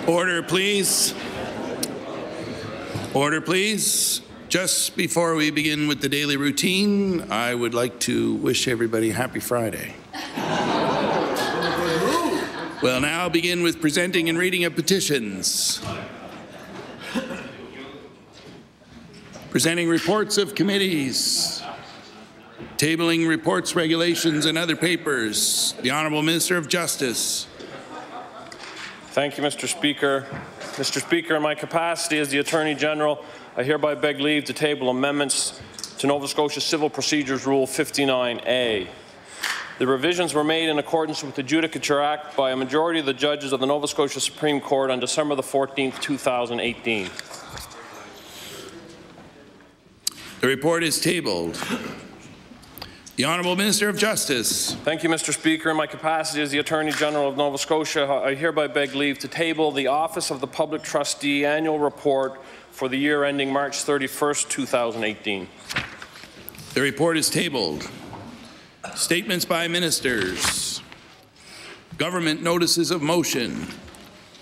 Order, please. Order, please. Just before we begin with the daily routine, I would like to wish everybody happy Friday. We'll now begin with presenting and reading of petitions. Presenting reports of committees. Tabling reports, regulations, and other papers. The Honourable Minister of Justice. Thank you, Mr. Speaker. Mr. Speaker, in my capacity as the Attorney General, I hereby beg leave to table amendments to Nova Scotia Civil Procedures Rule 59A. The revisions were made in accordance with the Judicature Act by a majority of the judges of the Nova Scotia Supreme Court on December the 14th, 2018. The report is tabled. The Honourable Minister of Justice. Thank you, Mr. Speaker. In my capacity as the Attorney General of Nova Scotia, I hereby beg leave to table the Office of the Public Trustee Annual Report for the year ending March 31st, 2018. The report is tabled. Statements by ministers. Government notices of motion.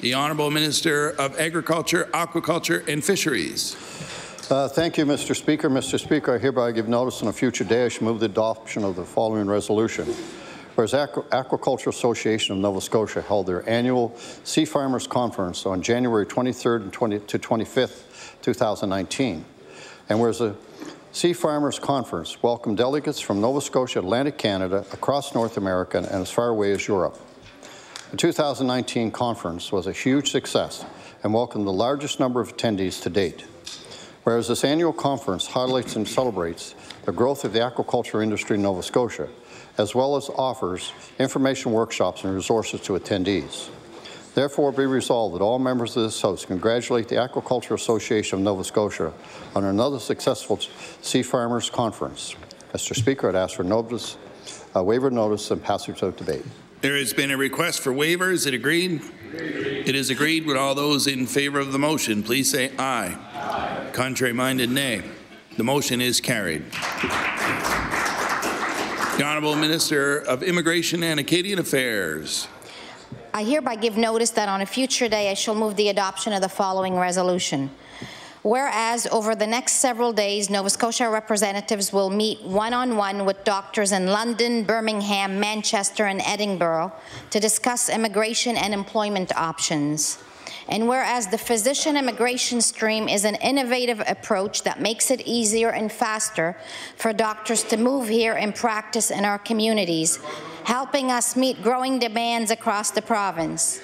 The Honourable Minister of Agriculture, Aquaculture and Fisheries. Thank you, Mr. Speaker. Mr. Speaker, I hereby give notice on a future day I shall move the adoption of the following resolution. Whereas Aquaculture Association of Nova Scotia held their annual Sea Farmers Conference on January 23rd to 25th, 2019. And whereas the Sea Farmers Conference welcomed delegates from Nova Scotia, Atlantic Canada, across North America, and as far away as Europe. The 2019 conference was a huge success and welcomed the largest number of attendees to date. Whereas this annual conference highlights and celebrates the growth of the aquaculture industry in Nova Scotia, as well as offers information workshops and resources to attendees. Therefore, be resolved that all members of this House congratulate the Aquaculture Association of Nova Scotia on another successful Sea Farmers Conference. Mr. Speaker, I'd ask for notice, waiver notice and passage of debate. There has been a request for waivers. Is it agreed? It is agreed. With all those in favour of the motion, please say aye. Aye. Contrary-minded, nay. The motion is carried. The Honourable Minister of Immigration and Acadian Affairs. I hereby give notice that on a future day I shall move the adoption of the following resolution. Whereas over the next several days, Nova Scotia representatives will meet one-on-one with doctors in London, Birmingham, Manchester and Edinburgh to discuss immigration and employment options. And whereas the physician immigration stream is an innovative approach that makes it easier and faster for doctors to move here and practice in our communities, helping us meet growing demands across the province.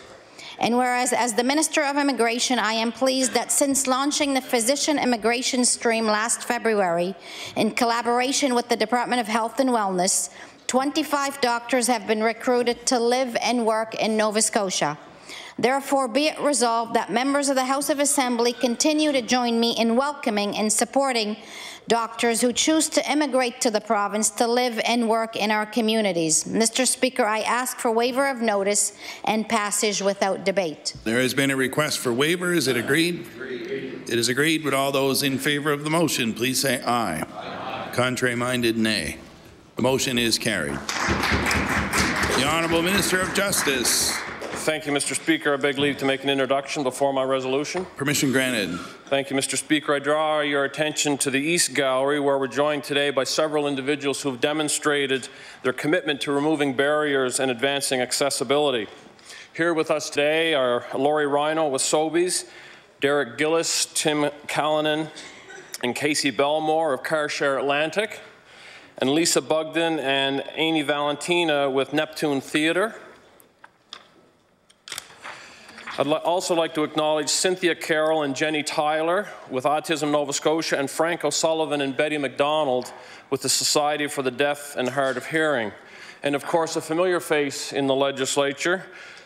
And whereas, as the Minister of Immigration, I am pleased that since launching the physician immigration stream last February, in collaboration with the Department of Health and Wellness, 25 doctors have been recruited to live and work in Nova Scotia. Therefore, be it resolved that members of the House of Assembly continue to join me in welcoming and supporting doctors who choose to immigrate to the province to live and work in our communities. Mr. Speaker, I ask for waiver of notice and passage without debate. There has been a request for waiver. Is it agreed? It is agreed. With all those in favour of the motion, please say aye. Aye. Contrary-minded, nay. The motion is carried. The Honourable Minister of Justice. Thank you, Mr. Speaker. I beg leave to make an introduction before my resolution. Permission granted. Thank you, Mr. Speaker. I draw your attention to the East Gallery, where we're joined today by several individuals who have demonstrated their commitment to removing barriers and advancing accessibility. Here with us today are Laurie Rhino with Sobeys, Derek Gillis, Tim Callanan, and Casey Belmore of CarShare Atlantic, and Lisa Bugden and Amy Valentina with Neptune Theatre. I'd also like to acknowledge Cynthia Carroll and Jenny Tyler with Autism Nova Scotia, and Frank O'Sullivan and Betty McDonald with the Society for the Deaf and Hard of Hearing. And of course, a familiar face in the legislature,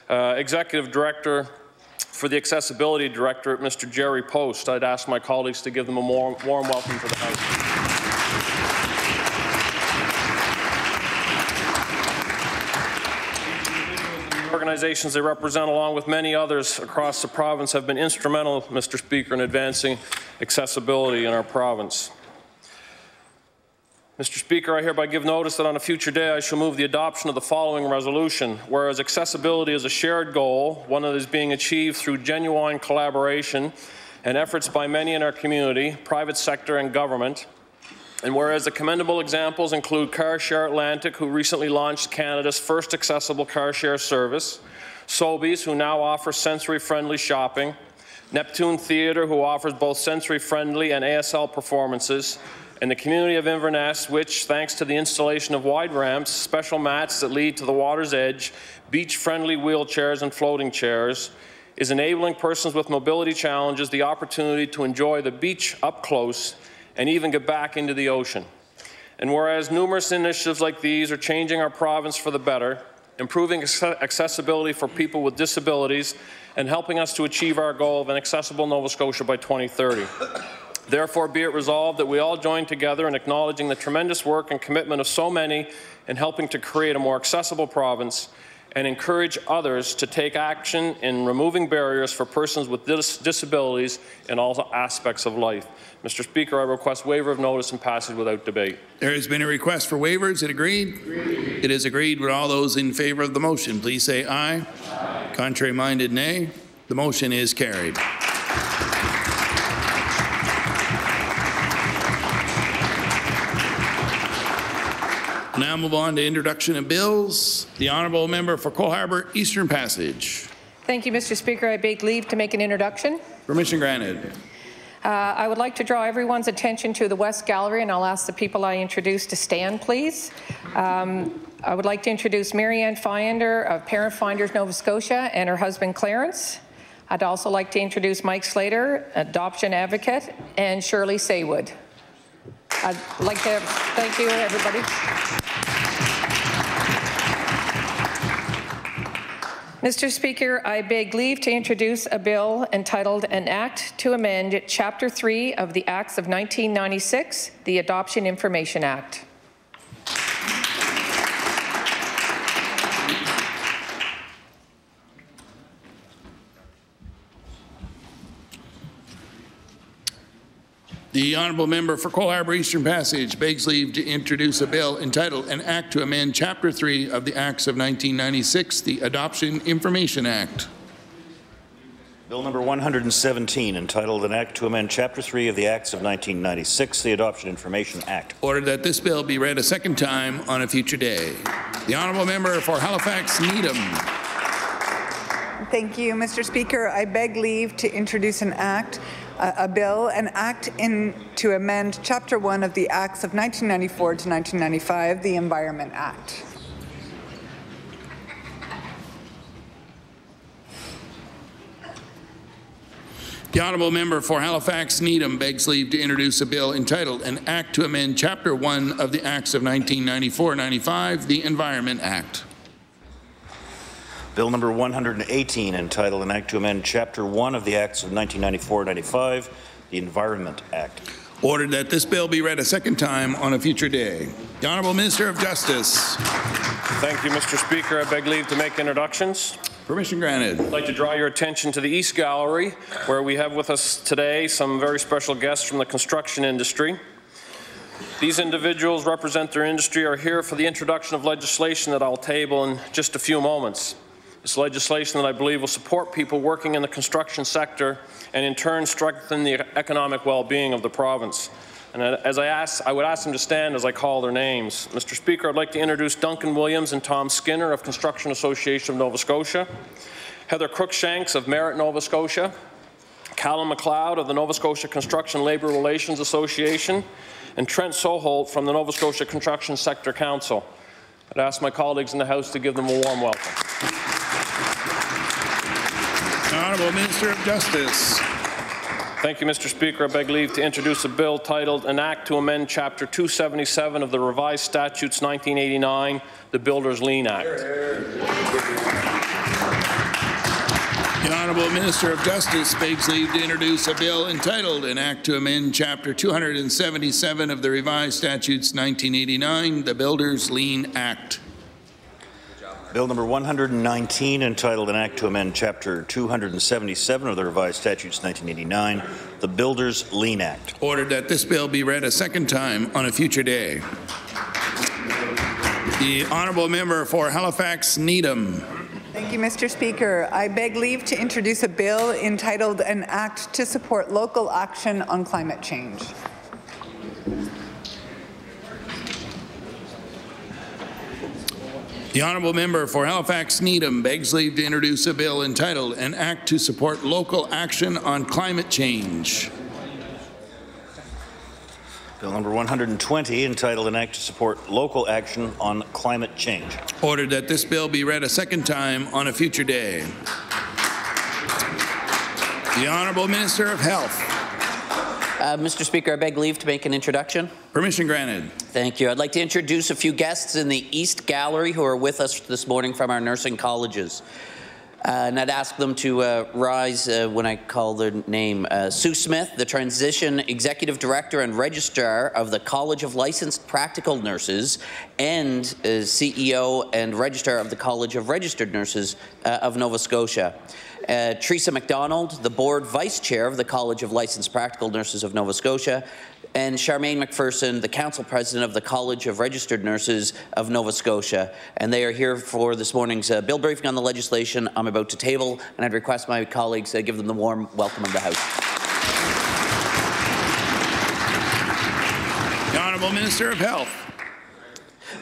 Executive Director for the Accessibility Directorate, Mr. Jerry Post. I'd ask my colleagues to give them a warm welcome to the House. Organizations they represent, along with many others across the province, have been instrumental, Mr. Speaker, in advancing accessibility in our province. Mr. Speaker, I hereby give notice that on a future day I shall move the adoption of the following resolution. Whereas accessibility is a shared goal, one that is being achieved through genuine collaboration and efforts by many in our community, private sector and government. And whereas the commendable examples include Car Share Atlantic, who recently launched Canada's first accessible car share service, Sobeys, who now offers sensory-friendly shopping, Neptune Theatre, who offers both sensory-friendly and ASL performances, and the community of Inverness, which, thanks to the installation of wide ramps, special mats that lead to the water's edge, beach-friendly wheelchairs and floating chairs, is enabling persons with mobility challenges the opportunity to enjoy the beach up close and even get back into the ocean. And whereas numerous initiatives like these are changing our province for the better, improving accessibility for people with disabilities, and helping us to achieve our goal of an accessible Nova Scotia by 2030. Therefore, be it resolved that we all join together in acknowledging the tremendous work and commitment of so many in helping to create a more accessible province, and encourage others to take action in removing barriers for persons with disabilities in all aspects of life. Mr. Speaker, I request waiver of notice and passage without debate. There has been a request for waivers. Is it agreed? Agreed. It is agreed. Would all those in favor of the motion please say aye. Aye. Contrary-minded, nay. The motion is carried. Now move on to introduction of bills. The honourable member for Cole Harbour Eastern Passage. Thank you, Mr. Speaker. I beg leave to make an introduction. Permission granted. I would like to draw everyone's attention to the West Gallery, and I'll ask the people I introduce to stand, please. I would like to introduce Marianne Finder of Parent Finders Nova Scotia and her husband Clarence. I'd also like to introduce Mike Slater, adoption advocate, and Shirley Saywood. I'd like to thank you, everybody. Mr. Speaker, I beg leave to introduce a bill entitled An Act to Amend Chapter 3 of the Acts of 1996, the Adoption Information Act. The honourable member for Cole Harbour Eastern Passage begs leave to introduce a bill entitled An Act to Amend Chapter 3 of the Acts of 1996, the Adoption Information Act. Bill number 117, entitled An Act to Amend Chapter 3 of the Acts of 1996, the Adoption Information Act. Ordered that this bill be read a second time on a future day. The honourable member for Halifax Needham. Thank you, Mr. Speaker. I beg leave to introduce an act, a bill, an act to amend Chapter 1 of the Acts of 1994 to 1995, the Environment Act. The honourable member for Halifax Needham begs leave to introduce a bill entitled An Act to Amend Chapter 1 of the Acts of 1994-95, the Environment Act. Bill number 118, entitled An Act to Amend Chapter 1 of the Acts of 1994-95, the Environment Act. Ordered that this bill be read a second time on a future day. The Honourable Minister of Justice. Thank you, Mr. Speaker. I beg leave to make introductions. Permission granted. I'd like to draw your attention to the East Gallery, where we have with us today some very special guests from the construction industry. These individuals represent their industry, are here for the introduction of legislation that I'll table in just a few moments. This legislation that I believe will support people working in the construction sector and in turn strengthen the economic well-being of the province. And I would ask them to stand as I call their names. Mr. Speaker, I'd like to introduce Duncan Williams and Tom Skinner of Construction Association of Nova Scotia, Heather Crookshanks of Merit Nova Scotia, Callum MacLeod of the Nova Scotia Construction Labour Relations Association, and Trent Soholt from the Nova Scotia Construction Sector Council. I'd ask my colleagues in the House to give them a warm welcome. Honourable Minister of Justice. Thank you, Mr. Speaker. I beg leave to introduce a bill titled An Act to Amend Chapter 277 of the Revised Statutes 1989, the Builders' Lien Act. The Honourable Minister of Justice begs leave to introduce a bill entitled An Act to Amend Chapter 277 of the Revised Statutes 1989, the Builders' Lien Act. Bill number 119, entitled An Act to Amend Chapter 277 of the Revised Statutes 1989, the Builders Lien Act. Ordered that this bill be read a second time on a future day. The honourable member for Halifax Needham. Thank you, Mr. Speaker. I beg leave to introduce a bill entitled An Act to Support Local Action on Climate Change. The honourable member for Halifax Needham begs leave to introduce a bill entitled An Act to Support Local Action on Climate Change. Bill number 120, entitled An Act to Support Local Action on Climate Change. Ordered that this bill be read a second time on a future day. The Honourable Minister of Health. Mr. Speaker, I beg leave to make an introduction. Permission granted. Thank you. I'd like to introduce a few guests in the East Gallery who are with us this morning from our nursing colleges. And I'd ask them to rise when I call their name. Sue Smith, the Transition Executive Director and Registrar of the College of Licensed Practical Nurses and CEO and Registrar of the College of Registered Nurses of Nova Scotia. Teresa McDonald, the Board Vice Chair of the College of Licensed Practical Nurses of Nova Scotia, and Charmaine McPherson, the Council President of the College of Registered Nurses of Nova Scotia. And they are here for this morning's bill briefing on the legislation I'm about to table, and I'd request my colleagues give them the warm welcome of the House. The Honourable Minister of Health.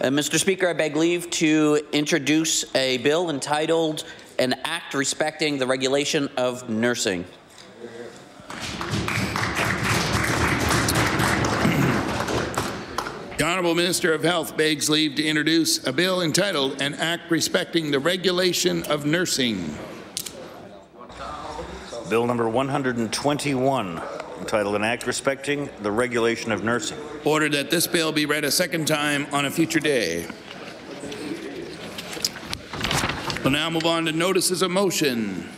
Mr. Speaker, I beg leave to introduce a bill entitled An Act Respecting the Regulation of Nursing. The Honourable Minister of Health begs leave to introduce a bill entitled An Act Respecting the Regulation of Nursing. Bill number 121, entitled An Act Respecting the Regulation of Nursing. Ordered that this bill be read a second time on a future day. We'll now move on to notices of motion.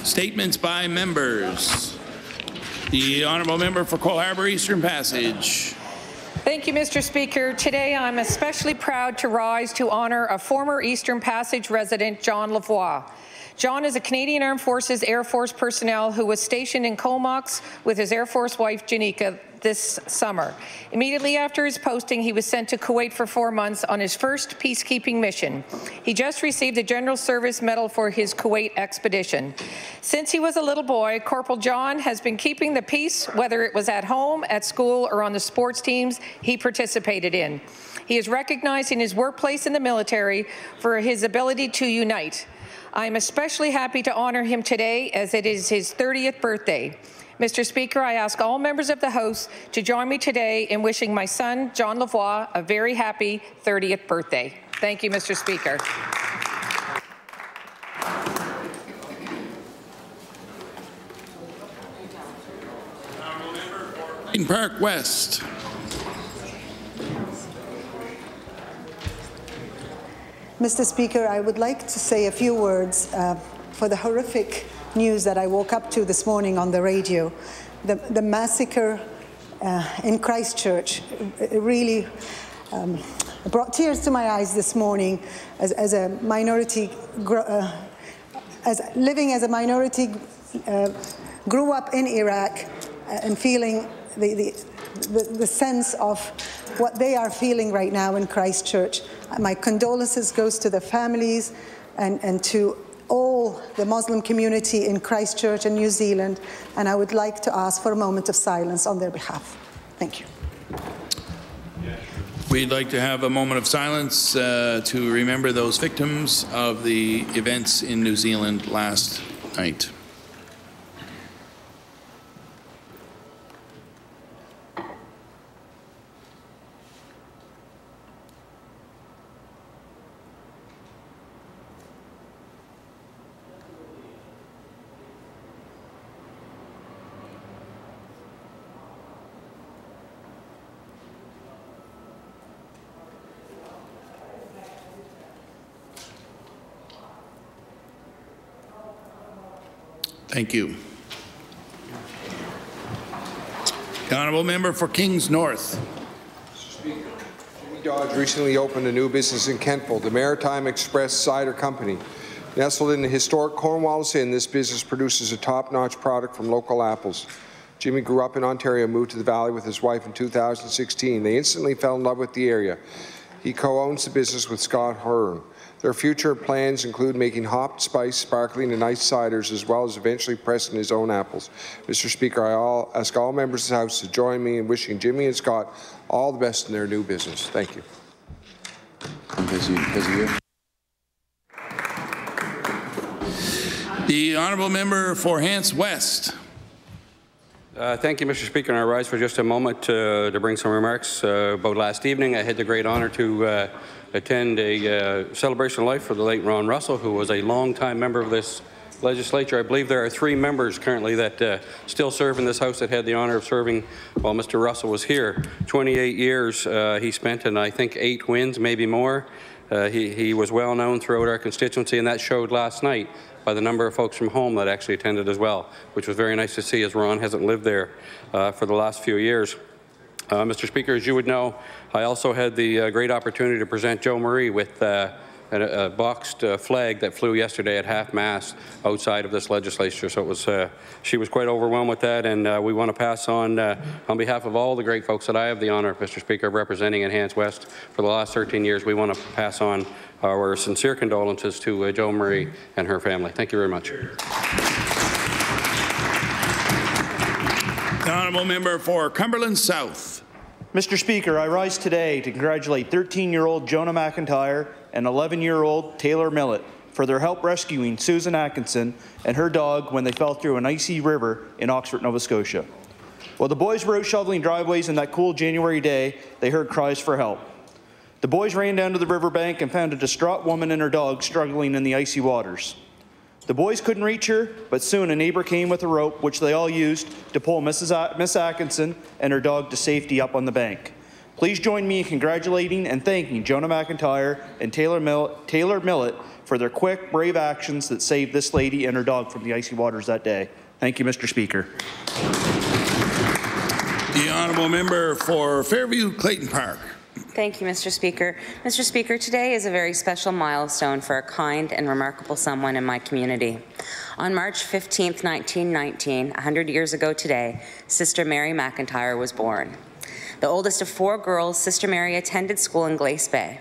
Statements by members. The Honourable Member for Cole Harbour Eastern Passage. Thank you, Mr. Speaker. Today I'm especially proud to rise to honour a former Eastern Passage resident, John Lavoie. John is a Canadian Armed Forces Air Force personnel who was stationed in Comox with his Air Force wife, Janika, this summer. Immediately after his posting, he was sent to Kuwait for 4 months on his first peacekeeping mission. He just received the General Service Medal for his Kuwait expedition. Since he was a little boy, Corporal John has been keeping the peace, whether it was at home, at school, or on the sports teams he participated in. He is recognized in his workplace in the military for his ability to unite. I am especially happy to honour him today as it is his 30th birthday. Mr. Speaker, I ask all members of the House to join me today in wishing my son, John Lavoie, a very happy 30th birthday. Thank you, Mr. Speaker. In Park West. Mr. Speaker, I would like to say a few words for the horrific news that I woke up to this morning on the radio. The massacre in Christchurch really brought tears to my eyes this morning as a minority, living as a minority, grew up in Iraq and feeling the sense of what they are feeling right now in Christchurch. My condolences goes to the families and to all the Muslim community in Christchurch and New Zealand, and I would like to ask for a moment of silence on their behalf. Thank you. We'd like to have a moment of silence to remember those victims of the events in New Zealand last night. Thank you. The Honourable Member for Kings North. Mr. Speaker, Dodge recently opened a new business in Kentville, the Maritime Express Cider Company. Nestled in the historic Cornwallis Inn, this business produces a top-notch product from local apples. Jimmy grew up in Ontario and moved to the Valley with his wife in 2016. They instantly fell in love with the area. He co-owns the business with Scott Hearn. Their future plans include making hopped, spiced, sparkling and iced ciders, as well as eventually pressing his own apples. Mr. Speaker, I ask all members of the House to join me in wishing Jimmy and Scott all the best in their new business. Thank you. Busy year. The honourable member for Hants West. Thank you, Mr. Speaker, and I rise for just a moment to bring some remarks about last evening. I had the great honour to attend a celebration of life for the late Ron Russell, who was a long-time member of this legislature. I believe there are 3 members currently that still serve in this House that had the honour of serving while Mr. Russell was here. 28 years he spent, and I think 8 wins, maybe more. He was well known throughout our constituency, and that showed last night by the number of folks from home that actually attended as well, which was very nice to see, as Ron hasn't lived there for the last few years. Mr. Speaker, as you would know, I also had the great opportunity to present Jo Marie with a boxed flag that flew yesterday at half-mast outside of this legislature. So it was, she was quite overwhelmed with that, and we want to pass on behalf of all the great folks that I have the honour, Mr. Speaker, of representing in Hants West for the last 13 years. We want to pass on our sincere condolences to Jo Marie and her family. Thank you very much. The honourable member for Cumberland South. Mr. Speaker, I rise today to congratulate 13-year-old Jonah McIntyre and 11-year-old Taylor Millett for their help rescuing Susan Atkinson and her dog when they fell through an icy river in Oxford, Nova Scotia. While the boys were out shoveling driveways on that cool January day, they heard cries for help. The boys ran down to the riverbank and found a distraught woman and her dog struggling in the icy waters. The boys couldn't reach her, but soon a neighbour came with a rope, which they all used to pull Miss Atkinson and her dog to safety up on the bank. Please join me in congratulating and thanking Jonah McIntyre and Taylor Millett for their quick, brave actions that saved this lady and her dog from the icy waters that day. Thank you, Mr. Speaker. The honourable member for Fairview Clayton Park. Thank you, Mr. Speaker. Mr. Speaker, today is a very special milestone for a kind and remarkable someone in my community. On March 15, 1919, 100 years ago today, Sister Mary McIntyre was born. The oldest of 4 girls, Sister Mary attended school in Glace Bay.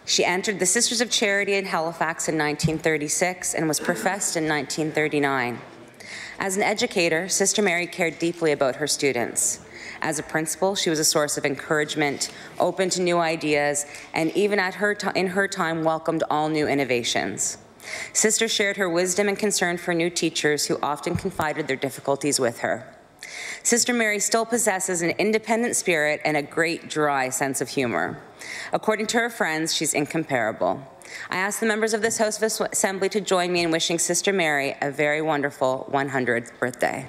She entered the Sisters of Charity in Halifax in 1936 and was professed in 1939. As an educator, Sister Mary cared deeply about her students. As a principal, she was a source of encouragement, open to new ideas, and even in her time welcomed all new innovations. Sister shared her wisdom and concern for new teachers who often confided their difficulties with her. Sister Mary still possesses an independent spirit and a great dry sense of humor. According to her friends, she's incomparable. I ask the members of this House of Assembly to join me in wishing Sister Mary a very wonderful 100th birthday.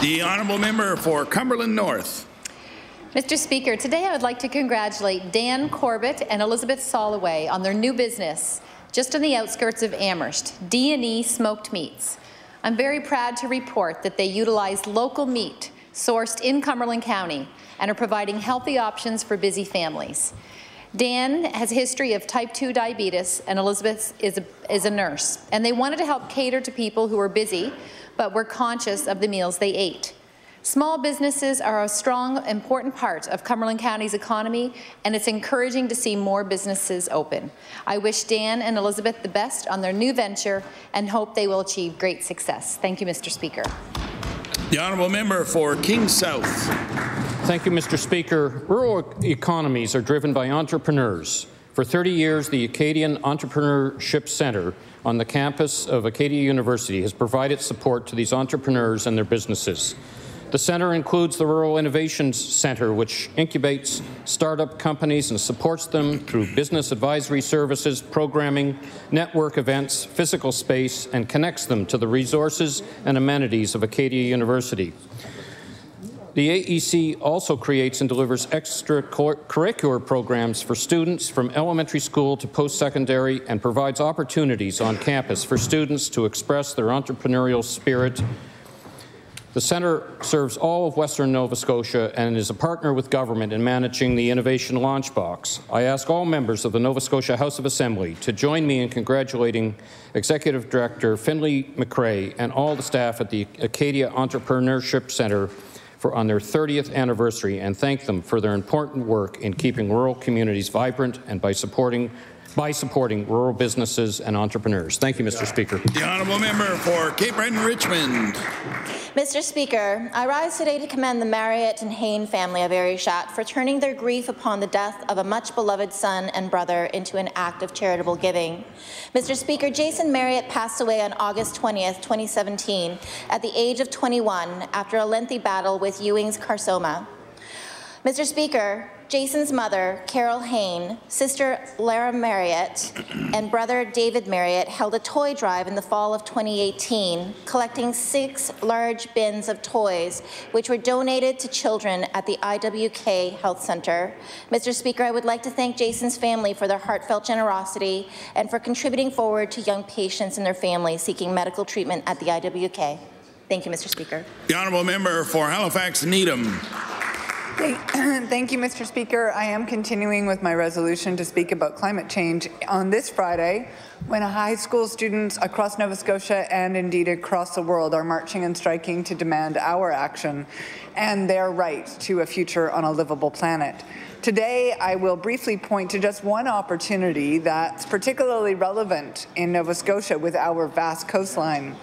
The honourable member for Cumberland North. Mr. Speaker, today I would like to congratulate Dan Corbett and Elizabeth Soloway on their new business just on the outskirts of Amherst, D&E Smoked Meats. I'm very proud to report that they utilize local meat sourced in Cumberland County and are providing healthy options for busy families. Dan has a history of type 2 diabetes and Elizabeth is a nurse, and they wanted to help cater to people who were busy but were conscious of the meals they ate. Small businesses are a strong, important part of Cumberland County's economy, and it's encouraging to see more businesses open. I wish Dan and Elizabeth the best on their new venture and hope they will achieve great success. Thank you, Mr. Speaker. The honourable member for King South. Thank you, Mr. Speaker. Rural economies are driven by entrepreneurs. For 30 years, the Acadian Entrepreneurship Centre on the campus of Acadia University has provided support to these entrepreneurs and their businesses. The centre includes the Rural Innovations Centre, which incubates startup companies and supports them through business advisory services, programming, network events, physical space, and connects them to the resources and amenities of Acadia University. The AEC also creates and delivers extracurricular programs for students from elementary school to post-secondary and provides opportunities on campus for students to express their entrepreneurial spirit The Centre serves all of Western Nova Scotia and is a partner with government in managing the Innovation Launch Box. I ask all members of the Nova Scotia House of Assembly to join me in congratulating Executive Director Finlay McRae and all the staff at the Acadia Entrepreneurship Centre on their 30th anniversary, and thank them for their important work in keeping rural communities vibrant and by supporting rural businesses and entrepreneurs. Thank you, Mr. Speaker. The honourable member for Cape Breton-Richmond. Mr. Speaker, I rise today to commend the Marriott and Hain family of Erie-Shat for turning their grief upon the death of a much-beloved son and brother into an act of charitable giving. Mr. Speaker, Jason Marriott passed away on August 20th, 2017, at the age of 21 after a lengthy battle with Ewing's carcinoma. Mr. Speaker, Jason's mother, Carol Hain, sister Lara Marriott, and brother David Marriott held a toy drive in the fall of 2018, collecting 6 large bins of toys, which were donated to children at the IWK Health Centre. Mr. Speaker, I would like to thank Jason's family for their heartfelt generosity and for contributing forward to young patients and their families seeking medical treatment at the IWK. Thank you, Mr. Speaker. The honourable member for Halifax Needham. Thank you, Mr. Speaker. I am continuing with my resolution to speak about climate change on this Friday, when high school students across Nova Scotia and indeed across the world are marching and striking to demand our action and their right to a future on a livable planet. Today, I will briefly point to just one opportunity that's particularly relevant in Nova Scotia with our vast coastline.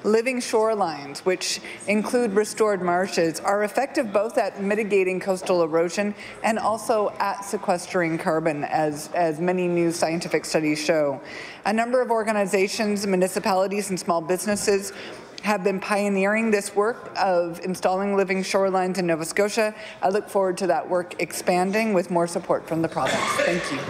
Living shorelines, which include restored marshes, are effective both at mitigating coastal erosion and also at sequestering carbon, as many new scientific studies show. A number of organizations, municipalities, and small businesses have been pioneering this work of installing living shorelines in Nova Scotia. I look forward to that work expanding with more support from the province. Thank you.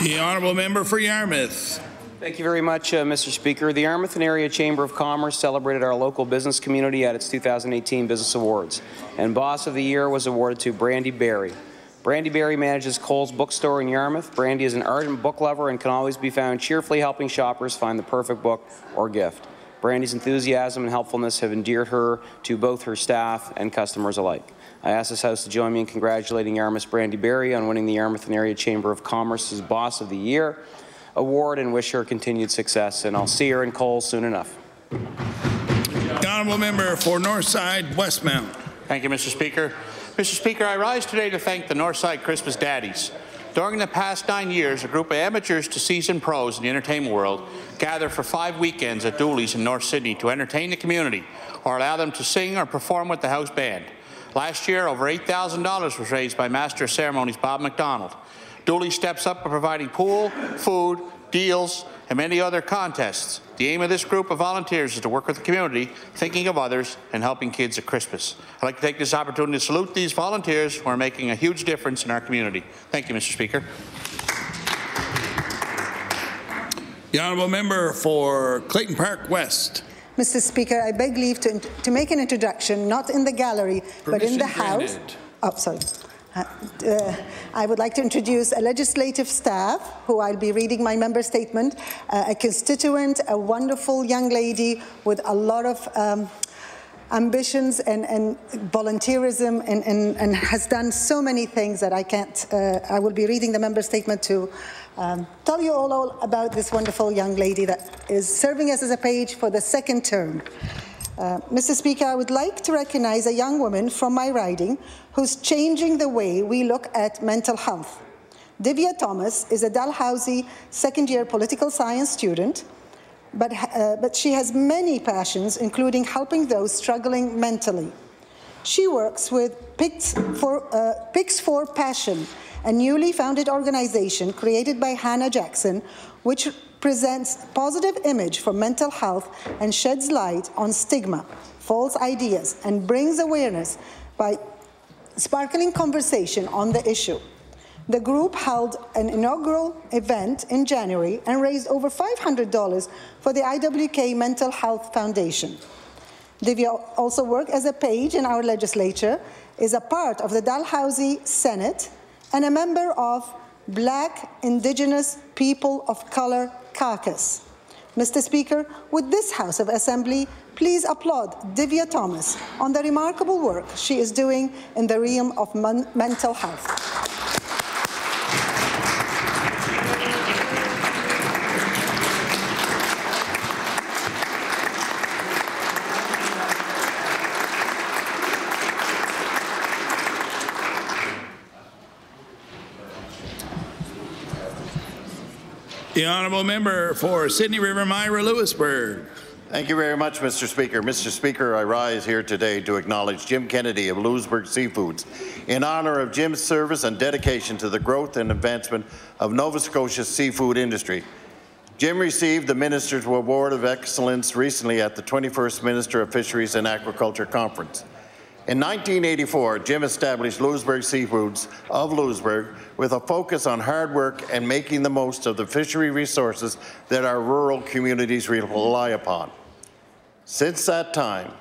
The honourable member for Yarmouth. Thank you very much, Mr. Speaker. The Yarmouth and Area Chamber of Commerce celebrated our local business community at its 2018 Business Awards, and Boss of the Year was awarded to Brandy Berry. Brandy Berry manages Cole's Bookstore in Yarmouth. Brandy is an ardent book lover and can always be found cheerfully helping shoppers find the perfect book or gift. Brandy's enthusiasm and helpfulness have endeared her to both her staff and customers alike. I ask this House to join me in congratulating Yarmouth's Brandy Berry on winning the Yarmouth and Area Chamber of Commerce's Boss of the Year award, and wish her continued success, and I'll see her in Cole soon enough. The honourable member for Northside Westmount. Thank you, Mr. Speaker. Mr. Speaker, I rise today to thank the Northside Christmas Daddies. During the past 9 years, a group of amateurs to seasoned pros in the entertainment world gather for 5 weekends at Dooley's in North Sydney to entertain the community or allow them to sing or perform with the house band. Last year, over $8,000 was raised by Master of Ceremonies Bob McDonald. Dooley steps up by providing pool, food, deals, and many other contests. The aim of this group of volunteers is to work with the community, thinking of others, and helping kids at Christmas. I'd like to take this opportunity to salute these volunteers who are making a huge difference in our community. Thank you, Mr. Speaker. The honourable member for Clayton Park West. Mr. Speaker, I beg leave to make an introduction, not in the gallery, but in the House. Oh, sorry. I would like to introduce a legislative staff who I'll be reading my member statement, a constituent, a wonderful young lady with a lot of ambitions and volunteerism and has done so many things that I can't, I will be reading the member statement to tell you all about this wonderful young lady that is serving us as a page for the 2nd term. Mr. Speaker, I would like to recognize a young woman from my riding who's changing the way we look at mental health. Divya Thomas is a Dalhousie 2nd-year political science student, but she has many passions, including helping those struggling mentally. She works with Pigs for Passion, a newly founded organization created by Hannah Jackson, which presents a positive image for mental health and sheds light on stigma, false ideas, and brings awareness by sparkling conversation on the issue. The group held an inaugural event in January and raised over $500 for the IWK Mental Health Foundation. Divya also worked as a page in our legislature, is a part of the Dalhousie Senate, and a member of Black Indigenous People of Color Caucus. Mr. Speaker, would this House of Assembly Please applaud Divya Thomas on the remarkable work she is doing in the realm of mental health. The honourable member for Sydney River Myra Lewisburg. Thank you very much, Mr. Speaker. Mr. Speaker, I rise here today to acknowledge Jim Kennedy of Lewisburg Seafoods in honour of Jim's service and dedication to the growth and advancement of Nova Scotia's seafood industry. Jim received the Minister's Award of Excellence recently at the 21st Minister of Fisheries and Aquaculture Conference. In 1984, Jim established Lewisburg Seafoods of Lewisburg with a focus on hard work and making the most of the fishery resources that our rural communities rely upon. Since that time,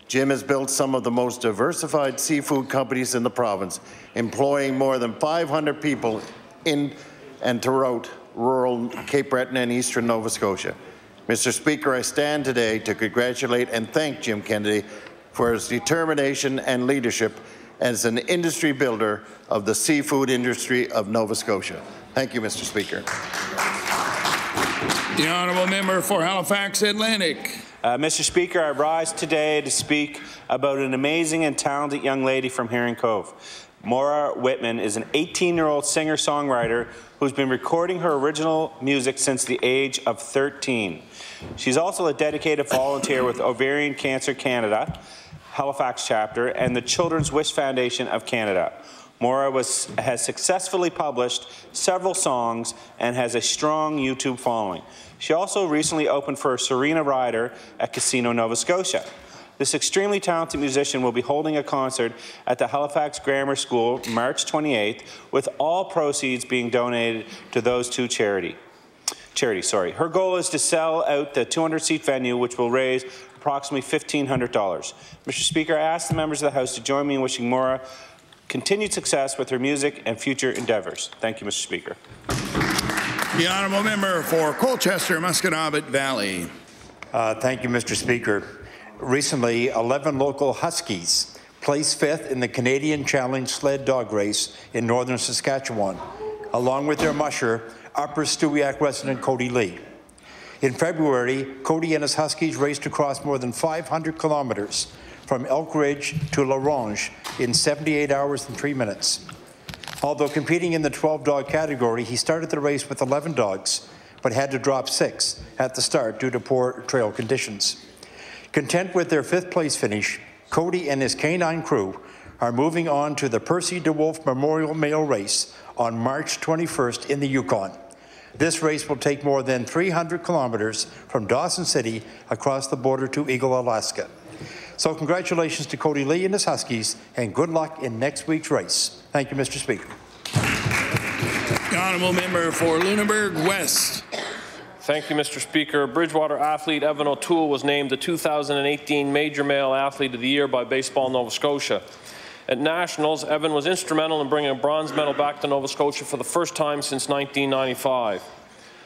Jim has built some of the most diversified seafood companies in the province, employing more than 500 people in and throughout rural Cape Breton and eastern Nova Scotia. Mr. Speaker, I stand today to congratulate and thank Jim Kennedy for his determination and leadership as an industry builder of the seafood industry of Nova Scotia. Thank you, Mr. Speaker. The honourable member for Halifax Atlantic. Mr. Speaker, I rise today to speak about an amazing and talented young lady from Herring Cove. Maura Whitman is an 18-year-old singer-songwriter who's been recording her original music since the age of 13. She's also a dedicated volunteer with Ovarian Cancer Canada, Halifax chapter, and the Children's Wish Foundation of Canada. Maura has successfully published several songs and has a strong YouTube following. She also recently opened for Serena Ryder at Casino Nova Scotia. This extremely talented musician will be holding a concert at the Halifax Grammar School March 28th, with all proceeds being donated to those two charities. Her goal is to sell out the 200-seat venue, which will raise approximately $1,500. Mr. Speaker, I ask the members of the House to join me in wishing Maura continued success with her music and future endeavours. Thank you, Mr. Speaker. The honourable member for Colchester, Musquodoboit Valley. Thank you, Mr. Speaker. Recently, 11 local Huskies placed 5th in the Canadian Challenge Sled Dog Race in northern Saskatchewan, along with their musher, Upper Stewiacke resident Cody Lee. In February, Cody and his Huskies raced across more than 500 kilometres from Elk Ridge to La Ronge in 78 hours and 3 minutes. Although competing in the 12-dog category, he started the race with 11 dogs, but had to drop 6 at the start due to poor trail conditions. Content with their 5th place finish, Cody and his canine crew are moving on to the Percy DeWolf Memorial Male Race on March 21st in the Yukon. This race will take more than 300 kilometers from Dawson City across the border to Eagle, Alaska. So congratulations to Cody Lee and his Huskies, and good luck in next week's race. Thank you, Mr. Speaker. The honourable member for Lunenburg West. Thank you, Mr. Speaker. Bridgewater athlete Evan O'Toole was named the 2018 Major Male Athlete of the Year by Baseball Nova Scotia. At Nationals, Evan was instrumental in bringing a bronze medal back to Nova Scotia for the first time since 1995.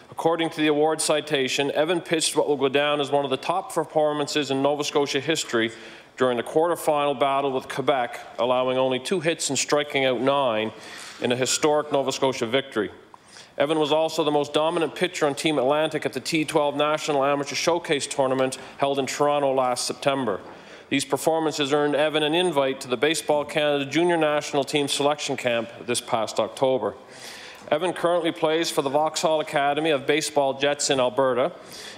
According to the award citation, Evan pitched what will go down as one of the top performances in Nova Scotia history during the quarterfinal battle with Quebec, allowing only 2 hits and striking out 9 in a historic Nova Scotia victory. Evan was also the most dominant pitcher on Team Atlantic at the T12 National Amateur Showcase Tournament held in Toronto last September. These performances earned Evan an invite to the Baseball Canada Junior National Team Selection Camp this past October. Evan currently plays for the Vauxhall Academy of Baseball Jets in Alberta,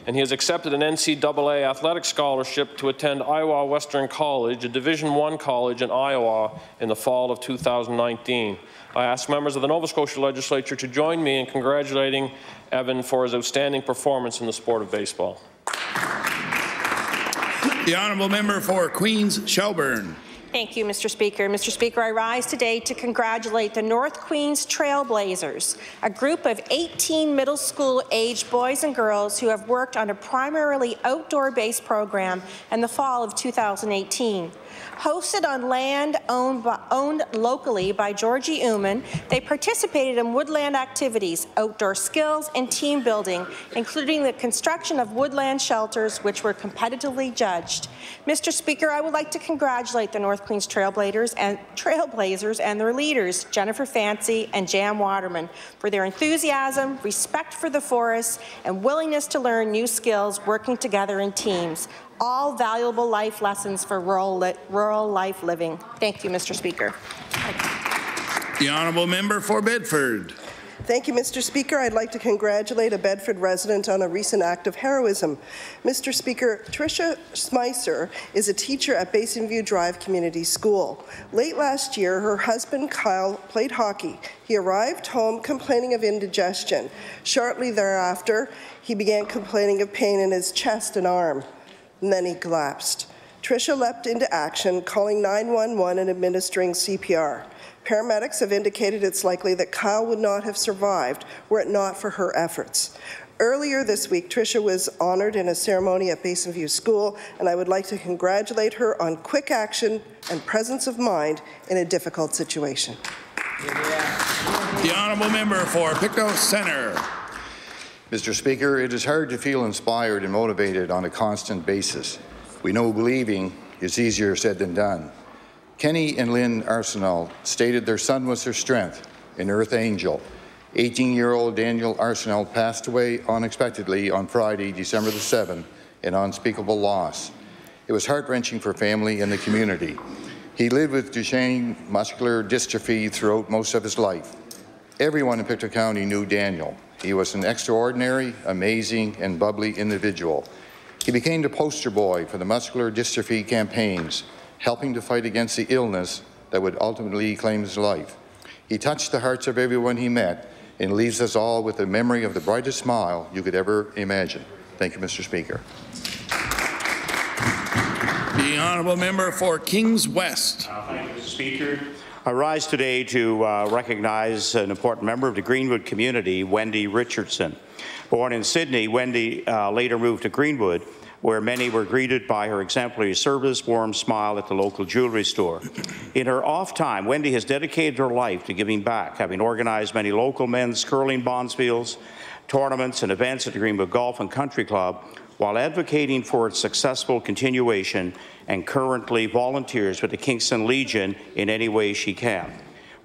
and he has accepted an NCAA athletic scholarship to attend Iowa Western College, a Division I college in Iowa, in the fall of 2019. I ask members of the Nova Scotia Legislature to join me in congratulating Evan for his outstanding performance in the sport of baseball. The honourable member for Queens Shelburne. Thank you, Mr. Speaker. Mr. Speaker, I rise today to congratulate the North Queens Trailblazers, a group of 18 middle school-aged boys and girls who have worked on a primarily outdoor-based program in the fall of 2018. Hosted on land owned locally by Georgie Uman, they participated in woodland activities, outdoor skills, and team building, including the construction of woodland shelters, which were competitively judged. Mr. Speaker, I would like to congratulate the North Queens Trailblazers and their leaders, Jennifer Fancy and Jan Waterman, for their enthusiasm, respect for the forest, and willingness to learn new skills working together in teams. All valuable life lessons for rural life living. Thank you, Mr. Speaker. The honourable member for Bedford. Thank you, Mr. Speaker. I'd like to congratulate a Bedford resident on a recent act of heroism. Mr. Speaker, Tricia Smicer is a teacher at Basin View Drive Community School. Late last year, her husband Kyle played hockey. He arrived home complaining of indigestion. Shortly thereafter, he began complaining of pain in his chest and arm. And then he collapsed. Tricia leapt into action, calling 911 and administering CPR. Paramedics have indicated it's likely that Kyle would not have survived were it not for her efforts. Earlier this week, Tricia was honoured in a ceremony at Basin View School, and I would like to congratulate her on quick action and presence of mind in a difficult situation. The honourable member for Pictou Centre. Mr. Speaker, it is hard to feel inspired and motivated on a constant basis. We know believing is easier said than done. Kenny and Lynn Arsenal stated their son was their strength, an earth angel. 18-year-old Daniel Arsenal passed away unexpectedly on Friday, December the 7th, an unspeakable loss. It was heart-wrenching for family and the community. He lived with Duchenne muscular dystrophy throughout most of his life. Everyone in Pictou County knew Daniel. He was an extraordinary, amazing, and bubbly individual. He became the poster boy for the muscular dystrophy campaigns, helping to fight against the illness that would ultimately claim his life. He touched the hearts of everyone he met and leaves us all with a memory of the brightest smile you could ever imagine. Thank you, Mr. Speaker. The honourable member for Kings West. Thank you, Mr. Speaker. I rise today to recognize an important member of the Greenwood community, Wendy Richardson. Born in Sydney, Wendy later moved to Greenwood, where many were greeted by her exemplary service, warm smile at the local jewelry store. In her off time, Wendy has dedicated her life to giving back, having organized many local men's curling bonspiels, tournaments and events at the Greenwood Golf and Country Club, while advocating for its successful continuation, and currently volunteers with the Kingston Legion in any way she can.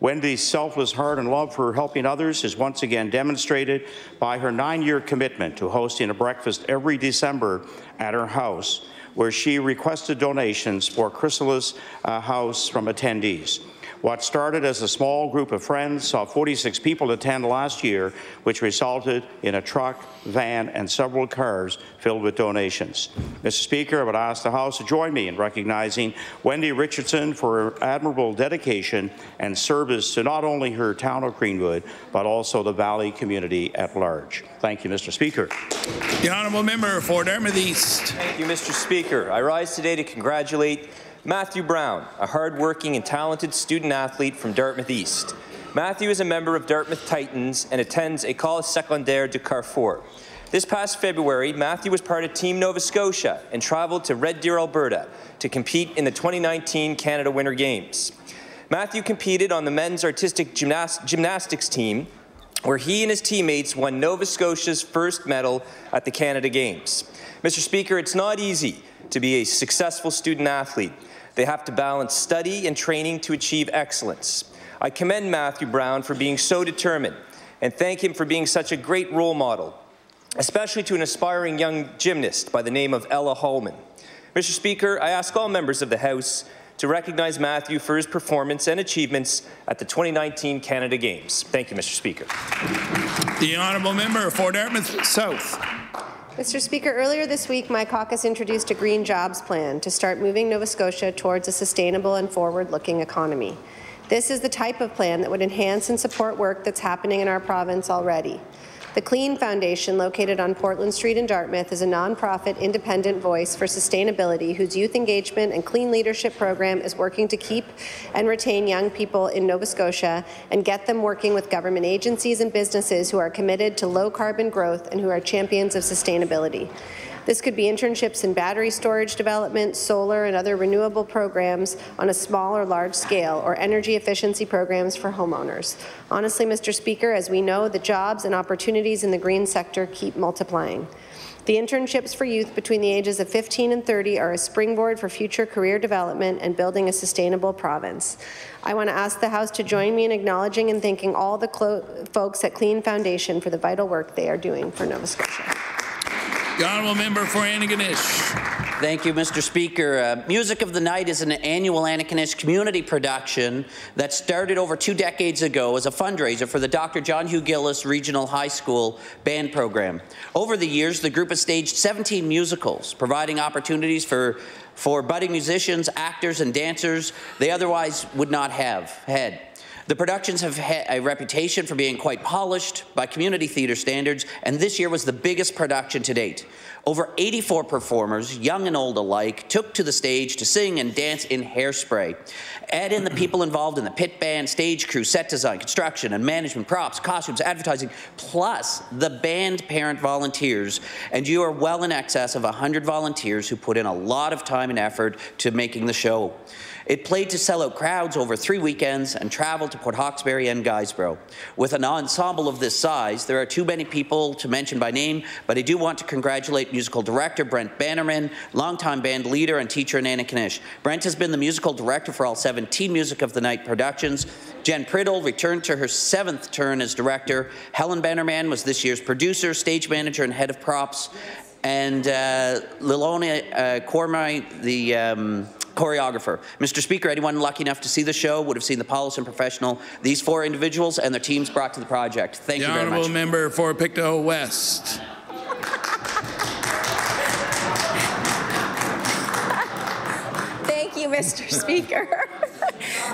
Wendy's selfless heart and love for helping others is once again demonstrated by her 9-year commitment to hosting a breakfast every December at her house, where she requested donations for Chrysalis House from attendees. What started as a small group of friends saw 46 people attend last year, which resulted in a truck, van, and several cars filled with donations. Mr. Speaker, I would ask the House to join me in recognizing Wendy Richardson for her admirable dedication and service to not only her town of Greenwood, but also the Valley community at large. Thank you, Mr. Speaker. The honourable member for Dartmouth East. Thank you, Mr. Speaker. I rise today to congratulate Matthew Brown, a hard-working and talented student-athlete from Dartmouth East. Matthew is a member of Dartmouth Titans and attends École Secondaire de Carrefour. This past February, Matthew was part of Team Nova Scotia and travelled to Red Deer, Alberta to compete in the 2019 Canada Winter Games. Matthew competed on the men's artistic gymnastics team, where he and his teammates won Nova Scotia's first medal at the Canada Games. Mr. Speaker, it's not easy to be a successful student-athlete. They have to balance study and training to achieve excellence. I commend Matthew Brown for being so determined and thank him for being such a great role model, especially to an aspiring young gymnast by the name of Ella Holman. Mr. Speaker, I ask all members of the House to recognize Matthew for his performance and achievements at the 2019 Canada Games. Thank you, Mr. Speaker. The honourable member for Dartmouth South. Mr. Speaker, earlier this week, my caucus introduced a green jobs plan to start moving Nova Scotia towards a sustainable and forward-looking economy. This is the type of plan that would enhance and support work that's happening in our province already. The Clean Foundation, located on Portland Street in Dartmouth, is a nonprofit independent voice for sustainability whose youth engagement and clean leadership program is working to keep and retain young people in Nova Scotia and get them working with government agencies and businesses who are committed to low carbon growth and who are champions of sustainability. This could be internships in battery storage development, solar and other renewable programs on a small or large scale, or energy efficiency programs for homeowners. Honestly, Mr. Speaker, as we know, the jobs and opportunities in the green sector keep multiplying. The internships for youth between the ages of 15 and 30 are a springboard for future career development and building a sustainable province. I want to ask the House to join me in acknowledging and thanking all the folks at Clean Foundation for the vital work they are doing for Nova Scotia. The Honourable Member for Antigonish. Thank you, Mr. Speaker. Music of the Night is an annual Antigonish community production that started over 2 decades ago as a fundraiser for the Dr. John Hugh Gillis Regional High School band program. Over the years, the group has staged 17 musicals, providing opportunities for budding musicians, actors, and dancers they otherwise would not have had. The productions have had a reputation for being quite polished by community theatre standards, and this year was the biggest production to date. Over 84 performers, young and old alike, took to the stage to sing and dance in Hairspray. Add in the people involved in the pit band, stage crew, set design, construction and management, props, costumes, advertising, plus the band parent volunteers, and you are well in excess of 100 volunteers who put in a lot of time and effort to making the show. It played to sell out crowds over 3 weekends and traveled to Port Hawkesbury and Guysborough. With an ensemble of this size, there are too many people to mention by name, but I do want to congratulate musical director Brent Bannerman, longtime band leader and teacher in Antigonish. Brent has been the musical director for all 17 Music of the Night productions. Jen Priddle returned to her 7th turn as director. Helen Bannerman was this year's producer, stage manager, and head of props. And Lilona Cormay, the choreographer. Mr. Speaker, anyone lucky enough to see the show would have seen the polished and professional these 4 individuals and their teams brought to the project. Thank you very much. The Honourable Member for Pictou West. Thank you, Mr. Speaker.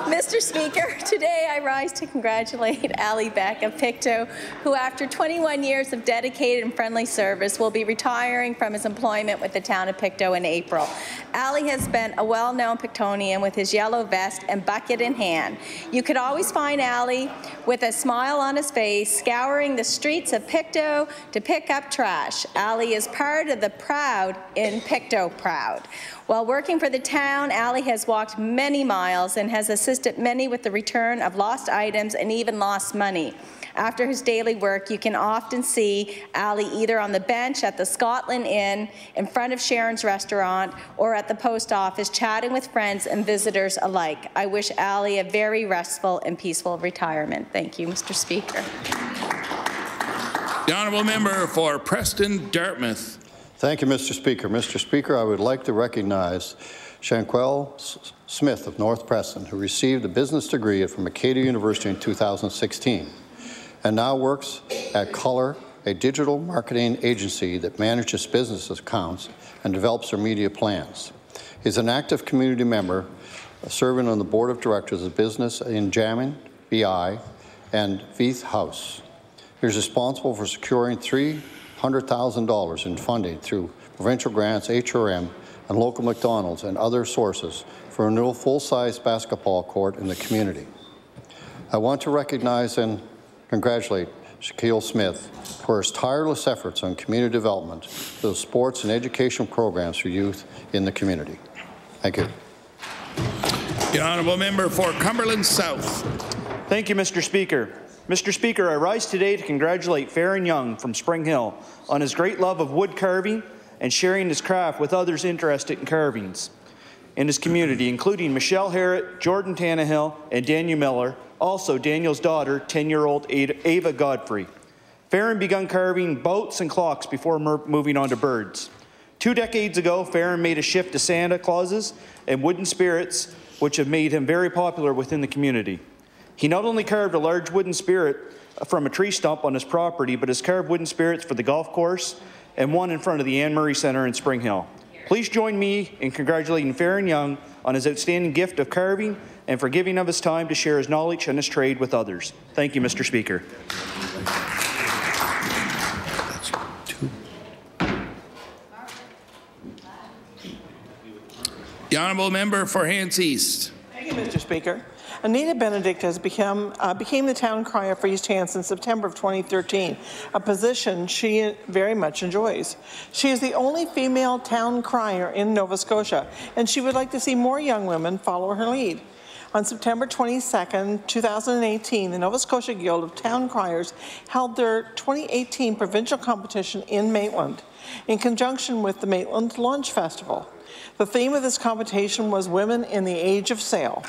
Mr. Speaker, today I rise to congratulate Ali Beck of Pictou, who after 21 years of dedicated and friendly service will be retiring from his employment with the town of Pictou in April. Ali has been a well-known Pictonian with his yellow vest and bucket in hand. You could always find Ali with a smile on his face, scouring the streets of Pictou to pick up trash. Ali is part of the proud in Pictou Proud. While working for the town, Ali has walked many miles and has assisted many with the return of lost items and even lost money. After his daily work, you can often see Ali either on the bench at the Scotland Inn, in front of Sharon's restaurant, or at the post office chatting with friends and visitors alike. I wish Ali a very restful and peaceful retirement. Thank you, Mr. Speaker. The Honourable Member for Preston Dartmouth. Thank you, Mr. Speaker. Mr. Speaker, I would like to recognize Shanquelle Smith of North Preston, who received a business degree from Acadia University in 2016 and now works at Color, a digital marketing agency that manages business accounts and develops their media plans. He is an active community member, serving on the board of directors of Business in Jamin, BI, and Veith House. He is responsible for securing $300,000 in funding through provincial grants, HRM, and local McDonald's and other sources for a new full-size basketball court in the community. I want to recognize and congratulate Shaquille Smith for his tireless efforts on community development to the sports and education programs for youth in the community. Thank you. The Honourable Member for Cumberland South. Thank you, Mr. Speaker. Mr. Speaker, I rise today to congratulate Farron Young from Spring Hill on his great love of wood carving and sharing his craft with others interested in carvings in his community, including Michelle Harrett, Jordan Tannehill, and Daniel Miller, also Daniel's daughter, 10-year-old Ava Godfrey. Farron began carving boats and clocks before moving on to birds. 2 decades ago, Farron made a shift to Santa Clauses and wooden spirits, which have made him very popular within the community. He not only carved a large wooden spirit from a tree stump on his property, but has carved wooden spirits for the golf course and one in front of the Anne Murray Centre in Spring Hill. Please join me in congratulating Farron Young on his outstanding gift of carving and for giving of his time to share his knowledge and his trade with others. Thank you, Mr. Speaker. The honourable member for Hants East. Thank you, Mr. Speaker. Anita Benedict has became the town crier for East Hants in September of 2013, a position she very much enjoys. She is the only female town crier in Nova Scotia, and she would like to see more young women follow her lead. On September 22, 2018, the Nova Scotia Guild of Town Criers held their 2018 provincial competition in Maitland, in conjunction with the Maitland Launch Festival. The theme of this competition was Women in the Age of Sail,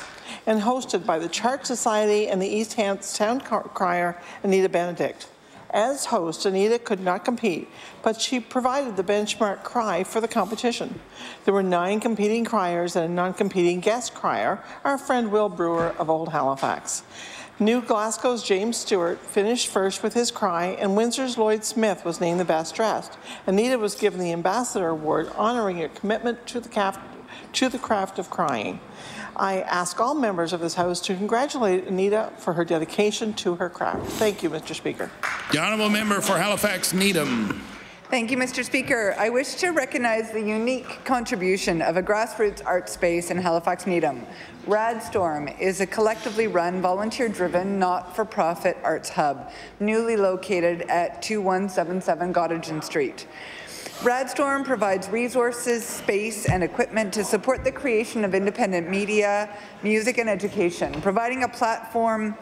and hosted by the Chart Society and the East Hants town crier, Anita Benedict. As host, Anita could not compete, but she provided the benchmark cry for the competition. There were 9 competing criers and a non-competing guest crier, our friend Will Brewer of Old Halifax. New Glasgow's James Stewart finished first with his cry, and Windsor's Lloyd Smith was named the best dressed. Anita was given the Ambassador Award, honoring her commitment to the craft of crying. I ask all members of this House to congratulate Anita for her dedication to her craft. Thank you, Mr. Speaker. The honourable member for Halifax Needham. Thank you, Mr. Speaker. I wish to recognize the unique contribution of a grassroots art space in Halifax Needham. Radstorm is a collectively run, volunteer-driven, not-for-profit arts hub, newly located at 2177 Gottingen Street. Radstorm provides resources, space, and equipment to support the creation of independent media, music, and education, providing a platform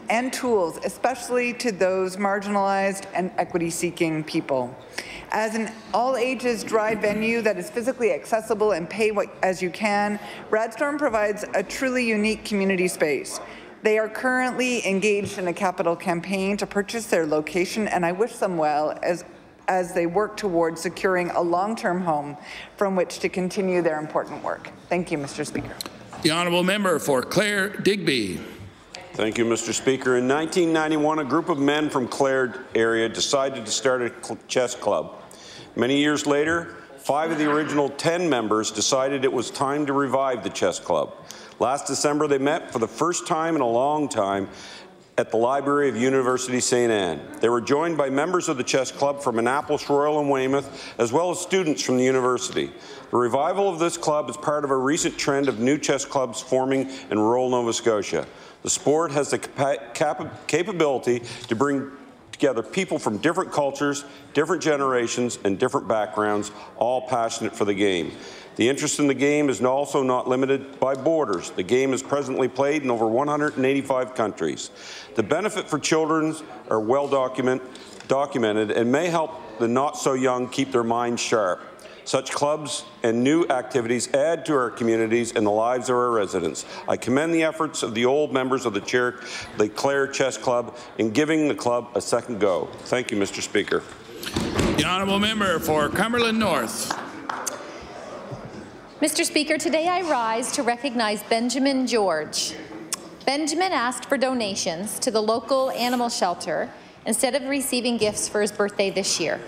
and tools, especially to those marginalized and equity-seeking people. As an all-ages dry venue that is physically accessible and pay as you can, Radstorm provides a truly unique community space. They are currently engaged in a capital campaign to purchase their location, and I wish them well as they work towards securing a long-term home from which to continue their important work. Thank you, Mr. Speaker. The honourable member for Clare Digby. Thank you, Mr. Speaker. In 1991, a group of men from Clare area decided to start a chess club. Many years later, 5 of the original 10 members decided it was time to revive the chess club. Last December, they met for the first time in a long time at the library of University St. Anne. They were joined by members of the chess club from Annapolis Royal and Weymouth, as well as students from the university. The revival of this club is part of a recent trend of new chess clubs forming in rural Nova Scotia. The sport has the capability to bring together people from different cultures, different generations, and different backgrounds, all passionate for the game. The interest in the game is also not limited by borders. The game is presently played in over 185 countries. The benefit for children are well documented and may help the not-so-young keep their minds sharp. Such clubs and new activities add to our communities and the lives of our residents. I commend the efforts of the old members of the Clare Chess Club in giving the club a second go. Thank you, Mr. Speaker. The honourable member for Cumberland North. Mr. Speaker, today I rise to recognize Benjamin George. Benjamin asked for donations to the local animal shelter instead of receiving gifts for his birthday this year.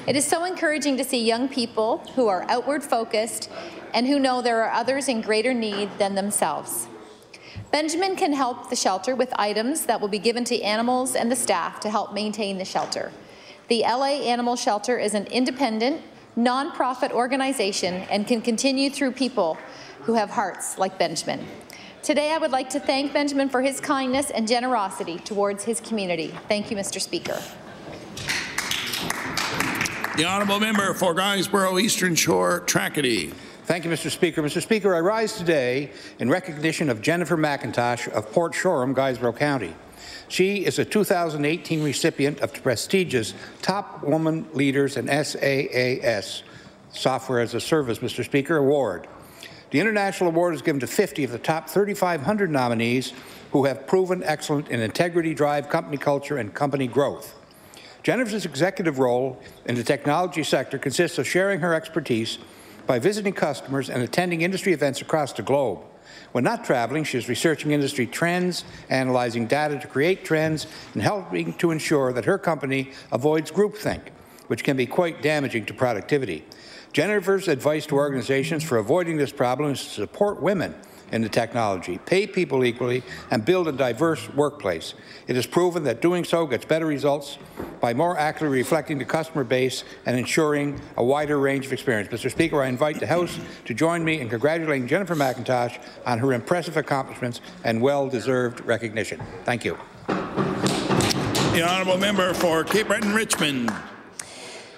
It is so encouraging to see young people who are outward focused and who know there are others in greater need than themselves. Benjamin can help the shelter with items that will be given to animals and the staff to help maintain the shelter. The LA Animal Shelter is an independent, non-profit organization and can continue through people who have hearts like Benjamin. Today I would like to thank Benjamin for his kindness and generosity towards his community. Thank you, Mr. Speaker. The honourable member for Guysborough Eastern Shore Tracadie. Thank you, Mr. Speaker. Mr. Speaker, I rise today in recognition of Jennifer McIntosh of Port Shoreham, Guysborough County. She is a 2018 recipient of the prestigious Top Woman Leaders in SaaS, Software as a Service, Mr. Speaker, award. The international award is given to 50 of the top 3,500 nominees who have proven excellent in integrity, drive, company culture, and company growth. Jennifer's executive role in the technology sector consists of sharing her expertise by visiting customers and attending industry events across the globe. When not traveling, she is researching industry trends, analyzing data to create trends, and helping to ensure that her company avoids groupthink, which can be quite damaging to productivity. Jennifer's advice to organizations for avoiding this problem is to support women in the technology, pay people equally, and build a diverse workplace. It is proven that doing so gets better results by more accurately reflecting the customer base and ensuring a wider range of experience. Mr. Speaker, I invite the House to join me in congratulating Jennifer McIntosh on her impressive accomplishments and well-deserved recognition. Thank you. The honourable member for Cape Breton-Richmond.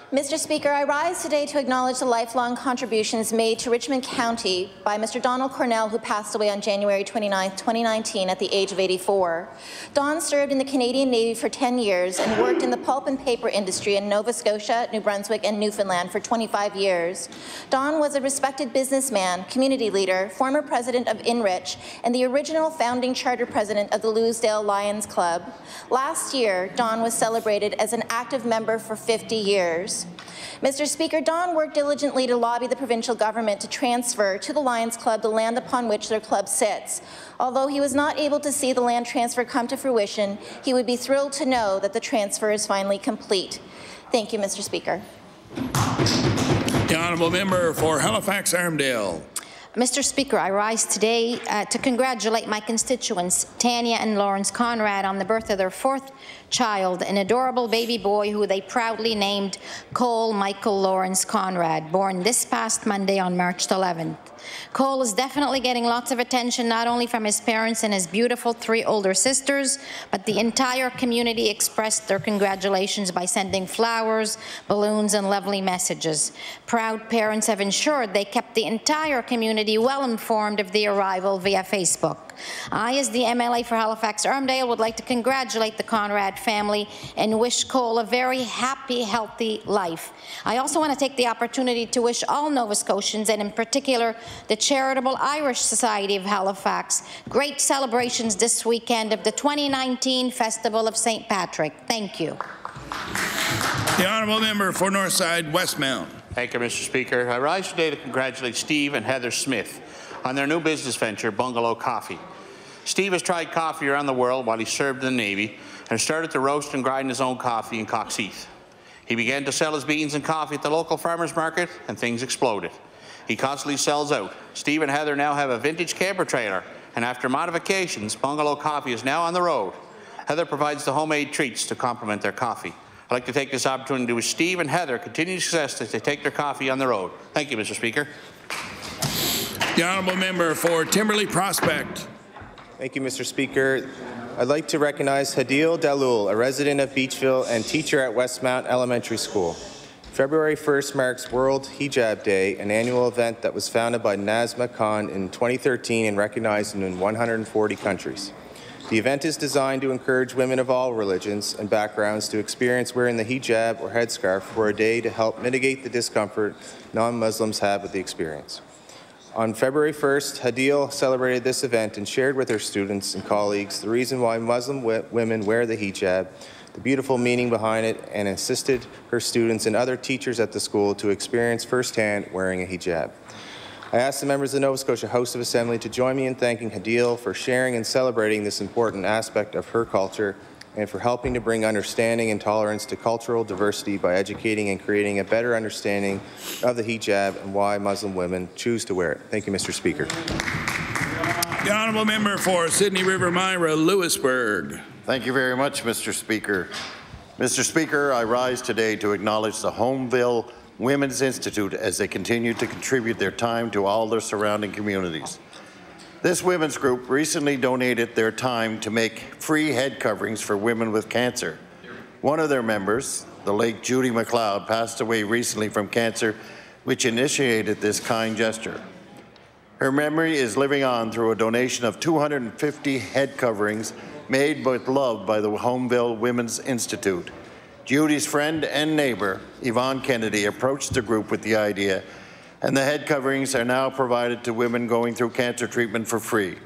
Mr. Speaker, I rise today to acknowledge the lifelong contributions made to Richmond County by Mr. Donald Cornell, who passed away on January 29, 2019 at the age of 84. Don served in the Canadian Navy for 10 years and worked in the pulp and paper industry in Nova Scotia, New Brunswick, and Newfoundland for 25 years. Don was a respected businessman, community leader, former president of Inrich, and the original founding charter president of the Louisdale Lions Club. Last year, Don was celebrated as an active member for 50 years. Mr. Speaker, Don worked diligently to lobby the provincial government to transfer to the Lions Club the land upon which their club sits. Although he was not able to see the land transfer come to fruition, he would be thrilled to know that the transfer is finally complete. Thank you, Mr. Speaker. The honourable member for Halifax-Armdale. Mr. Speaker, I rise today to congratulate my constituents, Tanya and Lawrence Conrad, on the birth of their fourth child, an adorable baby boy who they proudly named Cole Michael Lawrence Conrad, born this past Monday on March 11th. Cole is definitely getting lots of attention, not only from his parents and his beautiful 3 older sisters, but the entire community expressed their congratulations by sending flowers, balloons, and lovely messages. Proud parents have ensured they kept the entire community well informed of the arrival via Facebook. I, as the MLA for Halifax-Armdale, would like to congratulate the Conrad family and wish Cole a very happy, healthy life. I also want to take the opportunity to wish all Nova Scotians, and in particular the charitable Irish Society of Halifax, great celebrations this weekend of the 2019 Festival of St. Patrick. Thank you. The honourable member for Northside Westmount. Thank you, Mr. Speaker. I rise today to congratulate Steve and Heather Smith on their new business venture, Bungalow Coffee. Steve has tried coffee around the world while he served in the Navy and started to roast and grind his own coffee in Coxheath. He began to sell his beans and coffee at the local farmers market, and things exploded. He constantly sells out. Steve and Heather now have a vintage camper trailer, and after modifications, Bungalow Coffee is now on the road. Heather provides the homemade treats to complement their coffee. I'd like to take this opportunity to wish Steve and Heather continued success as they take their coffee on the road. Thank you, Mr. Speaker. The honourable member for Timberley Prospect. Thank you, Mr. Speaker. I'd like to recognize Hadil Dalul, a resident of Beachville and teacher at Westmount Elementary School. February 1st marks World Hijab Day, an annual event that was founded by Nazma Khan in 2013 and recognized in 140 countries. The event is designed to encourage women of all religions and backgrounds to experience wearing the hijab or headscarf for a day to help mitigate the discomfort non-Muslims have with the experience. On February 1st, Hadil celebrated this event and shared with her students and colleagues the reason why Muslim women wear the hijab, the beautiful meaning behind it, and assisted her students and other teachers at the school to experience firsthand wearing a hijab. I ask the members of the Nova Scotia House of Assembly to join me in thanking Hadil for sharing and celebrating this important aspect of her culture and for helping to bring understanding and tolerance to cultural diversity by educating and creating a better understanding of the hijab and why Muslim women choose to wear it. Thank you, Mr. Speaker. The honourable member for Sydney River Myra Lewisburg. Thank you very much, Mr. Speaker. Mr. Speaker, I rise today to acknowledge the Homeville Women's Institute as they continue to contribute their time to all their surrounding communities. This women's group recently donated their time to make free head coverings for women with cancer. One of their members, the late Judy McLeod, passed away recently from cancer, which initiated this kind gesture. Her memory is living on through a donation of 250 head coverings made with love by the Homeville Women's Institute. Judy's friend and neighbor, Yvonne Kennedy, approached the group with the idea, and the head coverings are now provided to women going through cancer treatment for free.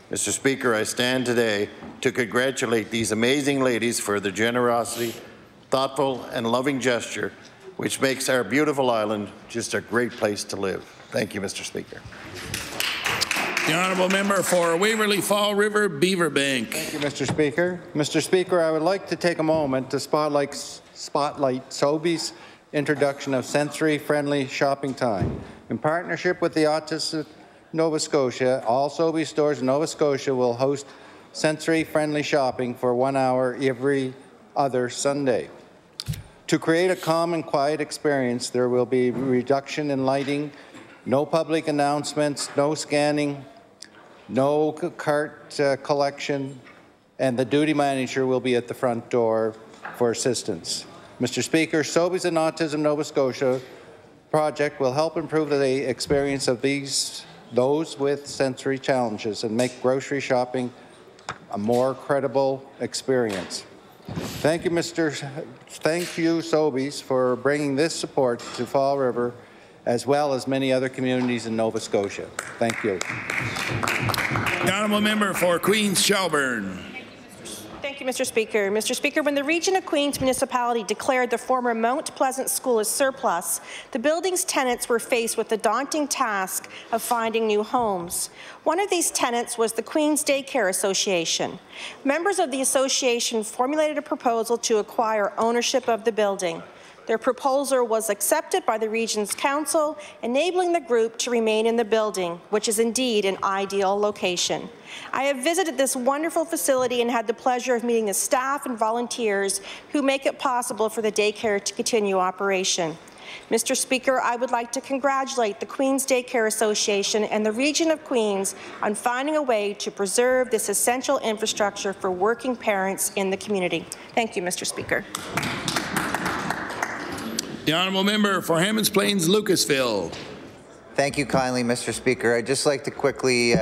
Mr. Speaker, I stand today to congratulate these amazing ladies for their generosity, thoughtful and loving gesture, which makes our beautiful island just a great place to live. Thank you, Mr. Speaker. The honourable member for Waverley Fall River Beaverbank. Thank you, Mr. Speaker. Mr. Speaker, I would like to take a moment to spotlight Sobeys' introduction of sensory-friendly shopping time. In partnership with the Autistic Nova Scotia, all Sobeys stores in Nova Scotia will host sensory-friendly shopping for 1 hour every other Sunday. To create a calm and quiet experience, there will be reduction in lighting, no public announcements, no scanning, no cart collection, and the duty manager will be at the front door for assistance. Mr. Speaker, Sobeys and Autism Nova Scotia project will help improve the experience of those with sensory challenges and make grocery shopping a more credible experience. Thank you, Sobeys, for bringing this support to Fall River, as well as many other communities in Nova Scotia. Thank you. The honourable member for Queens Shelburne. Thank you, Mr. Speaker. Mr. Speaker, when the Region of Queens Municipality declared the former Mount Pleasant School as surplus, the building's tenants were faced with the daunting task of finding new homes. One of these tenants was the Queens Daycare Association. Members of the association formulated a proposal to acquire ownership of the building. Their proposal was accepted by the Region's Council, enabling the group to remain in the building, which is indeed an ideal location. I have visited this wonderful facility and had the pleasure of meeting the staff and volunteers who make it possible for the daycare to continue operation. Mr. Speaker, I would like to congratulate the Queens Daycare Association and the Region of Queens on finding a way to preserve this essential infrastructure for working parents in the community. Thank you, Mr. Speaker. The honourable member for Hammonds Plains Lucasville. Thank you kindly, Mr. Speaker. I'd just like to quickly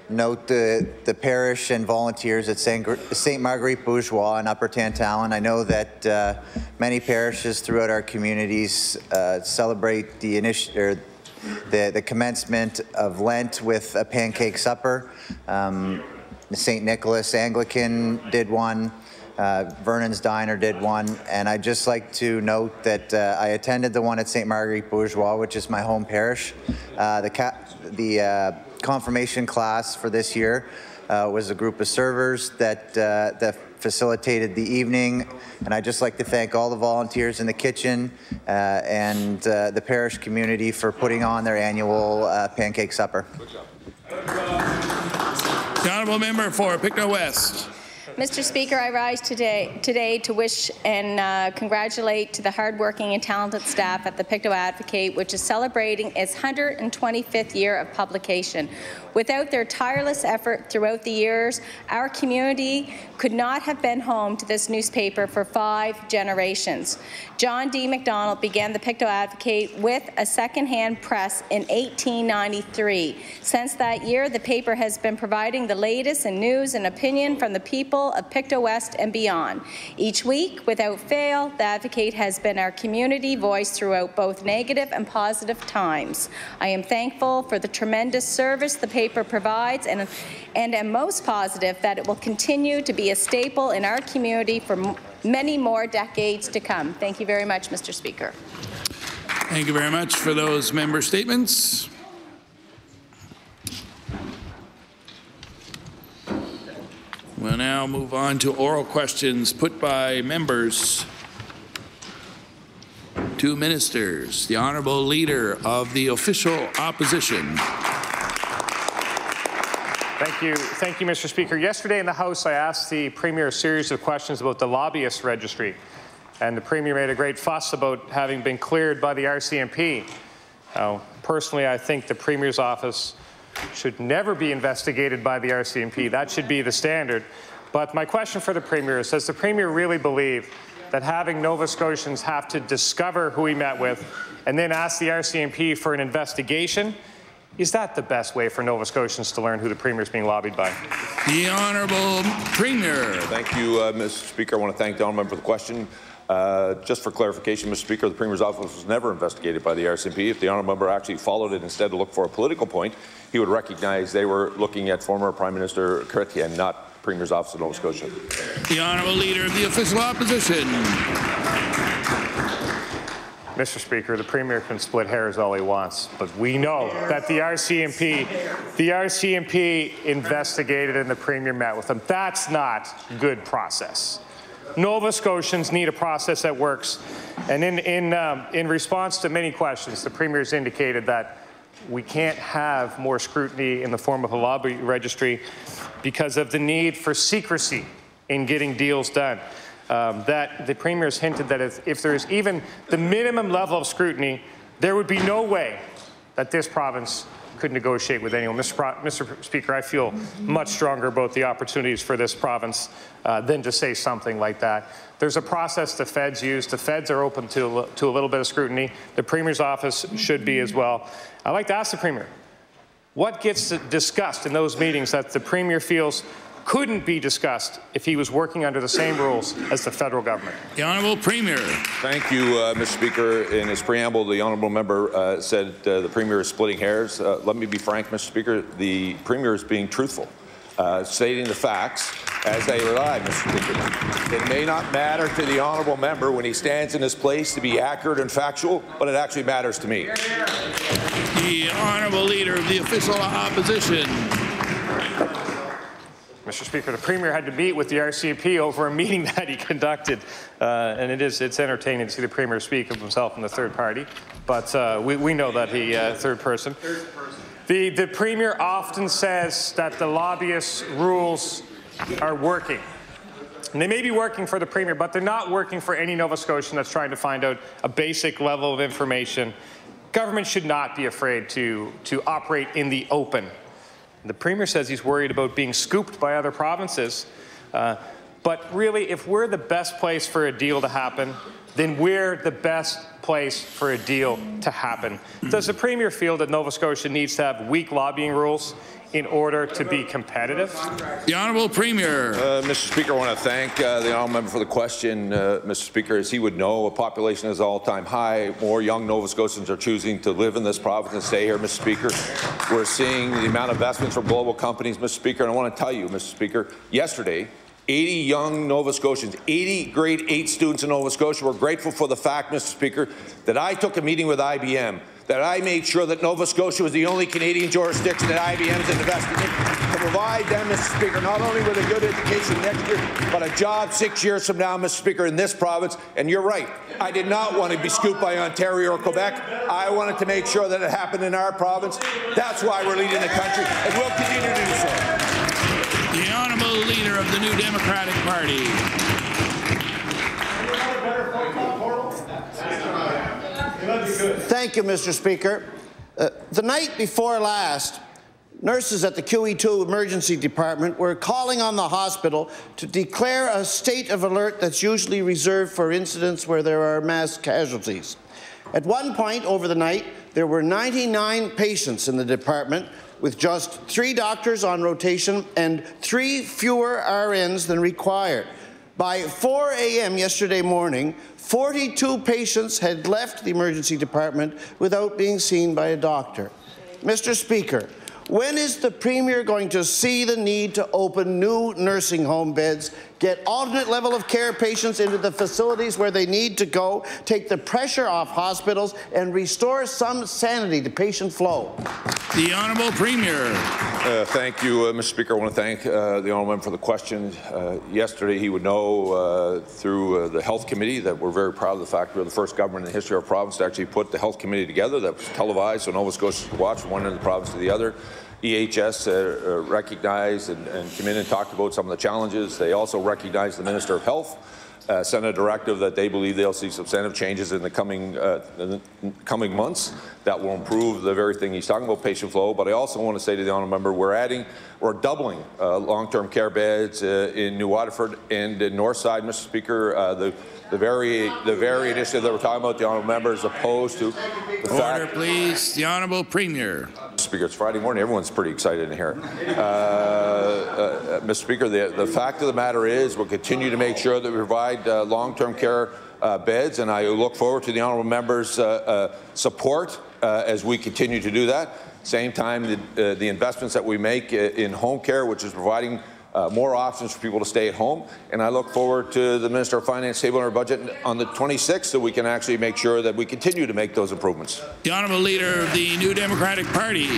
note the parish and volunteers at St. Marguerite Bourgeois in Upper Tantallon. I know that many parishes throughout our communities celebrate the commencement of Lent with a pancake supper. St. Nicholas Anglican did one. Vernon's Diner did one, and I'd just like to note that I attended the one at St. Marguerite Bourgeois, which is my home parish. The confirmation class for this year was a group of servers that facilitated the evening, and I'd just like to thank all the volunteers in the kitchen and the parish community for putting on their annual pancake supper. Good job. The honourable member for Pictou West. Mr. Speaker, I rise today to wish and congratulate to the hardworking and talented staff at the Pictou Advocate, which is celebrating its 125th year of publication. Without their tireless effort throughout the years, our community could not have been home to this newspaper for 5 generations. John D. MacDonald began the Pictou Advocate with a second-hand press in 1893. Since that year, the paper has been providing the latest in news and opinion from the people of Pictou West and beyond. Each week, without fail, the Advocate has been our community voice throughout both negative and positive times. I am thankful for the tremendous service the paper provides and am most positive that it will continue to be a staple in our community for many more decades to come. Thank you very much, Mr. Speaker. Thank you very much for those member statements. We'll now move on to oral questions put by members to ministers. The Honourable Leader of the Official Opposition. Thank you, Mr. Speaker. Yesterday in the House, I asked the Premier a series of questions about the lobbyist registry, and the Premier made a great fuss about having been cleared by the RCMP. Personally, I think the Premier's office should never be investigated by the RCMP. That should be the standard. But my question for the Premier is, does the Premier really believe that having Nova Scotians have to discover who he met with and then ask the RCMP for an investigation, is that the best way for Nova Scotians to learn who the Premier is being lobbied by? The Honourable Premier. Thank you, Mr. Speaker. I want to thank the honourable member for the question. Just for clarification, Mr. Speaker, the Premier's office was never investigated by the RCMP. If the honourable member actually followed it instead to look for a political point, he would recognize they were looking at former Prime Minister Chrétien, not Premier's office of Nova Scotia. The Honourable Leader of the Official Opposition. Mr. Speaker, the Premier can split hairs all he wants, but we know that the RCMP investigated and the Premier met with him. That's not good process. Nova Scotians need a process that works. And in response to many questions, the Premier has indicated that we can't have more scrutiny in the form of a lobby registry because of the need for secrecy in getting deals done. That the Premier has hinted that if there is even the minimum level of scrutiny, there would be no way that this province could negotiate with anyone. Mr. Speaker, I feel much stronger about the opportunities for this province than to say something like that. There's a process the feds use. The feds are open to a little bit of scrutiny. The Premier's office should be as well. I'd like to ask the Premier, what gets discussed in those meetings that the Premier feels couldn't be discussed if he was working under the same rules as the federal government? The Honourable Premier. Thank you, Mr. Speaker. In his preamble, the Honourable Member said the Premier is splitting hairs. Let me be frank, Mr. Speaker. The Premier is being truthful, stating the facts as they lie, Mr. Speaker. It may not matter to the Honourable Member when he stands in his place to be accurate and factual, but it actually matters to me. The Honourable Leader of the Official Opposition. Mr. Speaker, the Premier had to meet with the RCMP over a meeting that he conducted, and it's entertaining to see the Premier speak of himself in the third party, but we know that he third person. The Premier often says that the lobbyist rules are working. And they may be working for the Premier, but they're not working for any Nova Scotian that's trying to find out a basic level of information. Government should not be afraid to operate in the open. The Premier says he's worried about being scooped by other provinces, but really, if we're the best place for a deal to happen, then we're the best place for a deal to happen. Does the Premier feel that Nova Scotia needs to have weak lobbying rules in order to be competitive? The Honourable Premier. Mr. Speaker, I want to thank the Honourable Member for the question. Mr. Speaker, as he would know, a population is all-time high. More young Nova Scotians are choosing to live in this province and stay here, Mr. Speaker. We're seeing the amount of investments from global companies, Mr. Speaker, and I want to tell you, Mr. Speaker, yesterday, 80 young Nova Scotians, 80 grade 8 students in Nova Scotia were grateful for the fact, Mr. Speaker, that I took a meeting with IBM, that I made sure that Nova Scotia was the only Canadian jurisdiction that IBM's invested in to provide them, Mr. Speaker, not only with a good education next year, but a job 6 years from now, Mr. Speaker, in this province. And you're right, I did not want to be scooped by Ontario or Quebec. I wanted to make sure that it happened in our province. That's why we're leading the country, and we'll continue to do so. The Honourable Leader of the New Democratic Party. Thank you, Mr. Speaker. The night before last, nurses at the QE2 Emergency Department were calling on the hospital to declare a state of alert that's usually reserved for incidents where there are mass casualties. At one point over the night, there were 99 patients in the department, with just 3 doctors on rotation and 3 fewer RNs than required. By 4 a.m. yesterday morning, 42 patients had left the emergency department without being seen by a doctor. Mr. Speaker, when is the Premier going to see the need to open new nursing home beds, get alternate level of care patients into the facilities where they need to go, take the pressure off hospitals, and restore some sanity to patient flow? The Honourable Premier. Thank you, Mr. Speaker. I want to thank the Honourable Member for the question. Yesterday, he would know through the Health Committee that we're very proud of the fact we're the first government in the history of our province to actually put the Health Committee together. That was televised, so Nova Scotians could watch from one end of the province to the other. EHS recognized and came in and talked about some of the challenges. They also recognized the Minister of Health, sent a directive that they believe they'll see substantive changes in the coming months that will improve the very thing he's talking about, patient flow. But I also want to say to the Honourable Member, we're doubling long-term care beds in New Waterford and in Northside, Mr. Speaker. The very initiative that we're talking about, the Honourable Member is opposed to the fact. Order, please. The Honourable Premier. Mr. Speaker, it's Friday morning. Everyone's pretty excited in here. Mr. Speaker, the fact of the matter is we'll continue to make sure that we provide long-term care beds, and I look forward to the Honourable Member's support as we continue to do that. Same time, the investments that we make in home care, which is providing more options for people to stay at home. And I look forward to the Minister of Finance tabling our budget on the 26th so we can actually make sure that we continue to make those improvements. The Honourable Leader of the New Democratic Party.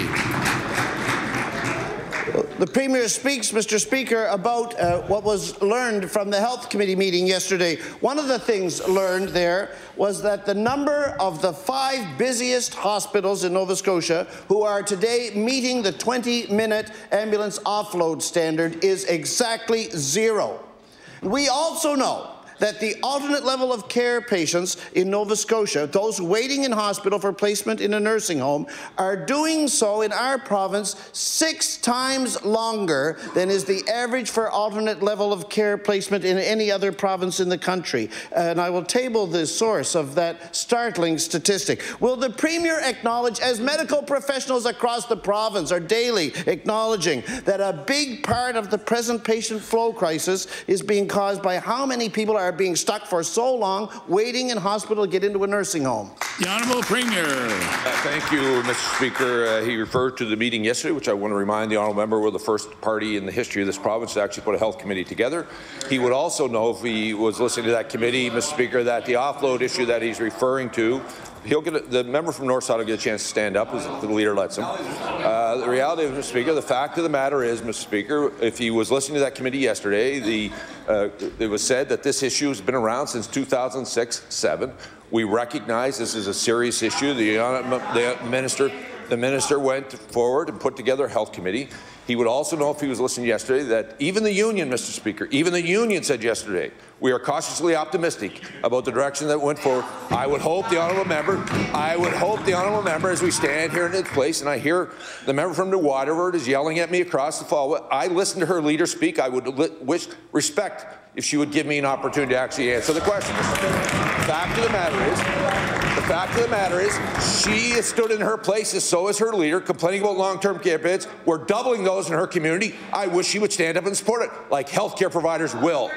The Premier speaks, Mr. Speaker, about what was learned from the Health Committee meeting yesterday. One of the things learned there was that the number of the 5 busiest hospitals in Nova Scotia who are today meeting the 20-minute ambulance offload standard is exactly 0. We also know that the alternate level of care patients in Nova Scotia, those waiting in hospital for placement in a nursing home, are doing so in our province 6 times longer than is the average for alternate level of care placement in any other province in the country. And I will table the source of that startling statistic. Will the Premier acknowledge, as medical professionals across the province are daily acknowledging, that a big part of the present patient flow crisis is being caused by how many people are being stuck for so long waiting in hospital to get into a nursing home? The Honourable Premier. Thank you, Mr. Speaker. He referred to the meeting yesterday, which I want to remind the honourable member we're the first party in the history of this province to actually put a health committee together. He would also know, if he was listening to that committee, Mr. Speaker, that the offload issue that he's referring to, the member from Northside will get a chance to stand up as the leader lets him. The reality of it, Mr. Speaker, the fact of the matter is, Mr. Speaker, if he was listening to that committee yesterday, it was said that this issue has been around since 2006-07. We recognize this is a serious issue. The minister went forward and put together a health committee. He would also know, if he was listening yesterday, that even the union, Mr. Speaker, even the union said yesterday, we are cautiously optimistic about the direction that went forward. I would hope the honourable member, as we stand here in this place, and I hear the member from New Waterford is yelling at me across the fall. I listened to her leader speak. I would respect if she would give me an opportunity to actually answer the question. The fact of the matter is, she has stood in her place, and so has her leader, complaining about long-term care beds. We're doubling those in her community. I wish she would stand up and support it, like healthcare providers will. The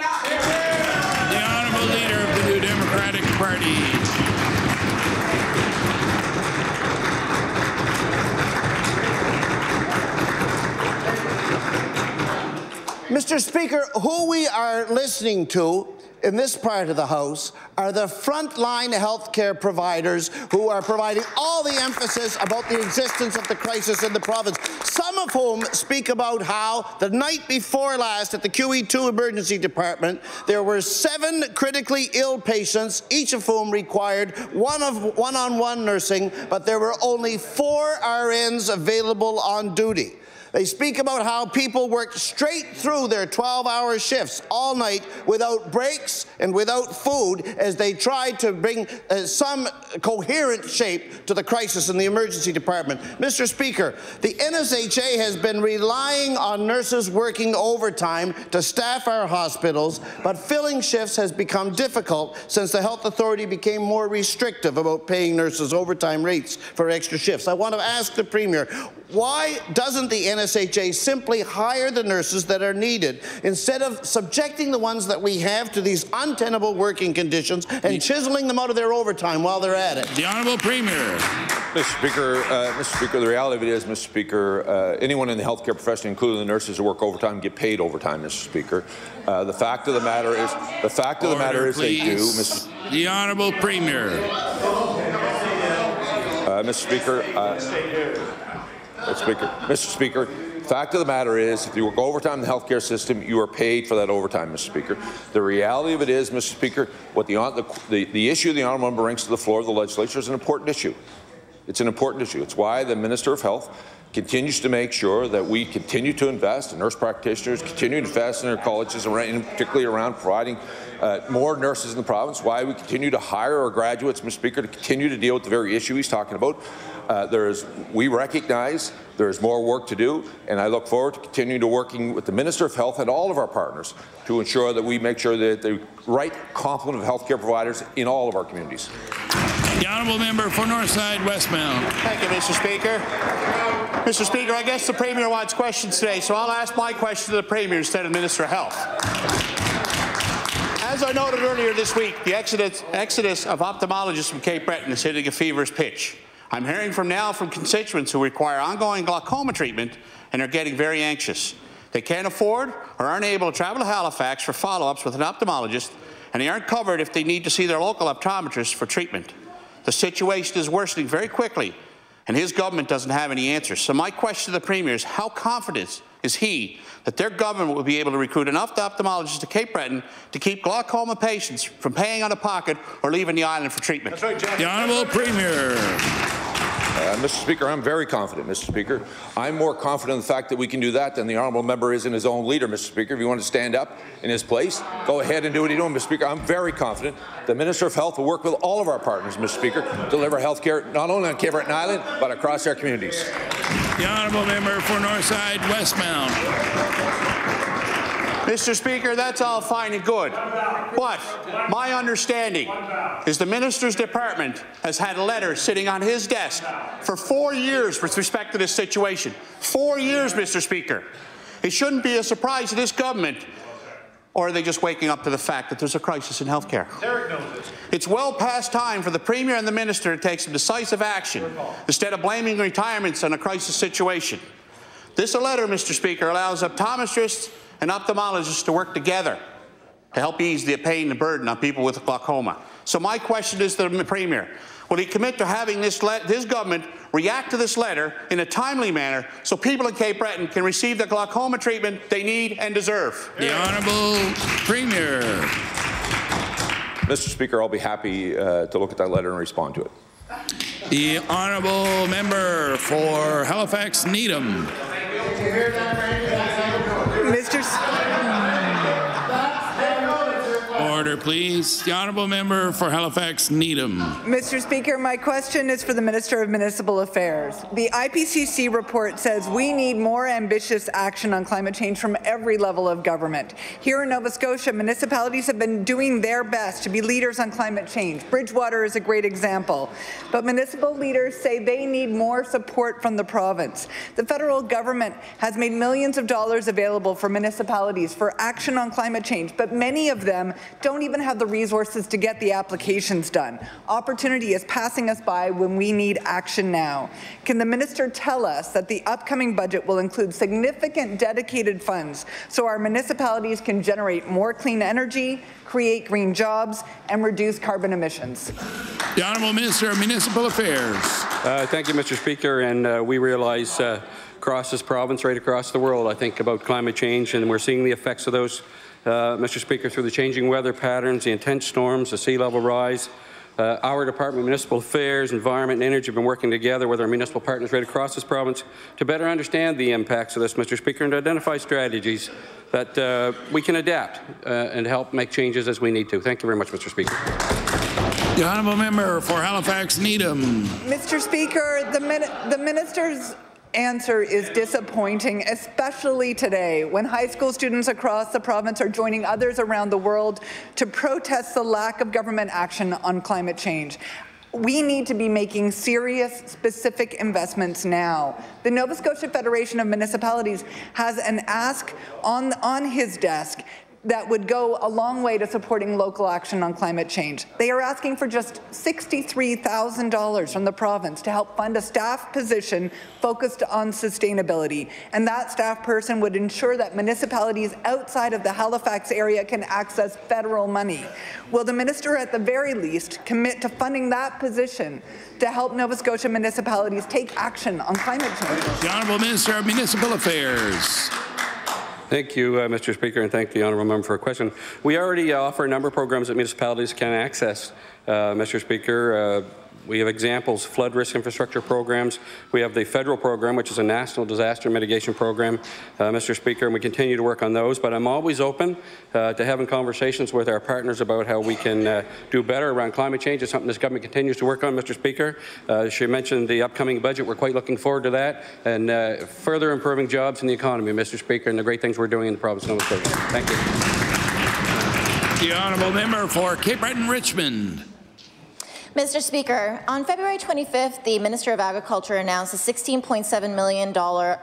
Honourable Leader of the New Democratic Party. Mr. Speaker, who we are listening to in this part of the House are the frontline healthcare providers who are providing all the emphasis about the existence of the crisis in the province, some of whom speak about how the night before last at the QE2 emergency department, there were 7 critically ill patients, each of whom required one-on-one nursing, but there were only 4 RNs available on duty. They speak about how people worked straight through their 12-hour shifts all night without breaks and without food as they tried to bring some coherent shape to the crisis in the emergency department. Mr. Speaker, the NSHA has been relying on nurses working overtime to staff our hospitals, but filling shifts has become difficult since the Health Authority became more restrictive about paying nurses overtime rates for extra shifts. I want to ask the Premier, why doesn't the NSHA simply hire the nurses that are needed instead of subjecting the ones that we have to these untenable working conditions and chiseling them out of their overtime while they're at it? The Honourable Premier. Mr. Speaker, the reality of it is, Mr. Speaker, anyone in the healthcare profession, including the nurses who work overtime, get paid overtime, Mr. Speaker. The fact of the matter is, they do. The Honourable Premier. Mr. Speaker, the fact of the matter is, if you work overtime in the healthcare system, you are paid for that overtime, Mr. Speaker. The reality of it is, Mr. Speaker, what the issue the honourable member brings to the floor of the legislature is an important issue. It's an important issue. It's why the Minister of Health continues to make sure that we continue to invest, and nurse practitioners continue to invest in our colleges, and particularly around providing more nurses in the province, why we continue to hire our graduates, Mr. Speaker, to continue to deal with the very issue he's talking about. We recognize there is more work to do, and I look forward to continuing to working with the Minister of Health and all of our partners to ensure that we make sure that the right complement of healthcare providers in all of our communities. The Honourable Member for Northside Westmount. Thank you, Mr. Speaker. Mr. Speaker, I guess the Premier wants questions today, so I'll ask my question to the Premier instead of Minister of Health. As I noted earlier this week, the exodus of ophthalmologists from Cape Breton is hitting a feverish pitch. I'm hearing from constituents who require ongoing glaucoma treatment and are getting very anxious. They can't afford or aren't able to travel to Halifax for follow-ups with an ophthalmologist, and they aren't covered if they need to see their local optometrist for treatment. The situation is worsening very quickly, and his government doesn't have any answers. So my question to the Premier is, how confident is he that their government will be able to recruit enough ophthalmologists to Cape Breton to keep glaucoma patients from paying out of pocket or leaving the island for treatment? That's right, the Honourable Premier. Mr. Speaker, I'm very confident, Mr. Speaker. I'm more confident in the fact that we can do that than the honourable member is in his own leader, Mr. Speaker. If you want to stand up in his place, go ahead and do what you're doing, Mr. Speaker. I'm very confident the Minister of Health will work with all of our partners, Mr. Speaker, to deliver health care not only on Cape Breton Island, but across our communities. The honourable member for Northside Westmount. Mr. Speaker, that's all fine and good, but my understanding is the Minister's Department has had a letter sitting on his desk for 4 years with respect to this situation. 4 years, Mr. Speaker. It shouldn't be a surprise to this government, or are they just waking up to the fact that there's a crisis in health care? It's well past time for the Premier and the Minister to take some decisive action instead of blaming retirements on a crisis situation. This letter, Mr. Speaker, allows optometrists and ophthalmologists to work together to help ease the pain and burden on people with glaucoma. So my question is to the Premier, will he commit to having this government react to this letter in a timely manner so people in Cape Breton can receive the glaucoma treatment they need and deserve? The Honourable Premier. Mr. Speaker, I'll be happy to look at that letter and respond to it. The Honourable Member for Halifax Needham. Order, please. The Honourable Member for Halifax Needham. Mr. Speaker, my question is for the Minister of Municipal Affairs. The IPCC report says we need more ambitious action on climate change from every level of government. Here in Nova Scotia, municipalities have been doing their best to be leaders on climate change. Bridgewater is a great example. But municipal leaders say they need more support from the province. The federal government has made millions of dollars available for municipalities for action on climate change, but many of them don't even have the resources to get the applications done. Opportunity is passing us by when we need action now. Can the minister tell us that the upcoming budget will include significant dedicated funds so our municipalities can generate more clean energy, create green jobs, and reduce carbon emissions? The Honourable Minister of Municipal Affairs. Thank you, Mr. Speaker. And we realize across this province, right across the world, I think about climate change, and we're seeing the effects of those, Mr. Speaker, through the changing weather patterns, the intense storms, the sea level rise. Our Department of Municipal Affairs, Environment and Energy have been working together with our municipal partners right across this province to better understand the impacts of this, Mr. Speaker, and to identify strategies that we can adapt and help make changes as we need to. Thank you very much, Mr. Speaker. The Honourable Member for Halifax Needham. Mr. Speaker, the minister's answer is disappointing, especially today when high school students across the province are joining others around the world to protest the lack of government action on climate change. We need to be making serious, specific investments now. The Nova Scotia Federation of Municipalities has an ask on his desk that would go a long way to supporting local action on climate change. They are asking for just $63,000 from the province to help fund a staff position focused on sustainability. And that staff person would ensure that municipalities outside of the Halifax area can access federal money. Will the minister at the very least commit to funding that position to help Nova Scotia municipalities take action on climate change? The Honourable Minister of Municipal Affairs. Thank you, Mr. Speaker, and thank the honourable member for a question. We already offer a number of programs that municipalities can access, Mr. Speaker. We have examples, flood risk infrastructure programs. We have the federal program, which is a national disaster mitigation program, Mr. Speaker, and we continue to work on those. But I'm always open to having conversations with our partners about how we can do better around climate change. It's something this government continues to work on, Mr. Speaker. She mentioned the upcoming budget. We're quite looking forward to that and further improving jobs in the economy, Mr. Speaker, and the great things we're doing in the province of Nova Scotia. Thank you. The honourable member for Cape Breton Richmond. Mr. Speaker, on February 25th, the Minister of Agriculture announced a $16.7 million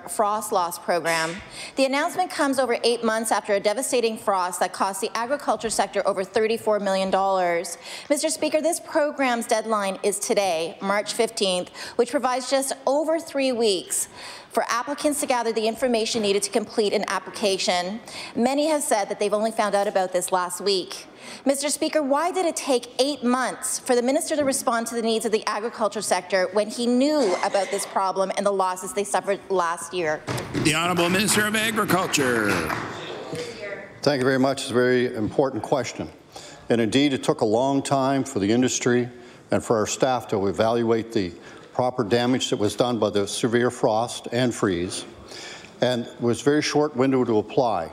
frost loss program. The announcement comes over 8 months after a devastating frost that cost the agriculture sector over $34 million. Mr. Speaker, this program's deadline is today, March 15th, which provides just over 3 weeks. for applicants to gather the information needed to complete an application. Many have said that they've only found out about this last week. Mr. Speaker, why did it take 8 months for the minister to respond to the needs of the agriculture sector when he knew about this problem and the losses they suffered last year? The Honourable Minister of Agriculture. Thank you very much. It's a very important question. And indeed, it took a long time for the industry and for our staff to evaluate the proper damage that was done by the severe frost and freeze. And it was a very short window to apply.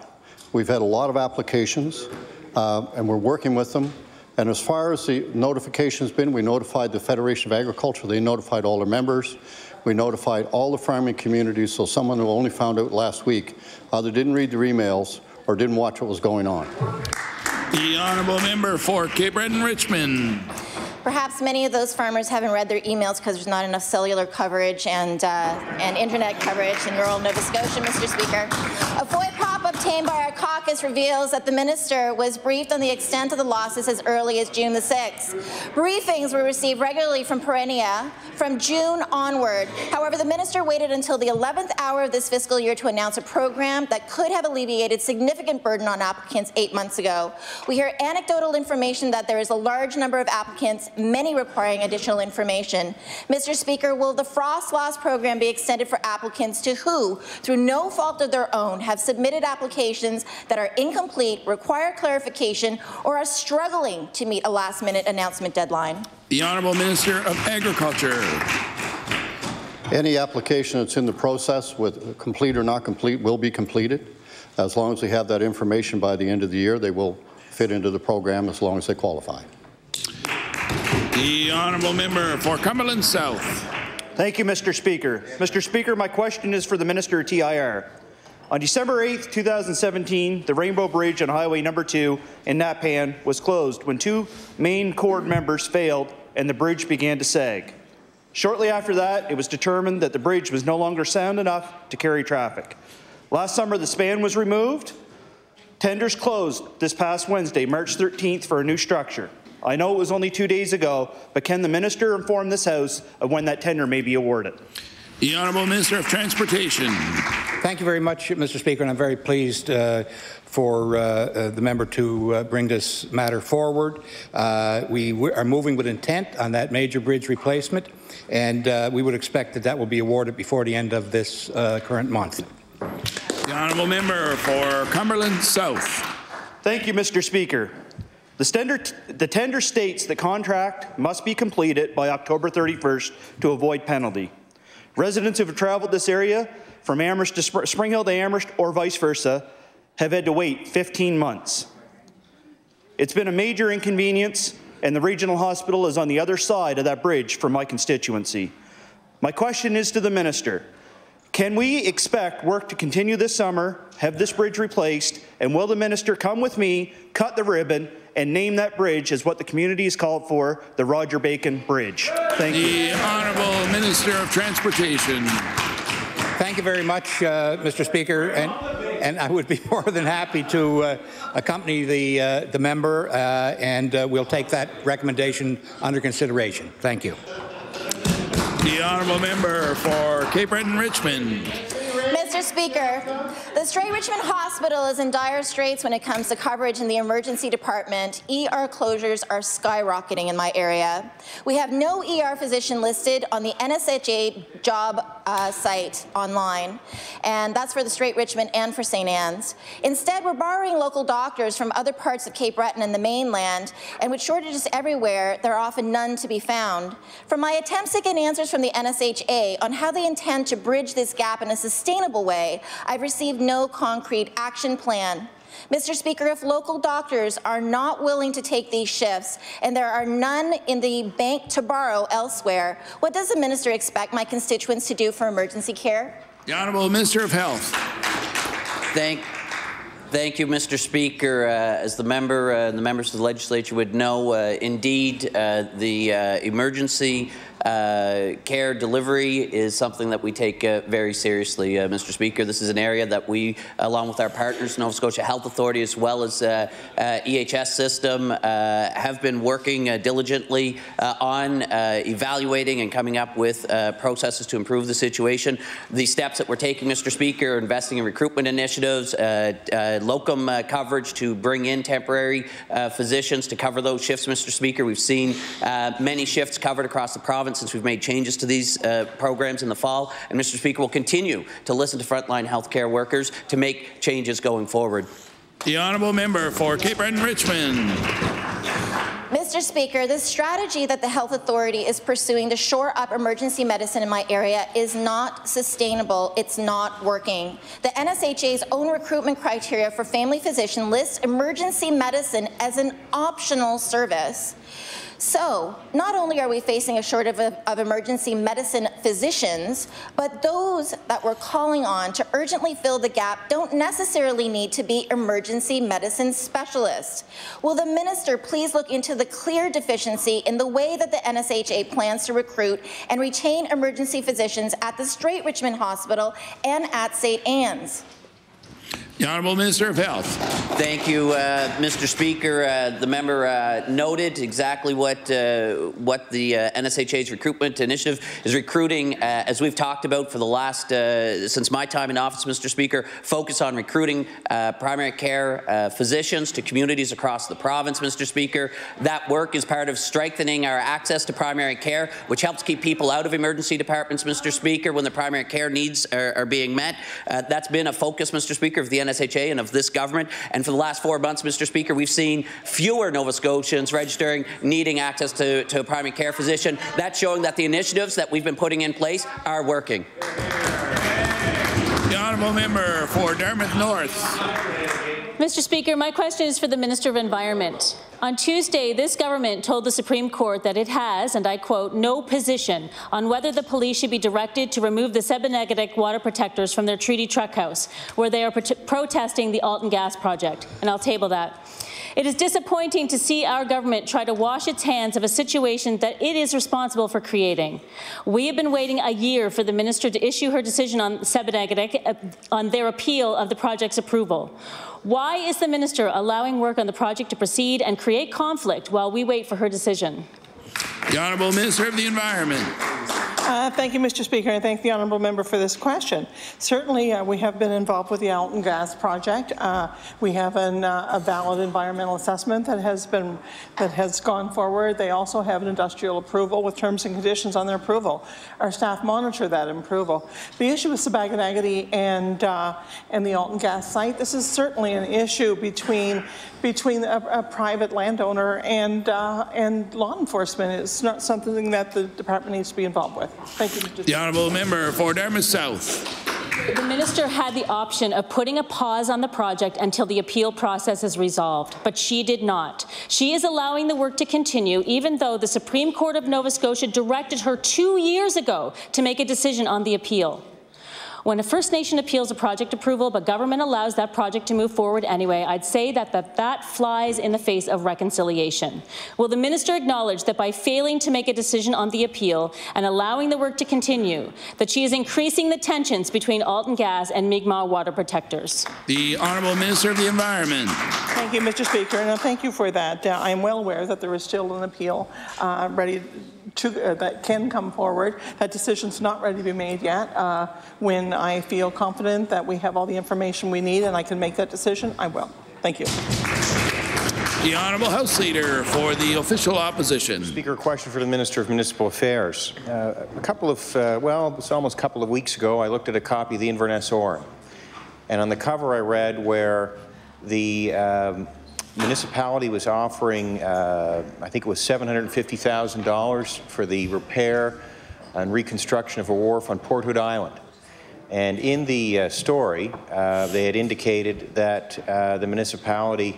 We've had a lot of applications, and we're working with them. And as far as the notification's been, we notified the Federation of Agriculture. They notified all their members. We notified all the farming communities, so someone who only found out last week either didn't read their emails or didn't watch what was going on. The Honourable Member for Cape Breton Richmond. Perhaps many of those farmers haven't read their emails because there's not enough cellular coverage and internet coverage in rural Nova Scotia, Mr. Speaker. A FOI prop obtained by our caucus reveals that the minister was briefed on the extent of the losses as early as June the 6th. Briefings were received regularly from Perennia from June onward. However, the minister waited until the 11th hour of this fiscal year to announce a program that could have alleviated significant burden on applicants 8 months ago. We hear anecdotal information that there is a large number of applicants, many requiring additional information. Mr. Speaker, will the frost loss program be extended for applicants to who, through no fault of their own, have submitted applications that are incomplete, require clarification, or are struggling to meet a last-minute announcement deadline? The Honourable Minister of Agriculture. Any application that's in the process, with complete or not complete, will be completed. As long as we have that information by the end of the year, they will fit into the program as long as they qualify. The Honourable Member for Cumberland South. Thank you, Mr. Speaker. Mr. Speaker, my question is for the Minister of TIR. On December 8, 2017, the Rainbow Bridge on Highway No. 2 in Napan was closed when 2 main cord members failed and the bridge began to sag. Shortly after that, it was determined that the bridge was no longer sound enough to carry traffic. Last summer, the span was removed. Tenders closed this past Wednesday, March 13th, for a new structure. I know it was only 2 days ago, but can the minister inform this House of when that tender may be awarded? The Honourable Minister of Transportation. Thank you very much, Mr. Speaker, and I'm very pleased for the member to bring this matter forward. We are moving with intent on that major bridge replacement, and we would expect that that will be awarded before the end of this current month. The Honourable Member for Cumberland South. Thank you, Mr. Speaker. The tender states the contract must be completed by October 31st to avoid penalty. Residents who have traveled this area from Amherst to Spring Hill to Amherst or vice versa have had to wait 15 months. It's been a major inconvenience, and the regional hospital is on the other side of that bridge for my constituency. My question is to the minister. Can we expect work to continue this summer, have this bridge replaced, and will the minister come with me, cut the ribbon, and name that bridge as what the community has called for, the Roger Bacon Bridge? Thank you. The Honourable Minister of Transportation. Thank you very much, Mr. Speaker, and I would be more than happy to accompany the member, and we'll take that recommendation under consideration. Thank you. The Honourable Member for Cape Breton Richmond. Mr. Speaker, the Strait Richmond Hospital is in dire straits when it comes to coverage in the emergency department. ER closures are skyrocketing in my area. We have no ER physician listed on the NSHA job site online, and that's for the Strait Richmond and for St. Anne's. Instead, we're borrowing local doctors from other parts of Cape Breton and the mainland, and with shortages everywhere, there are often none to be found. From my attempts to get answers from the NSHA on how they intend to bridge this gap in a sustainable way, I've received no concrete action plan. Mr. Speaker, if local doctors are not willing to take these shifts and there are none in the bank to borrow elsewhere, what does the minister expect my constituents to do for emergency care? The Honourable Minister of Health. Thank you, Mr. Speaker. As the member and the members of the legislature would know, indeed, the emergency care delivery is something that we take very seriously, Mr. Speaker. This is an area that we, along with our partners, Nova Scotia Health Authority, as well as EHS system, have been working diligently on evaluating and coming up with processes to improve the situation. The steps that we're taking, Mr. Speaker, investing in recruitment initiatives, locum coverage to bring in temporary physicians to cover those shifts, Mr. Speaker. We've seen many shifts covered across the province since we've made changes to these programs in the fall. And Mr. Speaker, we'll continue to listen to frontline healthcare workers to make changes going forward. The honourable member for Cape Breton-Richmond. Mr. Speaker, the strategy that the Health Authority is pursuing to shore up emergency medicine in my area is not sustainable. It's not working. The NSHA's own recruitment criteria for family physician lists emergency medicine as an optional service. So, not only are we facing a shortage of emergency medicine physicians, but those that we're calling on to urgently fill the gap don't necessarily need to be emergency medicine specialists. Will the minister please look into the clear deficiency in the way that the NSHA plans to recruit and retain emergency physicians at the Straight Richmond Hospital and at St. Anne's? The Honourable Minister of Health. Thank you, Mr. Speaker. The member noted exactly what the NSHA's recruitment initiative is recruiting, as we've talked about for the last, since my time in office, Mr. Speaker, focus on recruiting primary care physicians to communities across the province, Mr. Speaker. That work is part of strengthening our access to primary care, which helps keep people out of emergency departments, Mr. Speaker, when the primary care needs are being met. That's been a focus, Mr. Speaker, of the NSHA and of this government. And for the last 4 months, Mr. Speaker, we've seen fewer Nova Scotians registering needing access to a primary care physician. That's showing that the initiatives that we've been putting in place are working. The honourable member for Dartmouth North. Mr. Speaker, my question is for the Minister of Environment. On Tuesday, this government told the Supreme Court that it has, and I quote, no position on whether the police should be directed to remove the Sebenegatick water protectors from their Treaty Truck House, where they are protesting the Alton Gas project, and I'll table that. It is disappointing to see our government try to wash its hands of a situation that it is responsible for creating. We have been waiting a year for the minister to issue her decision on Sebenegatick, on their appeal of the project's approval. Why is the minister allowing work on the project to proceed and create conflict while we wait for her decision? The Honourable Minister of the Environment. Thank you, Mr. Speaker, and thank the honourable member for this question. Certainly, we have been involved with the Alton Gas project. We have a valid environmental assessment that has gone forward. They also have an industrial approval with terms and conditions on their approval. Our staff monitor that approval. The issue with Sebenegatick and the Alton Gas site. This is certainly an issue between a private landowner and law enforcement. It's not something that the department needs to be involved with. Thank you, Mr. Speaker. The honourable member for Dartmouth South. The minister had the option of putting a pause on the project until the appeal process is resolved, but she did not. She is allowing the work to continue, even though the Supreme Court of Nova Scotia directed her 2 years ago to make a decision on the appeal. When a First Nation appeals a project approval, but government allows that project to move forward anyway, I'd say that flies in the face of reconciliation. Will the minister acknowledge that by failing to make a decision on the appeal and allowing the work to continue, that she is increasing the tensions between Alton Gas and Mi'kmaq water protectors? The Honourable Minister of the Environment. Thank you, Mr. Speaker, and thank you for that. I am well aware that there is still an appeal ready that can come forward. That decision's not ready to be made yet. When I feel confident that we have all the information we need and I can make that decision, I will. Thank you. The Honourable House Leader for the Official Opposition. Speaker, question for the Minister of Municipal Affairs. It's almost a couple of weeks ago, I looked at a copy of the Inverness Oran, and on the cover I read where the municipality was offering, I think it was $750,000 for the repair and reconstruction of a wharf on Port Hood Island. And in the story, they had indicated that the municipality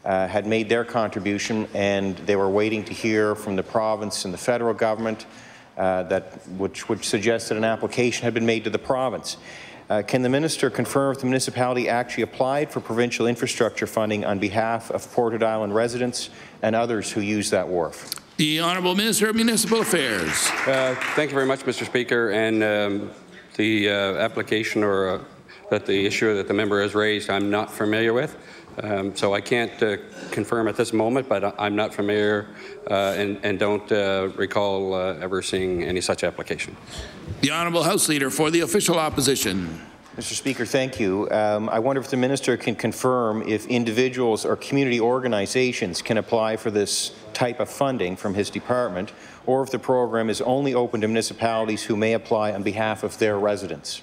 had made their contribution and they were waiting to hear from the province and the federal government, which suggested an application had been made to the province. Can the minister confirm if the municipality actually applied for provincial infrastructure funding on behalf of Port Hood Island residents and others who use that wharf? The Honourable Minister of Municipal Affairs. Thank you very much, Mr. Speaker. And the application or that the issue that the member has raised, I'm not familiar with. So I can't confirm at this moment, but I'm not familiar and don't recall ever seeing any such application. The Honourable House Leader for the official opposition. Mr. Speaker, thank you. I wonder if the minister can confirm if individuals or community organizations can apply for this type of funding from his department, or if the program is only open to municipalities who may apply on behalf of their residents.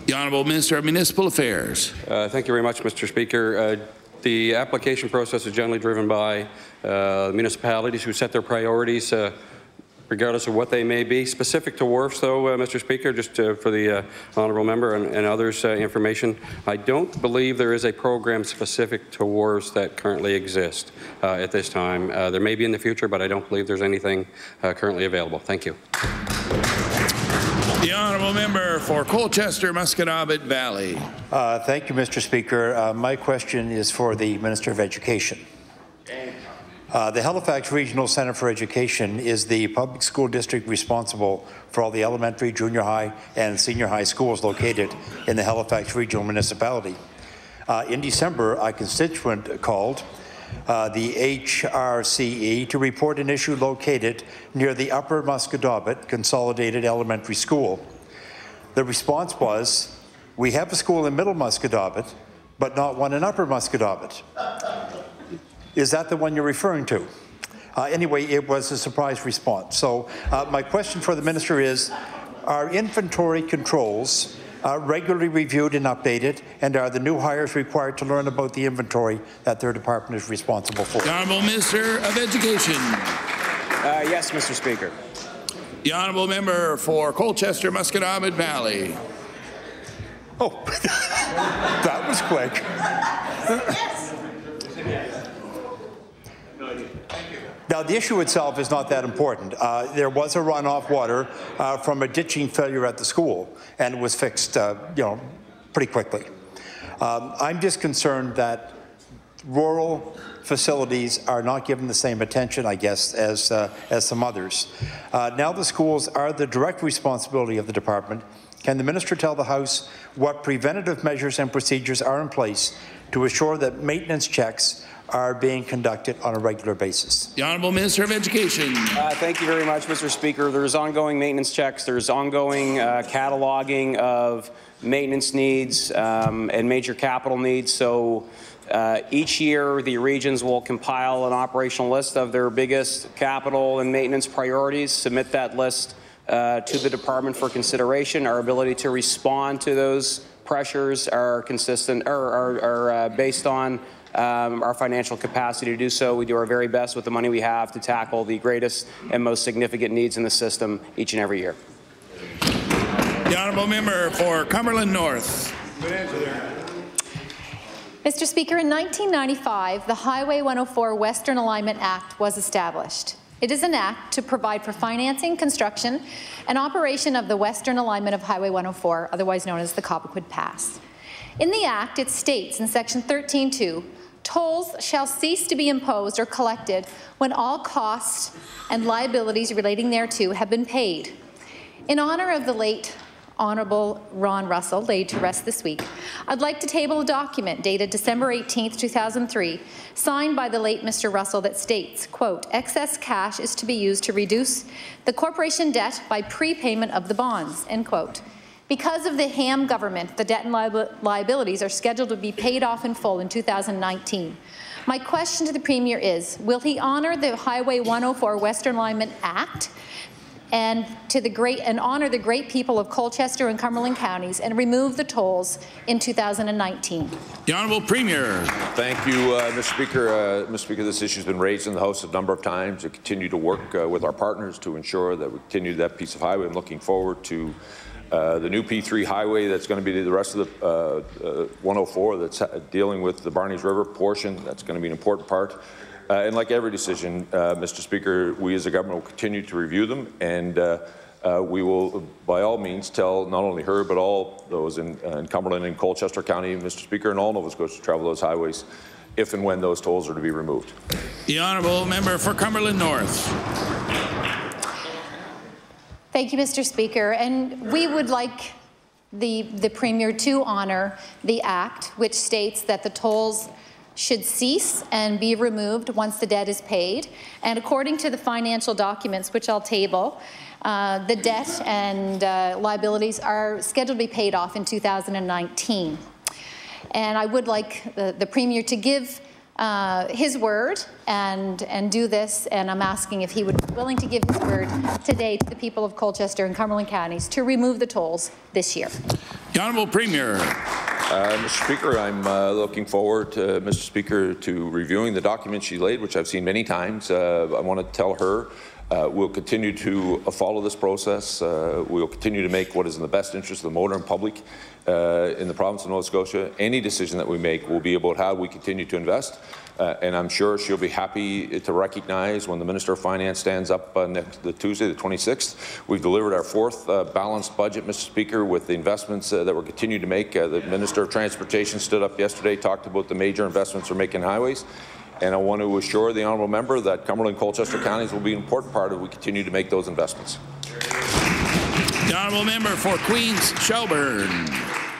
The Honourable Minister of Municipal Affairs. Thank you very much, Mr. Speaker. The application process is generally driven by municipalities who set their priorities regardless of what they may be. Specific to wharfs, though, Mr. Speaker, just for the honourable member and others' information, I don't believe there is a program specific to wharfs that currently exists at this time. There may be in the future, but I don't believe there's anything currently available. Thank you. The Honourable Member for Colchester, Musquodoboit Valley. Thank you, Mr. Speaker. My question is for the Minister of Education. The Halifax Regional Centre for Education is the public school district responsible for all the elementary, junior high, and senior high schools located in the Halifax Regional Municipality. In December, a constituent called the HRCE to report an issue located near the Upper Musquodoboit Consolidated Elementary School. The response was, "We have a school in Middle Musquodoboit, but not one in Upper Musquodoboit." Is that the one you're referring to? Anyway, it was a surprise response. So my question for the minister is, are inventory controls regularly reviewed and updated, and are the new hires required to learn about the inventory that their department is responsible for? The Honourable Minister of Education. Yes, Mr. Speaker. The Honourable Member for Colchester, Musquodoboit Valley. Oh, that was quick. Now, the issue itself is not that important. There was a runoff water from a ditching failure at the school, and it was fixed, pretty quickly. I'm just concerned that rural facilities are not given the same attention, I guess, as some others. Now the schools are the direct responsibility of the department. Can the minister tell the House what preventative measures and procedures are in place to assure that maintenance checks are being conducted on a regular basis? The Honourable Minister of Education. Thank you very much, Mr. Speaker. There's ongoing maintenance checks. There's ongoing cataloging of maintenance needs and major capital needs. So each year, the regions will compile an operational list of their biggest capital and maintenance priorities, submit that list to the department for consideration. Our ability to respond to those pressures are consistent or are based on our financial capacity to do so. We do our very best with the money we have to tackle the greatest and most significant needs in the system each and every year. The Honourable Member for Cumberland North. Mr. Speaker, in 1995, the Highway 104 Western Alignment Act was established. It is an act to provide for financing, construction, and operation of the Western Alignment of Highway 104, otherwise known as the Cobequid Pass. In the Act, it states in Section 13.2, tolls shall cease to be imposed or collected when all costs and liabilities relating thereto have been paid. In honour of the late Honourable Ron Russell, laid to rest this week, I'd like to table a document dated December 18, 2003, signed by the late Mr. Russell that states, quote, excess cash is to be used to reduce the corporation debt by prepayment of the bonds, end quote. Because of the Ham government, the debt and liabilities are scheduled to be paid off in full in 2019. My question to the Premier is, will he honour the Highway 104 Western Alignment Act and honour the great people of Colchester and Cumberland counties and remove the tolls in 2019? The Honourable Premier. Thank you, Mr. Speaker. Mr. Speaker, this issue has been raised in the House a number of times. We continue to work with our partners to ensure that we continue that piece of highway. I'm looking forward to the new P3 highway that's going to be the rest of the 104 that's dealing with the Barneys River portion. That's going to be an important part. And like every decision, Mr. Speaker, we as a government will continue to review them, and we will, by all means, tell not only her but all those in Cumberland and Colchester County, Mr. Speaker, and all Nova Scotia travel those highways if and when those tolls are to be removed. The honourable member for Cumberland North. Thank you, Mr. Speaker. And we would like the Premier to honour the Act, which states that the tolls should cease and be removed once the debt is paid. And according to the financial documents, which I'll table, the debt and liabilities are scheduled to be paid off in 2019. And I would like the Premier to give his word and do this, and I'm asking if he would be willing to give his word today to the people of Colchester and Cumberland counties to remove the tolls this year. The Honourable Premier. Mr. Speaker, I'm looking forward, Mr. Speaker, to reviewing the documents she laid, which I've seen many times. I want to tell her we'll continue to follow this process. We'll continue to make what is in the best interest of the motor and public in the province of Nova Scotia. Any decision that we make will be about how we continue to invest. And I'm sure she'll be happy to recognize when the Minister of Finance stands up the Tuesday, the 26th. We've delivered our fourth balanced budget, Mr. Speaker, with the investments that we're continuing to make. The Minister of Transportation stood up yesterday, talked about the major investments we're making in highways. And I want to assure the honourable member that Cumberland and Colchester counties will be an important part of we continue to make those investments. The honourable member for Queens Shelburne.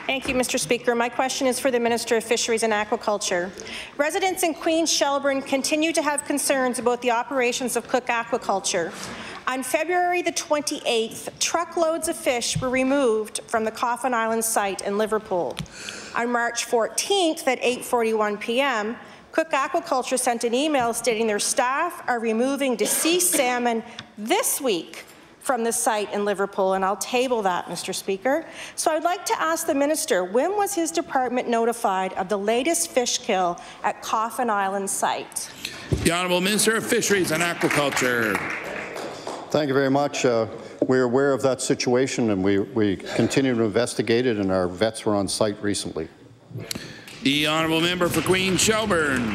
Thank you, Mr. Speaker. My question is for the Minister of Fisheries and Aquaculture. Residents in Queens Shelburne continue to have concerns about the operations of Cook Aquaculture. On February the 28th, truckloads of fish were removed from the Coffin Island site in Liverpool. On March 14th at 8:41 p.m., Cook Aquaculture sent an email stating their staff are removing deceased salmon this week from the site in Liverpool, and I'll table that, Mr. Speaker. So I'd like to ask the Minister, when was his department notified of the latest fish kill at Coffin Island site? The Honourable Minister of Fisheries and Aquaculture. Thank you very much. We're aware of that situation, and we continue to investigate it, and our vets were on site recently. The honourable member for Queens Shelburne.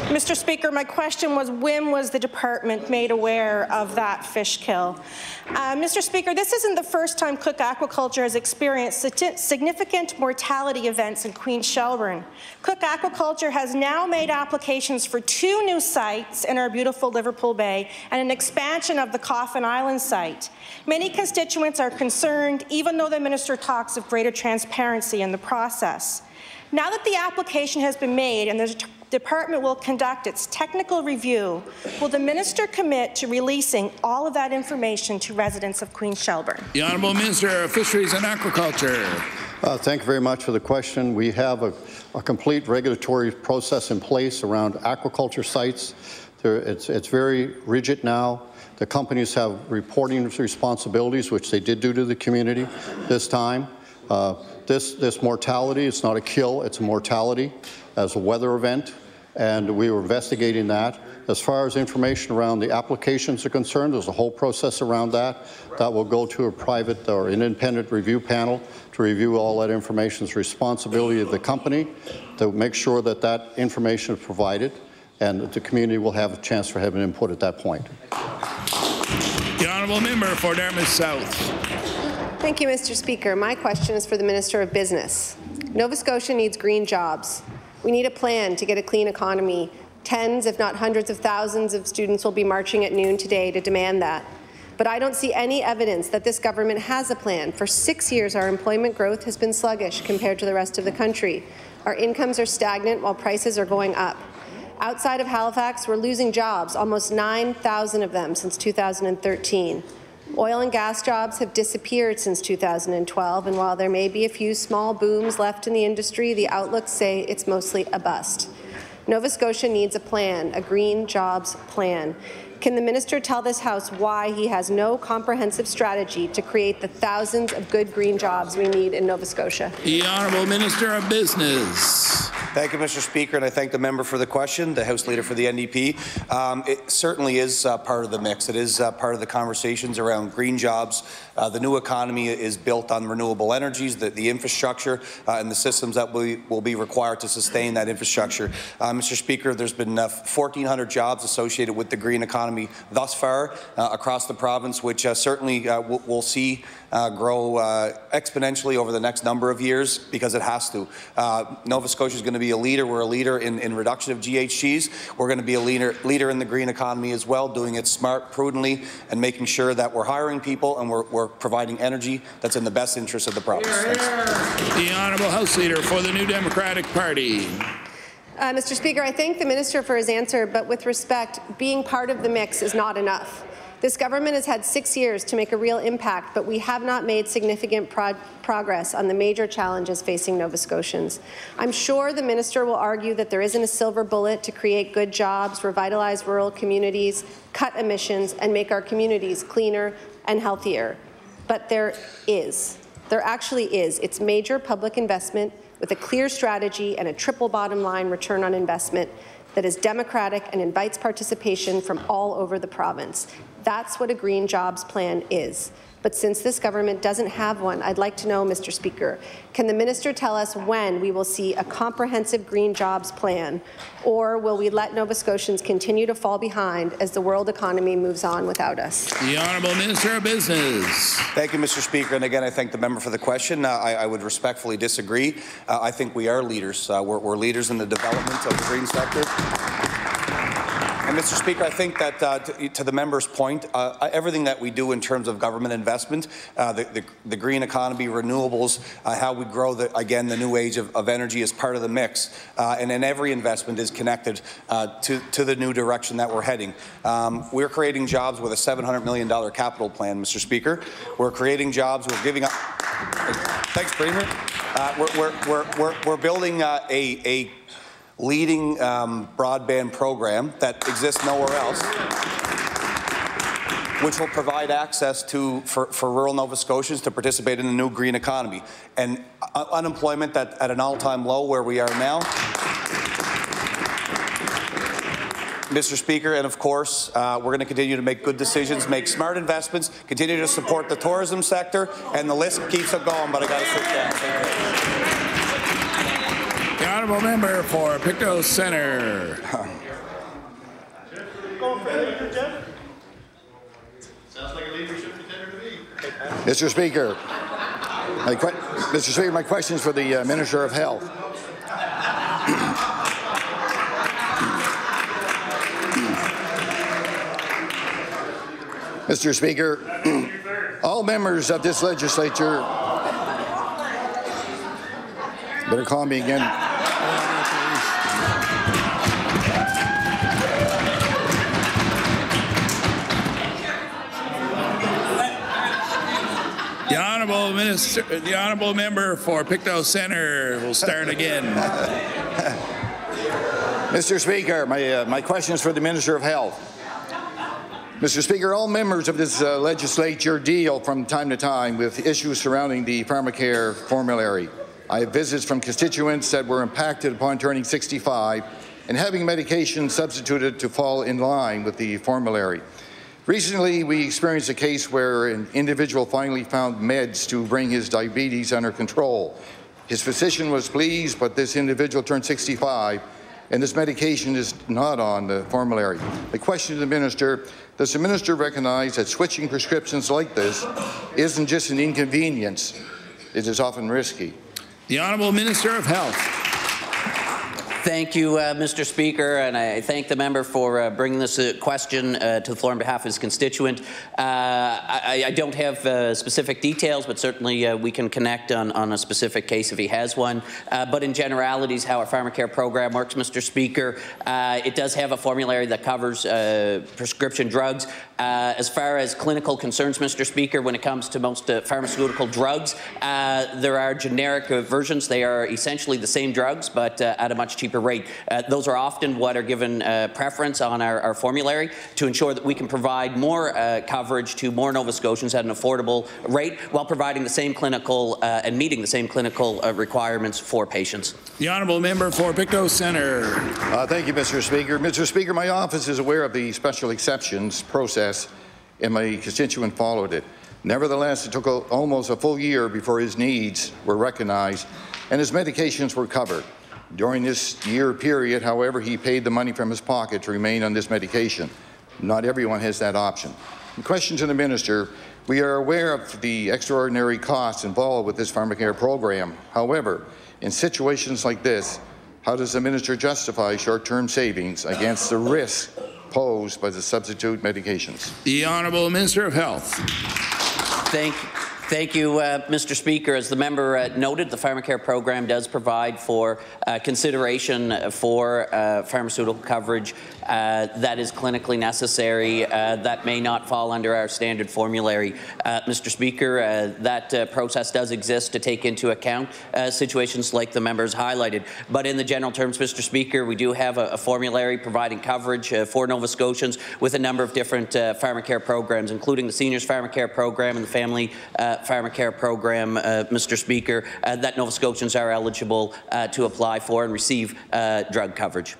Mr. Speaker, my question was, when was the department made aware of that fish kill? Mr. Speaker, this isn't the first time Cook Aquaculture has experienced significant mortality events in Queens Shelburne. Cook Aquaculture has now made applications for 2 new sites in our beautiful Liverpool Bay and an expansion of the Coffin Island site. Many constituents are concerned, even though the minister talks of greater transparency in the process. Now that the application has been made and the department will conduct its technical review, will the minister commit to releasing all of that information to residents of Queens Shelburne? The Honourable Minister of Fisheries and Aquaculture. Thank you very much for the question. We have a complete regulatory process in place around aquaculture sites. It's very rigid now. The companies have reporting responsibilities, which they did do to the community this time. This mortality, it's not a kill, it's a mortality as a weather event, and we were investigating that. As far as information around the applications are concerned, there's a whole process around that. That will go to a private or an independent review panel to review all that information. It's the responsibility of the company to make sure that that information is provided, and the community will have a chance for having input at that point. The honourable member for Dartmouth South. Thank you, Mr. Speaker. My question is for the Minister of Business. Nova Scotia needs green jobs. We need a plan to get a clean economy. Tens, if not hundreds of thousands of students will be marching at noon today to demand that. But I don't see any evidence that this government has a plan. For 6 years, our employment growth has been sluggish compared to the rest of the country. Our incomes are stagnant while prices are going up. Outside of Halifax, we're losing jobs, almost 9,000 of them since 2013. Oil and gas jobs have disappeared since 2012, and while there may be a few small booms left in the industry, the outlooks say it's mostly a bust. Nova Scotia needs a plan, a green jobs plan. Can the minister tell this House why he has no comprehensive strategy to create the thousands of good green jobs we need in Nova Scotia? The Honourable Minister of Business. Thank you, Mr. Speaker, and I thank the member for the question, the House Leader for the NDP. It certainly is part of the mix. It is part of the conversations around green jobs. The new economy is built on renewable energies, the infrastructure, and the systems that will be required to sustain that infrastructure. Mr. Speaker, there's been 1,400 jobs associated with the green economy thus far across the province, which certainly we'll see grow exponentially over the next number of years because it has to. Nova Scotia is going to be a leader. We're a leader in reduction of GHGs. We're going to be a leader in the green economy as well, doing it smart, prudently, and making sure that we're hiring people and we're providing energy that's in the best interest of the province. The Honourable House Leader for the New Democratic Party. Mr. Speaker, I thank the Minister for his answer, but with respect, being part of the mix is not enough. This government has had 6 years to make a real impact, but we have not made significant progress on the major challenges facing Nova Scotians. I'm sure the Minister will argue that there isn't a silver bullet to create good jobs, revitalize rural communities, cut emissions, and make our communities cleaner and healthier. But there is. There actually is. It's major public investment with a clear strategy and a triple bottom line return on investment that is democratic and invites participation from all over the province. That's what a green jobs plan is. But since this government doesn't have one, I'd like to know, Mr. Speaker, can the minister tell us when we will see a comprehensive green jobs plan, or will we let Nova Scotians continue to fall behind as the world economy moves on without us? The Honourable Minister of Business. Thank you, Mr. Speaker. And again, I thank the member for the question. I would respectfully disagree. I think we are leaders. We're leaders in the development of the green sector. And Mr. Speaker, I think that to the member's point, everything that we do in terms of government investment, the green economy, renewables, how we grow, the new age of energy is part of the mix. And then every investment is connected to the new direction that we're heading. We're creating jobs with a $700 million capital plan, Mr. Speaker. We're creating jobs. We're giving up. Thanks, Premier. We're building a leading broadband program that exists nowhere else, which will provide access for rural Nova Scotians to participate in the new green economy. And unemployment at an all-time low where we are now. Mr. Speaker, and of course, we're going to continue to make good decisions, make smart investments, continue to support the tourism sector, and the list keeps on going, but I got to sit down. Thank you. The Honourable Member for Pictou Centre. Mr. Speaker, my question is for the Minister of Health. Mr. Speaker, all members of this legislature, better call me again. The Honourable Member for Pictou Centre will start again. Mr. Speaker, my question is for the Minister of Health. Mr. Speaker, all members of this legislature deal from time to time with issues surrounding the pharmacare formulary. I have visits from constituents that were impacted upon turning 65 and having medication substituted to fall in line with the formulary. Recently, we experienced a case where an individual finally found meds to bring his diabetes under control. His physician was pleased, but this individual turned 65, and this medication is not on the formulary. The question to the Minister, does the Minister recognize that switching prescriptions like this isn't just an inconvenience, it is often risky? The Honourable Minister of Health. Thank you, Mr. Speaker, and I thank the member for bringing this question to the floor on behalf of his constituent. I don't have specific details, but certainly we can connect on a specific case if he has one. But in generalities, how our pharmacare program works, Mr. Speaker, it does have a formulary that covers prescription drugs. As far as clinical concerns, Mr. Speaker, when it comes to most pharmaceutical drugs, there are generic versions. They are essentially the same drugs, but at a much cheaper rate. Those are often what are given preference on our formulary to ensure that we can provide more coverage to more Nova Scotians at an affordable rate while providing the same clinical and meeting the same clinical requirements for patients. The Honourable Member for Pictou Centre. Thank you, Mr. Speaker. Mr. Speaker, my office is aware of the special exceptions process, and my constituent followed it. Nevertheless, it took almost a full year before his needs were recognized and his medications were covered. During this year period, however, he paid the money from his pocket to remain on this medication. Not everyone has that option. In question to the Minister, we are aware of the extraordinary costs involved with this pharmacare program. However, in situations like this, How does the minister justify short-term savings against the risk posed by the substitute medications? The Honourable Minister of Health. Thank you, Mr. Speaker. As the member noted, the pharmacare program does provide for consideration for pharmaceutical coverage that is clinically necessary that may not fall under our standard formulary. Mr. Speaker, that process does exist to take into account situations like the members highlighted. But in the general terms, Mr. Speaker, we do have a formulary providing coverage for Nova Scotians with a number of different pharmacare programs, including the Seniors Pharmacare Program and the Family Pharmacare Program, Mr. Speaker, that Nova Scotians are eligible to apply for and receive drug coverage.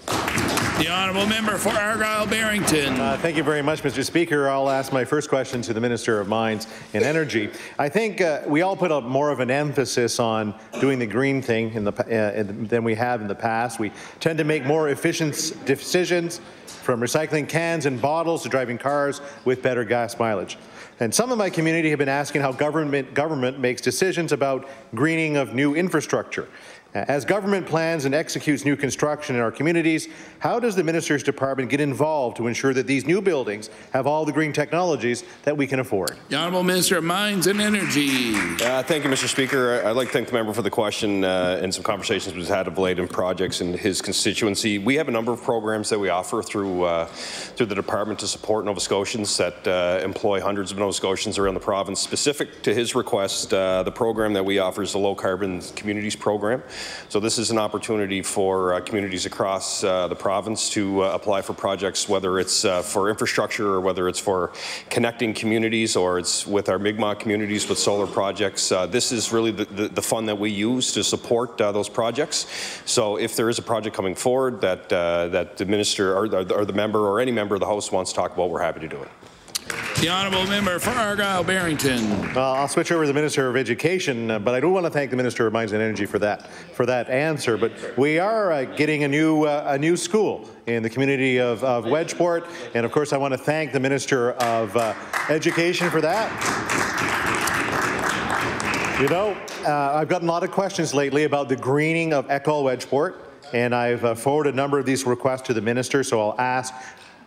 The Honourable Member for Argyll-Barrington. Thank you very much, Mr. Speaker. I'll ask my first question to the Minister of Mines and Energy. I think we all put up more of an emphasis on doing the green thing than we have in the past. We tend to make more efficient decisions, from recycling cans and bottles to driving cars with better gas mileage. And some of my community have been asking how government makes decisions about greening of new infrastructure. As government plans and executes new construction in our communities, how does the Minister's Department get involved to ensure that these new buildings have all the green technologies that we can afford? The Honourable Minister of Mines and Energy. Thank you, Mr. Speaker. I'd like to thank the member for the question and some conversations we've had of late in projects in his constituency. We have a number of programs that we offer through the department to support Nova Scotians that employ hundreds of Nova Scotians around the province. Specific to his request, the program that we offer is the Low Carbon Communities Program. So this is an opportunity for communities across the province to apply for projects, whether it's for infrastructure or whether it's for connecting communities or it's with our Mi'kmaq communities with solar projects. This is really the fund that we use to support those projects. So if there is a project coming forward that the minister or the member or any member of the House wants to talk about, we're happy to do it. The Honourable Member for Argyll-Barrington. I'll switch over to the Minister of Education, but I do want to thank the Minister of Mines and Energy for that answer. But we are getting a new school in the community of Wedgeport, and of course I want to thank the Minister of Education for that. You know, I've gotten a lot of questions lately about the greening of Ecole Wedgeport, and I've forwarded a number of these requests to the Minister, so I'll ask.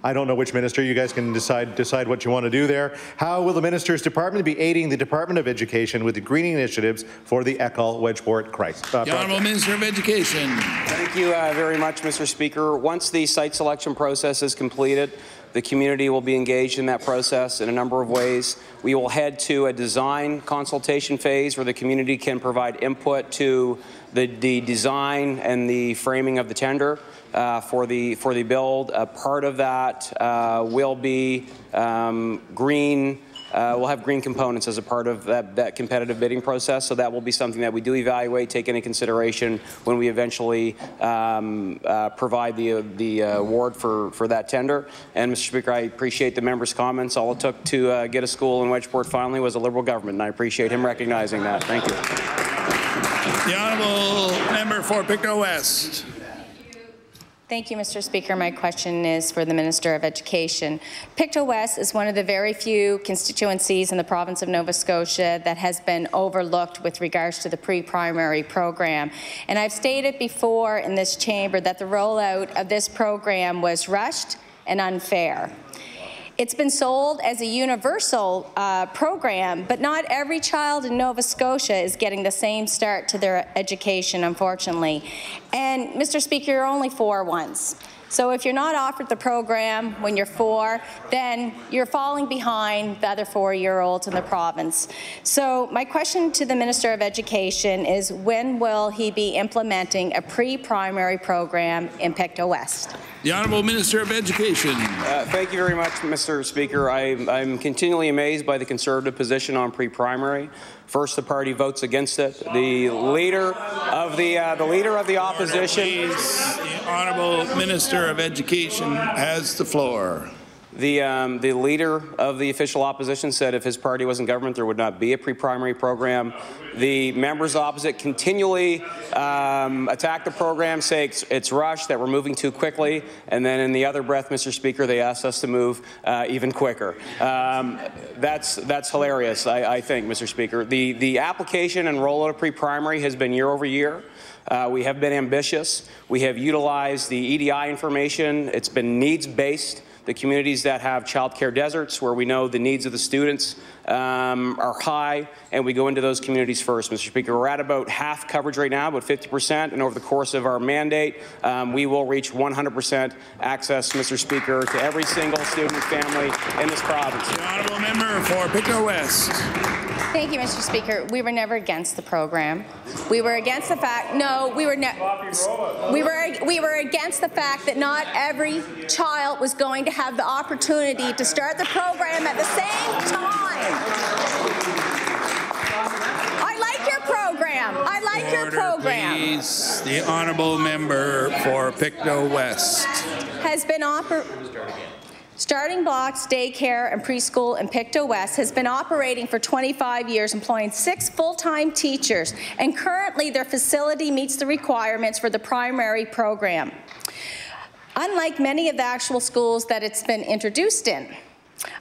I don't know which minister. You guys can decide what you want to do there. How will the Minister's Department be aiding the Department of Education with the greening initiatives for the Ecole Wedgeport project? The Honourable Minister of Education. Thank you very much, Mr. Speaker. Once the site selection process is completed, the community will be engaged in that process in a number of ways. We will head to a design consultation phase where the community can provide input to the design and the framing of the tender. For the build. Part of that will be green. We'll have green components as a part of that competitive bidding process. So that will be something that we do evaluate, take into consideration when we eventually provide the award for that tender. And Mr. Speaker, I appreciate the member's comments. All it took to get a school in Wedgeport finally was a Liberal government, and I appreciate him recognizing that. Thank you. The Honourable Member for Pictou West. Thank you, Mr. Speaker. My question is for the Minister of Education. Pictou West is one of the very few constituencies in the province of Nova Scotia that has been overlooked with regards to the pre-primary program. And I've stated before in this chamber that the rollout of this program was rushed and unfair. It's been sold as a universal program, but not every child in Nova Scotia is getting the same start to their education, unfortunately. And, Mr. Speaker, you're only 4 once. So if you're not offered the program when you're 4, then you're falling behind the other 4-year-olds in the province. So my question to the Minister of Education is, when will he be implementing a pre-primary program in Pictou West? The Honourable Minister of Education. Thank you very much, Mr. Speaker. I'm continually amazed by the Conservative position on pre-primary. First, the party votes against it. The leader of the opposition. The Honourable Minister of Education has the floor. The leader of the official opposition said if his party was in government, there would not be a pre-primary program. The members opposite continually attack the program, say it's rushed, that we're moving too quickly, and then in the other breath, Mr. Speaker, they asked us to move even quicker. That's hilarious, I think, Mr. Speaker. The application and rollout of pre-primary has been year over year. We have been ambitious. We have utilized the EDI information. It's been needs-based. The communities that have childcare deserts, where we know the needs of the students are high, and we go into those communities first, Mr. Speaker. We're at about half coverage right now, about 50%, and over the course of our mandate, we will reach 100% access, Mr. Speaker, to every single student and family in this province. The honourable member for Pictou West. Thank you, Mr. Speaker. We were never against the program. We were against the fact, no, we were against the fact that not every child was going to have the opportunity to start the program at the same time. I like your program. I like your program. Please. The honourable member for Pictou West has been Starting Blocks Daycare and Preschool in Pictou West has been operating for 25 years, employing 6 full-time teachers, and currently their facility meets the requirements for the primary program, unlike many of the actual schools that it's been introduced in.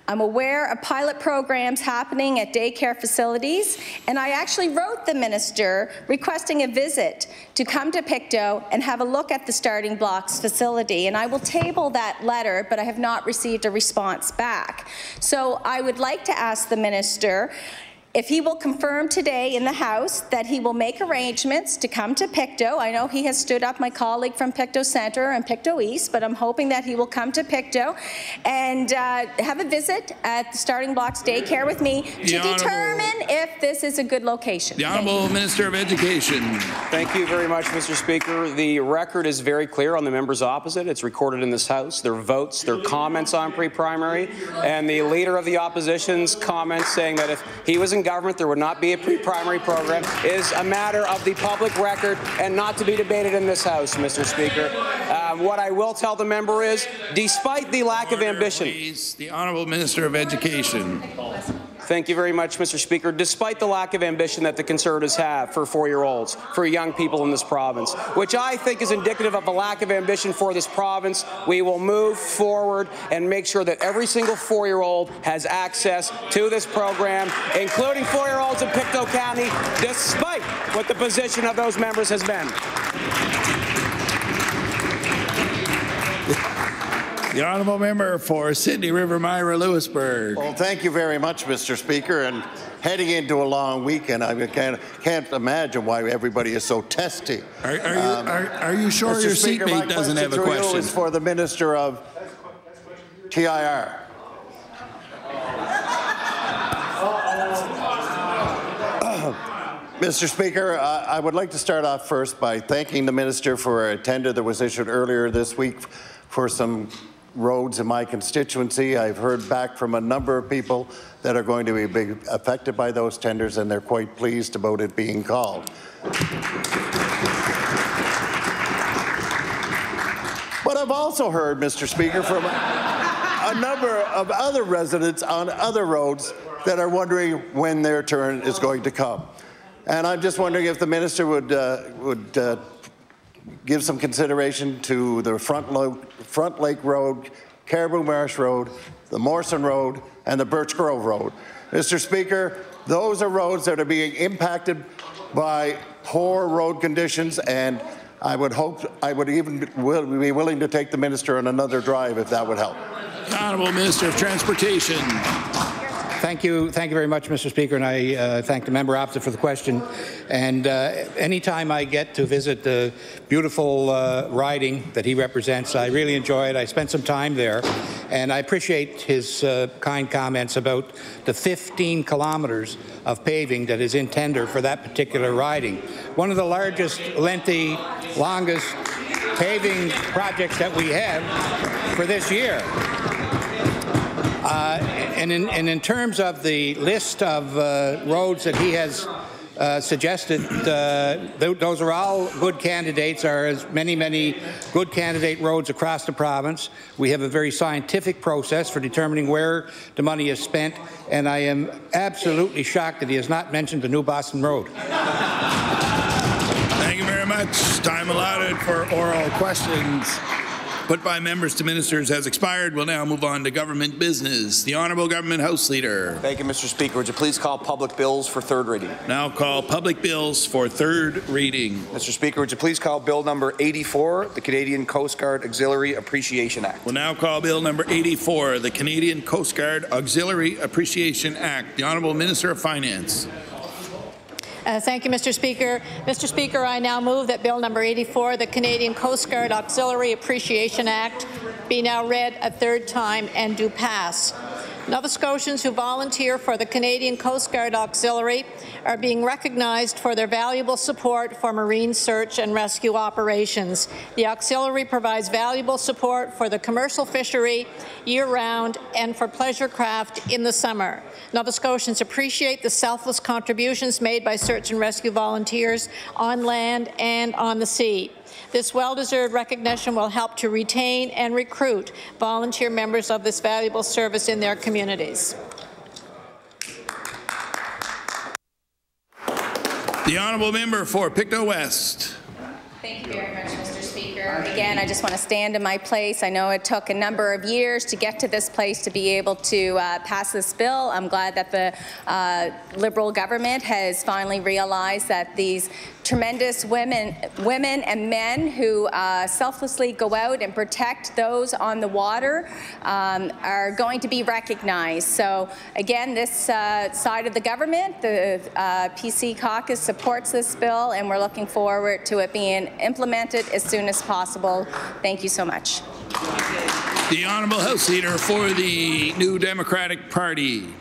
I'm aware of pilot programs happening at daycare facilities, and I actually wrote the minister requesting a visit to come to Pictou and have a look at the Starting Blocks facility, and I will table that letter, but I have not received a response back. So I would like to ask the minister if he will confirm today in the House that he will make arrangements to come to Pictou. I know he has stood up my colleague from Pictou Centre and Pictou East, but I'm hoping that he will come to Pictou and have a visit at the Starting Blocks Daycare with me to determine if this is a good location. The Honourable Minister of Education. Thank you very much, Mr. Speaker. The record is very clear on the members opposite. It's recorded in this House. Their votes, their comments on pre-primary, and the leader of the opposition's comments saying that if he was in government, there would not be a pre-primary program, is a matter of the public record and not to be debated in this House, Mr. Speaker. What I will tell the member is, despite the lack of ambition... Please, the Honourable Minister of Education. Thank you very much, Mr. Speaker. Despite the lack of ambition that the Conservatives have for 4-year-olds, for young people in this province, which I think is indicative of a lack of ambition for this province, we will move forward and make sure that every single 4-year-old has access to this program, including 4-year-olds in Pictou County, despite what the position of those members has been. The honourable member for Sydney River Myra Lewisburg. Well, thank you very much, Mr. Speaker. And heading into a long weekend, I can't imagine why everybody is so testy. Are you sure Mr. your Speaker, seatmate doesn't have a question? Is for the Minister of TIR. Mr. Speaker, I would like to start off first by thanking the Minister for a tender that was issued earlier this week for some roads in my constituency. I've heard back from a number of people that are going to be affected by those tenders, and they're quite pleased about it being called. But I've also heard, Mr. Speaker, from a number of other residents on other roads that are wondering when their turn is going to come. And I'm just wondering if the minister would give some consideration to the Front Lake Road, Caribou Marsh Road, the Morrison Road, and the Birch Grove Road. Mr. Speaker, those are roads that are being impacted by poor road conditions, and I would even be willing to take the minister on another drive if that would help. The Honourable Minister of Transportation. Thank you very much, Mr. Speaker, and I thank the member opposite for the question. And anytime I get to visit the beautiful riding that he represents, I really enjoy it. I spent some time there, and I appreciate his kind comments about the 15 kilometres of paving that is in tender for that particular riding. One of the largest, longest paving projects that we have for this year. And in terms of the list of roads that he has suggested those are all good candidates. There are many good candidate roads across the province. We have a very scientific process for determining where the money is spent, and I am absolutely shocked that he has not mentioned the New Boston Road. Thank you very much. Time allotted for oral questions put by members to ministers has expired. We'll now move on to government business. The Honourable Government House Leader. Thank you, Mr. Speaker. Would you please call public bills for third reading? Now call public bills for third reading. Mr. Speaker, would you please call Bill number 84, the Canadian Coast Guard Auxiliary Appreciation Act? We'll now call Bill number 84, the Canadian Coast Guard Auxiliary Appreciation Act. The Honourable Minister of Finance. Thank you, Mr. Speaker. Mr. Speaker, I now move that Bill number 84, the Canadian Coast Guard Auxiliary Appreciation Act, be now read a third time and do pass. Nova Scotians who volunteer for the Canadian Coast Guard Auxiliary are being recognized for their valuable support for marine search and rescue operations. The auxiliary provides valuable support for the commercial fishery year-round and for pleasure craft in the summer. Nova Scotians appreciate the selfless contributions made by search and rescue volunteers on land and on the sea. This well-deserved recognition will help to retain and recruit volunteer members of this valuable service in their communities. The Honourable Member for Pictou West. Thank you very much, Mr. Speaker. Again, I just want to stand in my place. I know it took a number of years to get to this place to be able to pass this bill. I'm glad that the Liberal government has finally realized that these tremendous women and men who selflessly go out and protect those on the water are going to be recognized. So again, this side of the government, the PC caucus, supports this bill, and we're looking forward to it being implemented as soon as possible. Thank you so much. The Honourable House Leader for the New Democratic Party.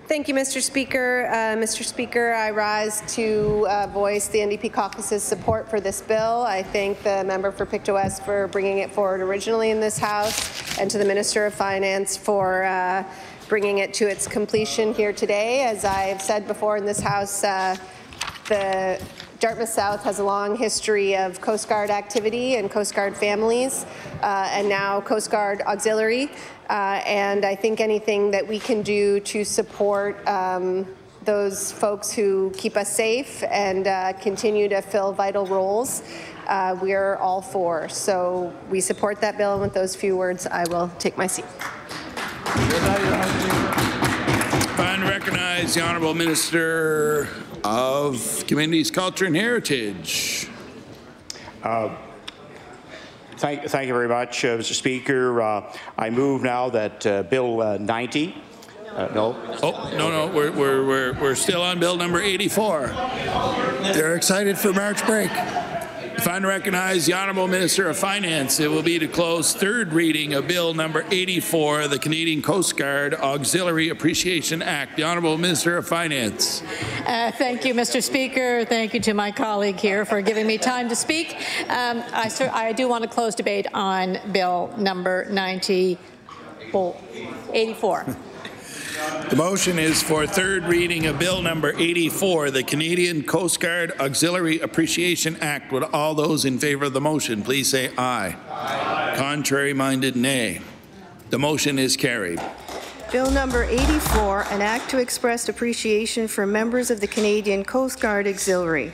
Thank you, Mr. Speaker. Mr. Speaker, I rise to voice the NDP caucus's support for this bill. I thank the member for Pictou West for bringing it forward originally in this House, and to the Minister of Finance for bringing it to its completion here today. As I've said before in this House, the Dartmouth South has a long history of Coast Guard activity and Coast Guard families, and now Coast Guard Auxiliary. And I think anything that we can do to support those folks who keep us safe and continue to fill vital roles, we're all for. So we support that bill, and with those few words, I will take my seat. And recognize the Honourable Minister of Communities, Culture and Heritage. Thank you very much, Mr. Speaker. I move now that Bill 90. No. Oh, no. We're still on Bill number 84. They're excited for March break. If I recognize the Honourable Minister of Finance, it will be to close third reading of Bill number 84, the Canadian Coast Guard Auxiliary Appreciation Act. The Honourable Minister of Finance. Thank you, Mr. Speaker. Thank you to my colleague here for giving me time to speak. I do want to close debate on Bill number 84. The motion is for third reading of Bill number 84, the Canadian Coast Guard Auxiliary Appreciation Act. Would all those in favour of the motion please say aye. Aye. Contrary-minded, nay. The motion is carried. Bill number 84, an act to express appreciation for members of the Canadian Coast Guard Auxiliary.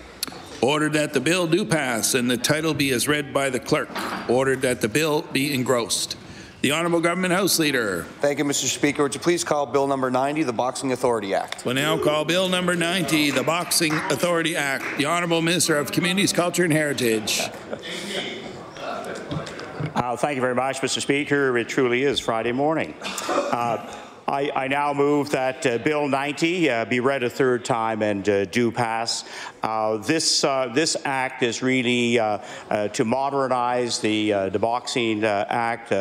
Ordered that the bill do pass and the title be as read by the clerk. Ordered that the bill be engrossed. The Honourable Government House Leader. Thank you, Mr. Speaker. Would you please call Bill number 90, the Boxing Authority Act? We'll now call Bill number 90, the Boxing Authority Act. The Honourable Minister of Communities, Culture and Heritage. Thank you very much, Mr. Speaker. It truly is Friday morning. I now move that Bill 90 be read a third time and do pass. This act is really to modernize the Boxing Act.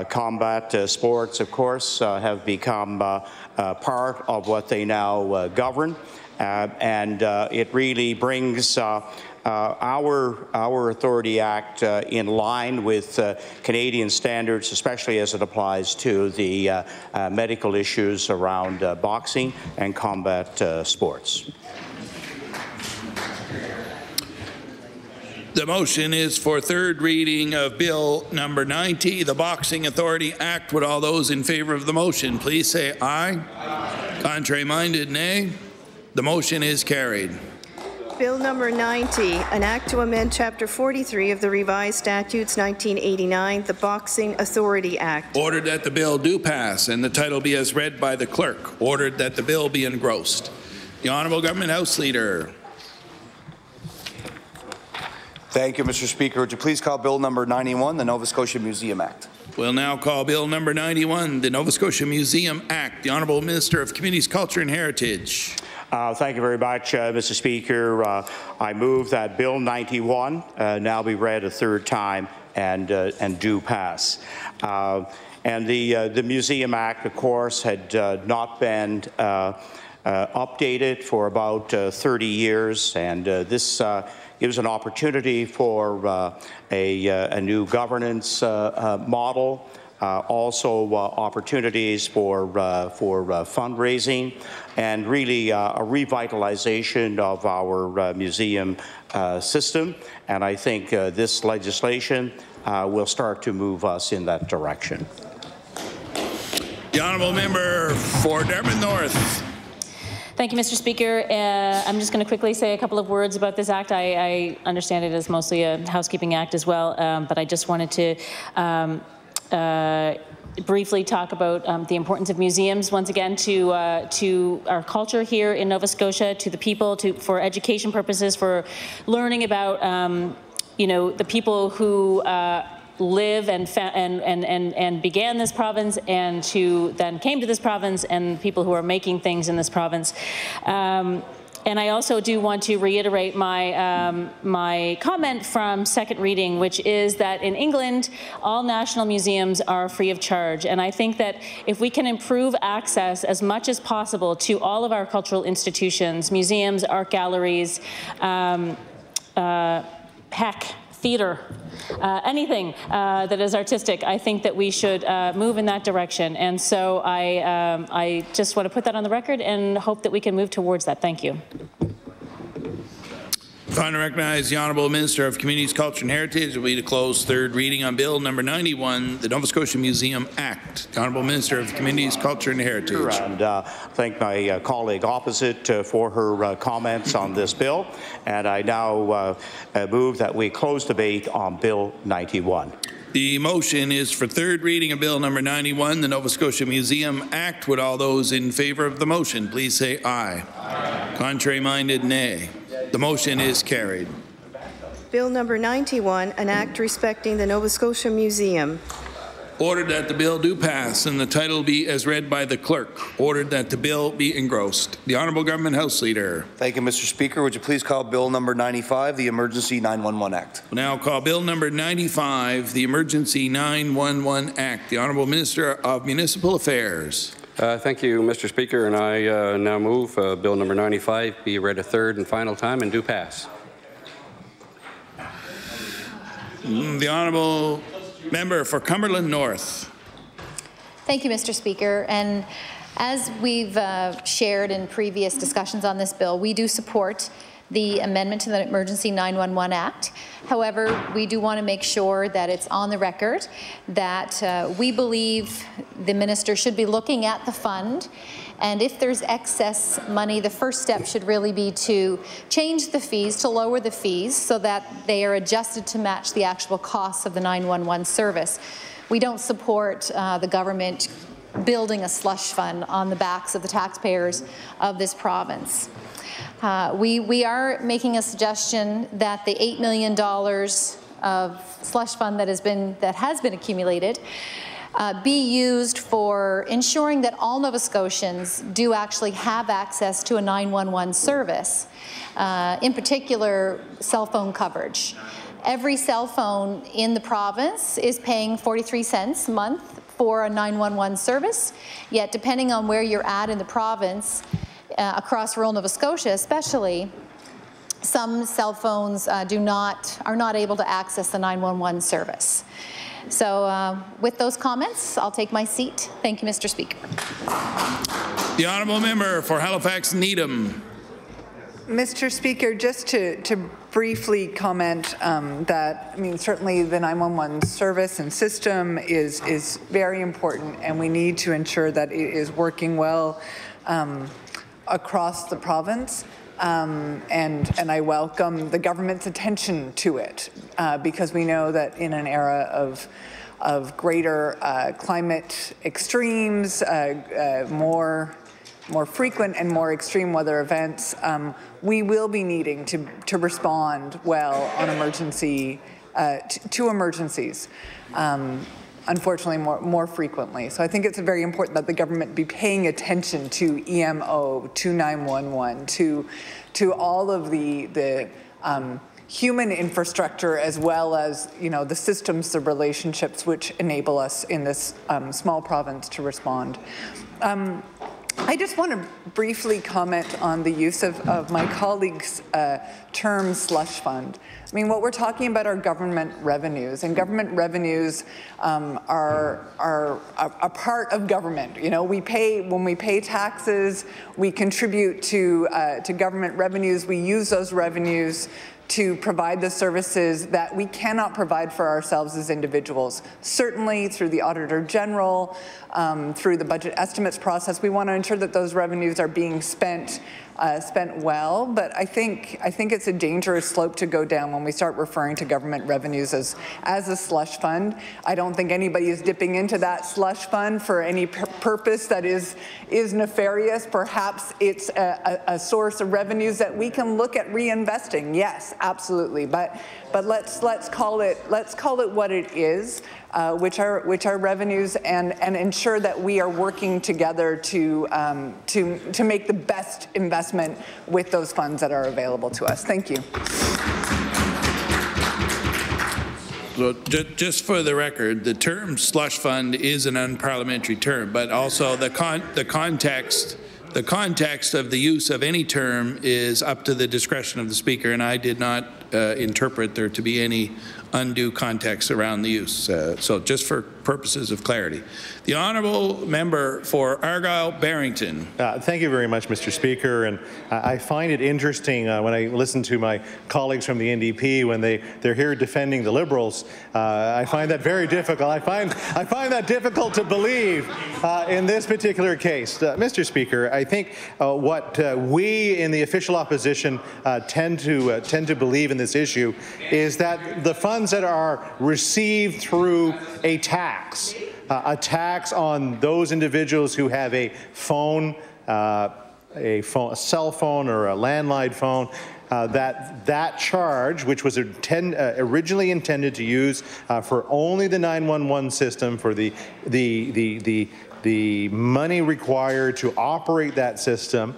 Combat sports, of course, have become part of what they now govern, and it really brings our Authority Act in line with Canadian standards, especially as it applies to the medical issues around boxing and combat sports. The motion is for third reading of Bill number 90, the Boxing Authority Act. Would all those in favor of the motion please say aye. Aye. Contrary-minded, nay. The motion is carried. Bill number 90, an act to amend Chapter 43 of the Revised Statutes 1989, the Boxing Authority Act. Ordered that the bill do pass and the title be as read by the clerk. Ordered that the bill be engrossed. The Honourable Government House Leader. Thank you, Mr. Speaker. Would you please call Bill number 91, the Nova Scotia Museum Act? We'll now call Bill number 91, the Nova Scotia Museum Act. The Honourable Minister of Communities, Culture and Heritage. Thank you very much, Mr. Speaker. I move that Bill 91 now be read a third time and do pass. And the Museum Act, of course, had not been updated for about 30 years, and this gives an opportunity for a new governance model. Also opportunities for fundraising, and really a revitalization of our museum system. And I think this legislation will start to move us in that direction. The Honourable Member for Dartmouth North. Thank you, Mr. Speaker. I'm just going to quickly say a couple of words about this act. I understand it is mostly a housekeeping act as well, but I just wanted to briefly talk about the importance of museums once again to our culture here in Nova Scotia, to the people, for education purposes, for learning about you know, the people who live and began this province, and who then came to this province, and people who are making things in this province. And I also do want to reiterate my my comment from second reading, which is that in England, all national museums are free of charge. And I think that if we can improve access as much as possible to all of our cultural institutions, museums, art galleries, theater, anything that is artistic, I think that we should move in that direction. And so I just want to put that on the record and hope that we can move towards that. Thank you. Fine to recognize the Honourable Minister of Communities, Culture and Heritage will be to close third reading on Bill number 91, the Nova Scotia Museum Act. The Honourable Minister of Communities, Culture and Heritage. And thank my colleague opposite for her comments on this bill. And I now move that we close debate on Bill 91. The motion is for third reading of Bill number 91, the Nova Scotia Museum Act. Would all those in favour of the motion please say aye. Aye. Contrary-minded, nay. The motion is carried. Bill number 91, an act respecting the Nova Scotia Museum. Ordered that the bill do pass and the title be as read by the clerk. Ordered that the bill be engrossed. The Honourable Government House Leader. Thank you, Mr. Speaker. Would you please call Bill number 95, the Emergency 911 Act? We'll now call Bill number 95, the Emergency 911 Act. The Honourable Minister of Municipal Affairs. Thank you, Mr. Speaker, and I now move Bill number 95 be read a third and final time and do pass. The Honourable Member for Cumberland North. Thank you, Mr. Speaker. And as we've shared in previous discussions on this bill, we do support the amendment to the Emergency 911 Act. However, we do want to make sure that it's on the record that we believe the minister should be looking at the fund, and if there's excess money, the first step should really be to change the fees, to lower the fees so that they are adjusted to match the actual costs of the 911 service. We don't support the government building a slush fund on the backs of the taxpayers of this province. We are making a suggestion that the $8 million of slush fund that has been accumulated be used for ensuring that all Nova Scotians do actually have access to a 911 service, in particular cell phone coverage. Every cell phone in the province is paying 43 cents a month for a 911 service, yet depending on where you're at in the province, across rural Nova Scotia especially, some cell phones are not able to access the 911 service. So with those comments, I'll take my seat. Thank you, Mr. Speaker. The Honourable Member for Halifax Needham. Mr. Speaker, just to briefly comment that, I mean, certainly the 911 service and system is very important, and we need to ensure that it is working well across the province. And I welcome the government's attention to it because we know that in an era of greater climate extremes, more frequent and more extreme weather events, we will be needing to respond well on emergency to emergencies. Unfortunately, more frequently. So I think it's very important that the government be paying attention to EMO, to 911, to all of the human infrastructure, as well as the systems, the relationships which enable us in this small province to respond. I just want to briefly comment on the use of my colleague's term slush fund. I mean, what we're talking about are government revenues, and government revenues are a part of government. When we pay taxes, we contribute to government revenues. We use those revenues to provide the services that we cannot provide for ourselves as individuals. Certainly through the Auditor General, through the budget estimates process, we want to ensure that those revenues are being spent well, but I think it's a dangerous slope to go down when we start referring to government revenues as a slush fund. I don't think anybody is dipping into that slush fund for any purpose that is nefarious. Perhaps it's a source of revenues that we can look at reinvesting. Yes, absolutely, but let's call it what it is, which are revenues, and ensure that we are working together to make the best investment with those funds that are available to us. Thank you. So just for the record, the term slush fund is an unparliamentary term, but also the context of the use of any term is up to the discretion of the Speaker, and I did not interpret there to be any undue context around the use. So just for purposes of clarity. The Honourable Member for Argyle-Barrington. Thank you very much, Mr. Speaker. And I find it interesting when I listen to my colleagues from the NDP when they're here defending the Liberals. I find that very difficult. I find that difficult to believe in this particular case. Mr. Speaker, I think what we in the official opposition tend to believe in this issue is that the funds that are received through a tax on those individuals who have a phone, a cell phone or a landline phone, that charge, which was originally intended to use for only the 911 system, for the money required to operate that system.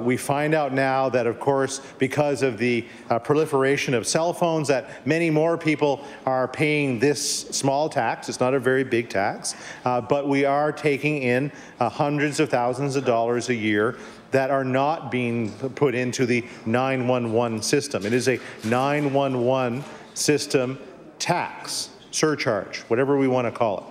We find out now that, of course, because of the proliferation of cell phones, that many more people are paying this small tax. It's not a very big tax, but we are taking in hundreds of thousands of dollars a year that are not being put into the 911 system. It is a 911 system tax, surcharge, whatever we want to call it.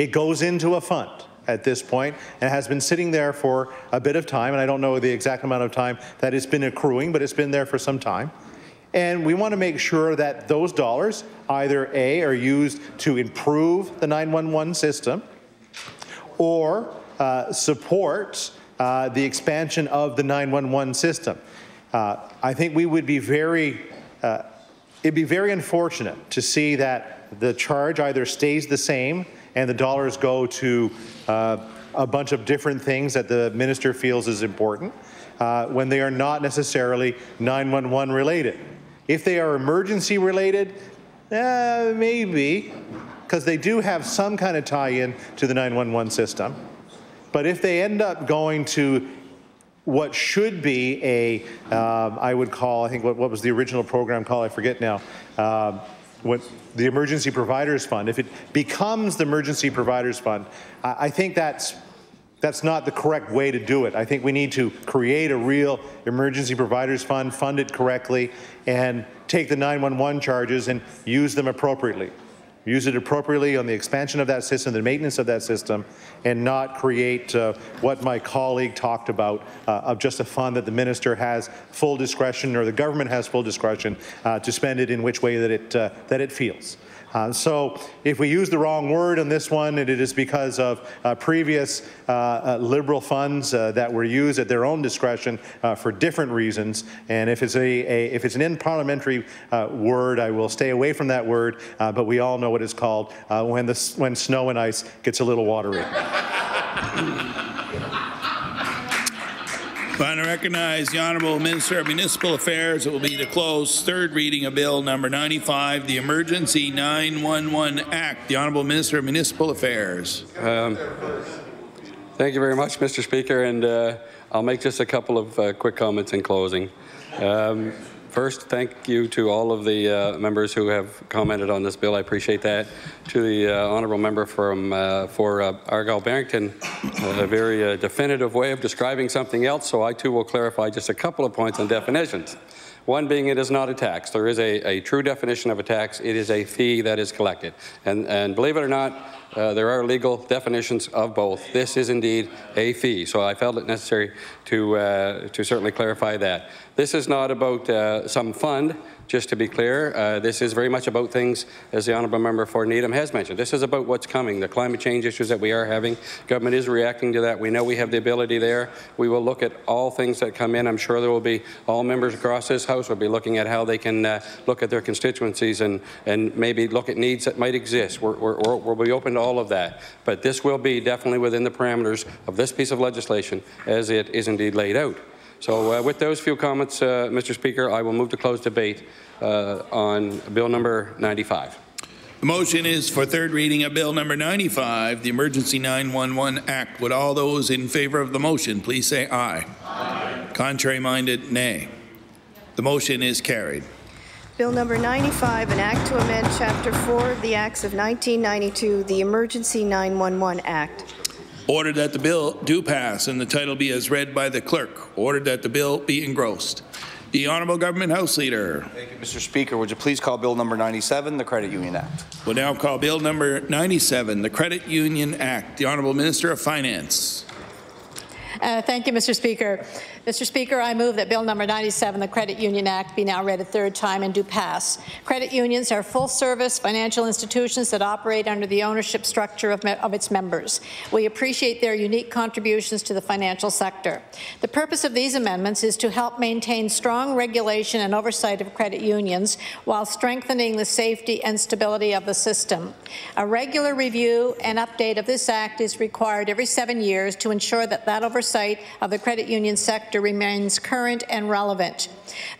It goes into a fund at this point and has been sitting there for a bit of time, and I don't know the exact amount of time that it's been accruing, but it's been there for some time. And we want to make sure that those dollars either A, are used to improve the 911 system, or support the expansion of the 911 system. I think we would be it'd be very unfortunate to see that the charge either stays the same and the dollars go to a bunch of different things that the minister feels is important when they are not necessarily 911 related. If they are emergency related, maybe, because they do have some kind of tie-in to the 911 system. But if they end up going to what should be a, I would call, I think what was the original program called, I forget now, what the Emergency Providers Fund, if it becomes the Emergency Providers Fund, I think that's not the correct way to do it. I think we need to create a real Emergency Providers Fund, fund it correctly, and take the 911 charges and use them appropriately. use it appropriately on the expansion of that system, the maintenance of that system, and not create what my colleague talked about of just a fund that the minister has full discretion, or the government has full discretion to spend it in which way that it feels. So if we use the wrong word on this one, and it is because of previous Liberal funds that were used at their own discretion for different reasons, and if it's an unparliamentary word, I will stay away from that word, but we all know what it's called when snow and ice gets a little watery. I recognize the Honourable Minister of Municipal Affairs. It will be to close third reading of Bill number 95, the Emergency 911 Act. The Honourable Minister of Municipal Affairs. Thank you very much, Mr. Speaker, and I'll make just a couple of quick comments in closing. First, thank you to all of the members who have commented on this bill. I appreciate that. To the honourable member for Argyle-Barrington, a very definitive way of describing something else, so I too will clarify just a couple of points on definitions. One being, it is not a tax. There is a true definition of a tax. It is a fee that is collected. And believe it or not, there are legal definitions of both. This is indeed a fee, so I felt it necessary to certainly clarify that. This is not about some fund, just to be clear. This is very much about things, as the honourable member for Needham has mentioned. This is about what's coming, the climate change issues that we are having. Government is reacting to that. We know we have the ability there. We will look at all things that come in. I'm sure there will be all members across this House will be looking at how they can look at their constituencies and maybe look at needs that might exist. We'll be open to all of that. But this will be definitely within the parameters of this piece of legislation as it is indeed laid out. So with those few comments, Mr. Speaker, I will move to close debate on Bill number 95. The motion is for third reading of Bill number 95, the Emergency 911 Act. Would all those in favour of the motion please say aye. Aye. Contrary-minded, nay. The motion is carried. Bill number 95, an act to amend Chapter 4 of the Acts of 1992, the Emergency 911 Act. Ordered that the bill do pass and the title be as read by the clerk. Ordered that the bill be engrossed. The Honourable Government House Leader. Thank you, Mr. Speaker. Would you please call Bill number 97, the Credit Union Act? We'll now call Bill number 97, the Credit Union Act. The Honourable Minister of Finance. Thank you, Mr. Speaker. Mr. Speaker, I move that Bill number 97, the Credit Union Act, be now read a third time and do pass. Credit unions are full-service financial institutions that operate under the ownership structure of its members. We appreciate their unique contributions to the financial sector. The purpose of these amendments is to help maintain strong regulation and oversight of credit unions while strengthening the safety and stability of the system. A regular review and update of this Act is required every 7 years to ensure that oversight of the credit union sector remains current and relevant.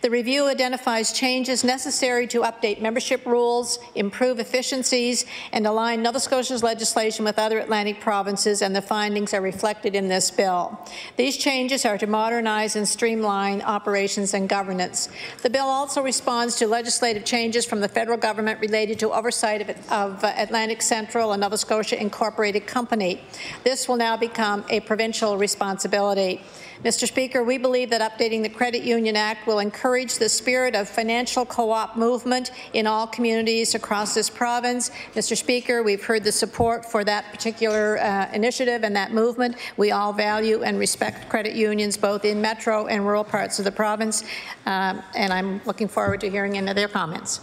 The review identifies changes necessary to update membership rules, improve efficiencies, and align Nova Scotia's legislation with other Atlantic provinces, and the findings are reflected in this bill. These changes are to modernize and streamline operations and governance. The bill also responds to legislative changes from the federal government related to oversight of Atlantic Central and Nova Scotia Incorporated Company. This will now become a provincial responsibility. Mr. Speaker, we believe that updating the Credit Union Act will encourage the spirit of financial co-op movement in all communities across this province. Mr. Speaker, we've heard the support for that particular initiative and that movement. We all value and respect credit unions both in metro and rural parts of the province, and I'm looking forward to hearing any of their comments.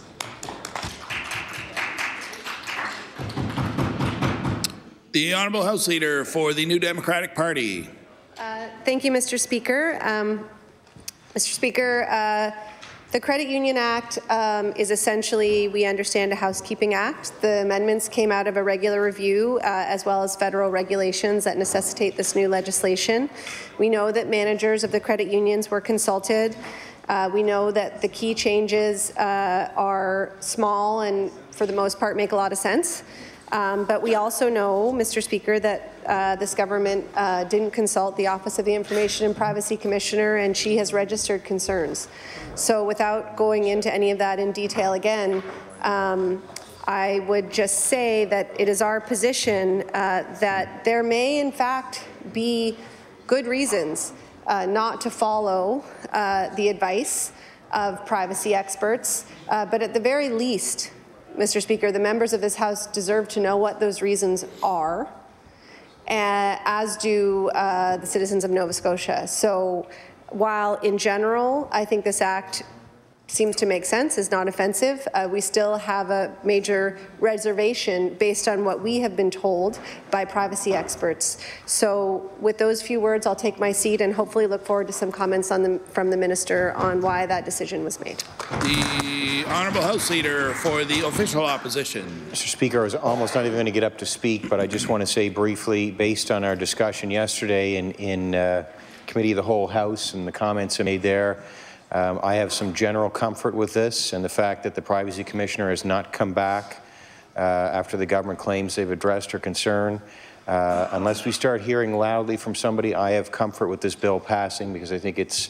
The Honourable House Leader for the New Democratic Party. Thank you, Mr. Speaker. Mr. Speaker, the Credit Union Act is essentially, we understand, a housekeeping act. The amendments came out of a regular review as well as federal regulations that necessitate this new legislation. We know that managers of the credit unions were consulted. We know that the key changes are small and for the most part make a lot of sense. But we also know, Mr. Speaker, that this government didn't consult the Office of the Information and Privacy Commissioner, and she has registered concerns. So without going into any of that in detail again, I would just say that it is our position that there may in fact be good reasons not to follow the advice of privacy experts, but at the very least, Mr. Speaker, the members of this House deserve to know what those reasons are, as do the citizens of Nova Scotia. So while in general I think this Act seems to make sense, is not offensive, we still have a major reservation based on what we have been told by privacy experts. So with those few words, I'll take my seat and hopefully look forward to some comments from the Minister on why that decision was made. The Honourable House Leader for the official opposition. Mr. Speaker, I was almost not even going to get up to speak, but I just want to say briefly, based on our discussion yesterday in Committee of the Whole House and the comments I made there, I have some general comfort with this and the fact that the Privacy Commissioner has not come back after the government claims they've addressed her concern. Unless we start hearing loudly from somebody, I have comfort with this bill passing because I think it's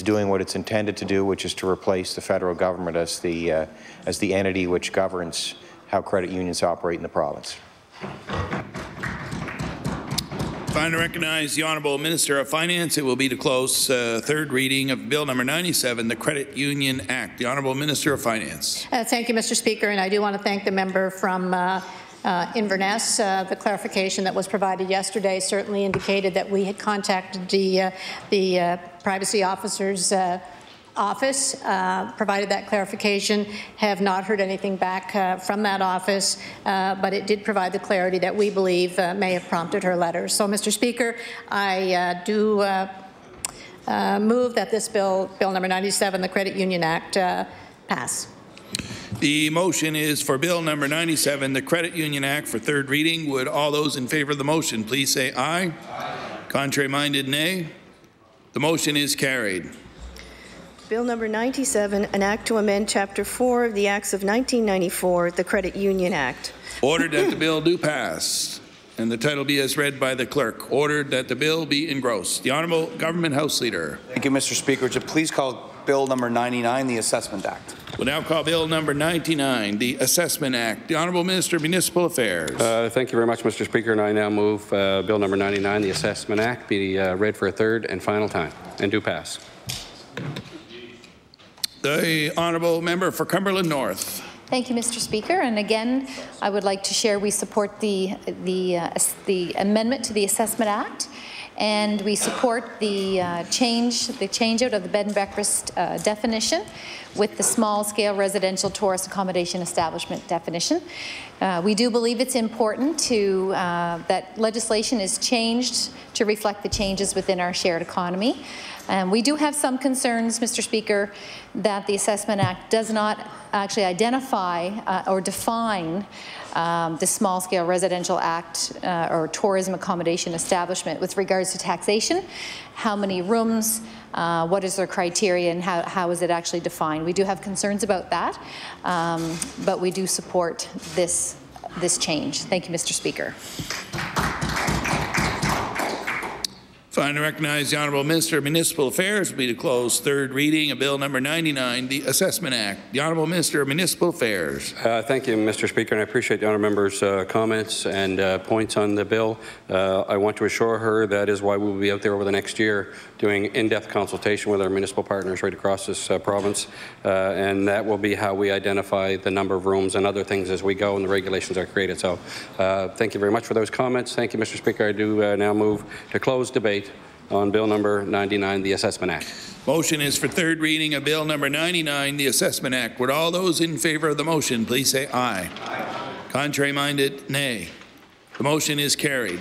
doing what it's intended to do, which is to replace the federal government as the entity which governs how credit unions operate in the province. Time to recognize the Honourable Minister of Finance. It will be to close third reading of Bill number 97, the Credit Union Act. The Honourable Minister of Finance. Thank you, Mr. Speaker, and I do want to thank the member from Inverness. The clarification that was provided yesterday certainly indicated that we had contacted the privacy officer's office, provided that clarification, have not heard anything back from that office, but it did provide the clarity that we believe may have prompted her letter. So, Mr. Speaker, I do move that this bill number 97, the Credit Union Act, pass. The motion is for Bill number 97, the Credit Union Act, for third reading. Would all those in favour of the motion please say aye. Aye. Contrary-minded, nay. The motion is carried. Bill number 97, an act to amend Chapter 4 of the Acts of 1994, the Credit Union Act. Ordered that the bill do pass and the title be as read by the clerk. Ordered that the bill be engrossed. The Honourable Government House Leader. Thank you, Mr. Speaker. Would you please call Bill number 99, the Assessment Act? We'll now call Bill number 99, the Assessment Act. The Honourable Minister of Municipal Affairs. Thank you very much, Mr. Speaker, and I now move Bill number 99, the Assessment Act, be read for a third and final time and do pass. The Honourable Member for Cumberland North. Thank you, Mr. Speaker. And again, I would like to share we support the amendment to the Assessment Act, and we support the change out of the bed and breakfast definition with the small-scale residential tourist accommodation establishment definition. We do believe it's important to that legislation is changed to reflect the changes within our shared economy. We do have some concerns, Mr. Speaker, that the Assessment Act does not actually identify or define the small-scale residential act or tourism accommodation establishment with regards to taxation, how many rooms, what is their criteria, and how is it actually defined. We do have concerns about that, but we do support this change. Thank you, Mr. Speaker. Fine to recognize the Honourable Minister of Municipal Affairs will be to close third reading of Bill number 99, the Assessment Act. The Honourable Minister of Municipal Affairs. Thank you, Mr. Speaker, and I appreciate the Honourable Member's comments and points on the bill. I want to assure her that is why we will be out there over the next year doing in-depth consultation with our municipal partners right across this province, and that will be how we identify the number of rooms and other things as we go and the regulations are created. So thank you very much for those comments. Thank you, Mr. Speaker. I do now move to close debate on Bill number 99, the Assessment Act. Motion is for third reading of Bill number 99, the Assessment Act. Would all those in favour of the motion please say aye. Aye. Contrary-minded, nay. The motion is carried.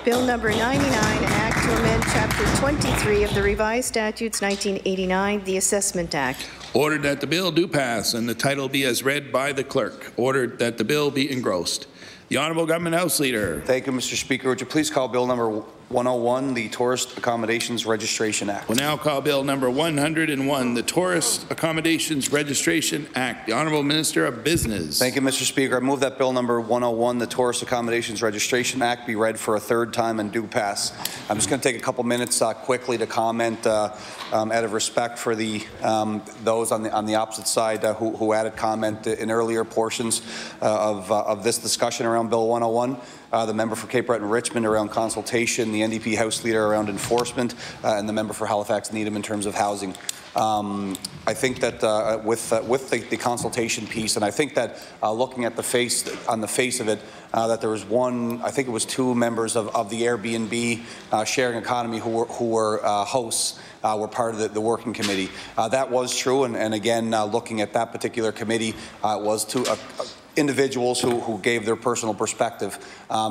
Bill number 99, an act to amend Chapter 23 of the Revised Statutes 1989, the Assessment Act. Ordered that the bill do pass and the title be as read by the clerk. Ordered that the bill be engrossed. The Honourable Government House Leader. Thank you, Mr. Speaker. Would you please call Bill number 101, the Tourist Accommodations Registration Act? We'll now call Bill number 101, the Tourist Accommodations Registration Act. The Honourable Minister of Business. Thank you, Mr. Speaker. I move that Bill number 101, the Tourist Accommodations Registration Act, be read for a third time and do pass. I'm just going to take a couple minutes quickly to comment out of respect for the those on the opposite side who added comment in earlier portions of this discussion around Bill 101. The member for Cape Breton-Richmond around consultation, the NDP House Leader around enforcement, and the member for Halifax-Needham in terms of housing. I think that with the consultation piece, and I think that looking at the face of it, that there was one, I think it was two members of the Airbnb sharing economy who were hosts. Were part of the working committee. That was true, and again, looking at that particular committee, it was two individuals who gave their personal perspective.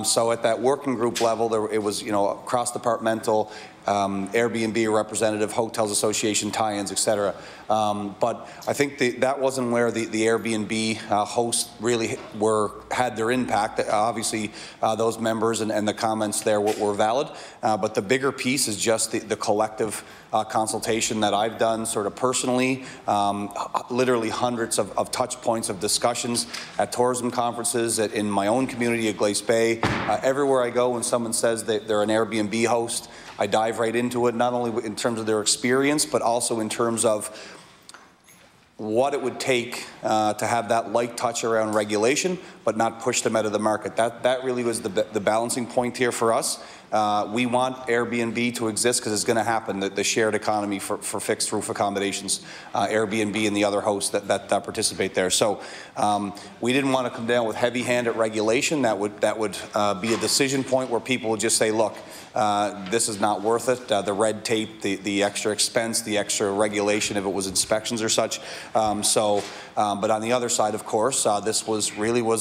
So at that working group level, it was cross-departmental, Airbnb representative, hotels association, tie-ins, etc. But I think that wasn't where the Airbnb hosts really had their impact. Obviously, those members and the comments there were valid, but the bigger piece is just the collective consultation that I've done sort of personally, literally hundreds of touch points of discussions at tourism conferences, in my own community at Glace Bay. Everywhere I go, when someone says that they're an Airbnb host, I dive right into it, not only in terms of their experience, but also in terms of what it would take to have that light touch around regulation, but not push them out of the market. That really was the balancing point here for us. We want Airbnb to exist because it's going to happen, the shared economy for fixed roof accommodations, Airbnb and the other hosts that participate there. So we didn't want to come down with heavy-handed regulation. That would be a decision point where people would just say, look, this is not worth it. The red tape, the extra expense, the extra regulation if it was inspections or such. But on the other side, of course, this was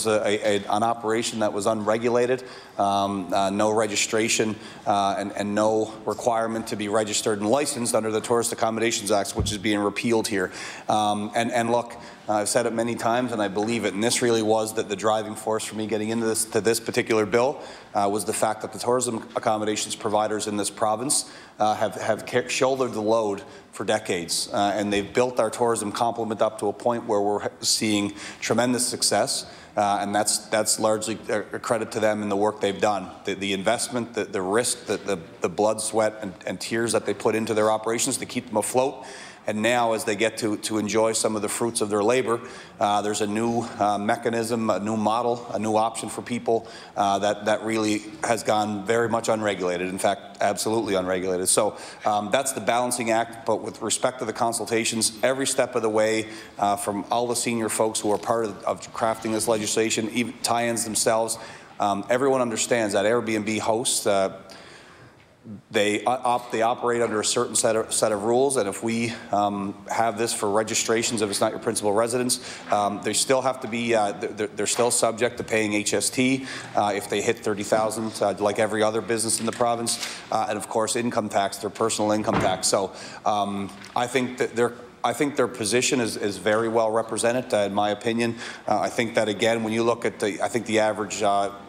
an operation that was unregulated, no registration, and no requirement to be registered and licensed under the Tourist Accommodations Act, which is being repealed here. And look, I've said it many times, and I believe it, and this really was the driving force for me getting into this particular bill, was the fact that the tourism accommodations providers in this province have shouldered the load for decades, and they've built our tourism complement up to a point where we're seeing tremendous success. And that's largely a credit to them and the work they've done. The investment, the risk, the blood, sweat, and tears that they put into their operations to keep them afloat. And now, as they get to enjoy some of the fruits of their labor, there's a new mechanism, a new model, a new option for people that really has gone very much unregulated. In fact, absolutely unregulated. So that's the balancing act. But with respect to the consultations, every step of the way, from all the senior folks who are part of crafting this legislation, even tie-ins themselves, everyone understands that Airbnb hosts. They operate under a certain set of rules, and if we have this for registrations, if it's not your principal residence, they still have to be. They're still subject to paying HST if they hit 30,000, like every other business in the province, and of course income tax, their personal income tax. So I think that their position is very well represented, in my opinion. I think that again, when you look at the average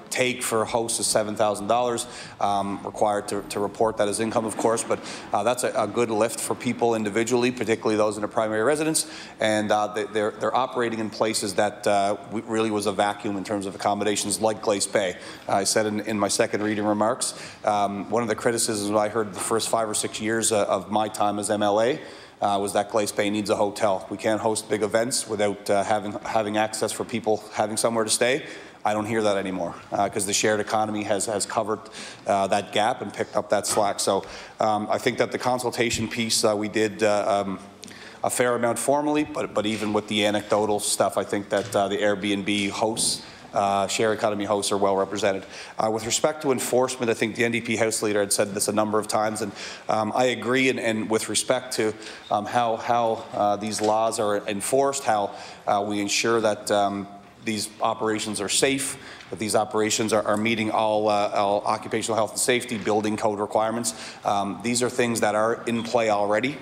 take for a host is $7,000, required to report that as income, of course, but that's a good lift for people individually, particularly those in a primary residence, and they're operating in places that really was a vacuum in terms of accommodations like Glace Bay. I said in my second reading remarks, one of the criticisms I heard the first 5 or 6 years of my time as MLA was that Glace Bay needs a hotel. We can't host big events without having access for people having somewhere to stay. I don't hear that anymore because the shared economy has covered that gap and picked up that slack. So I think that the consultation piece we did a fair amount formally, but even with the anecdotal stuff, I think that the Airbnb hosts, share economy hosts are well represented. With respect to enforcement, I think the NDP House Leader had said this a number of times, and I agree. And with respect to how these laws are enforced, how we ensure that these operations are safe, that these operations are meeting all occupational health and safety, building code requirements. These are things that are in play already.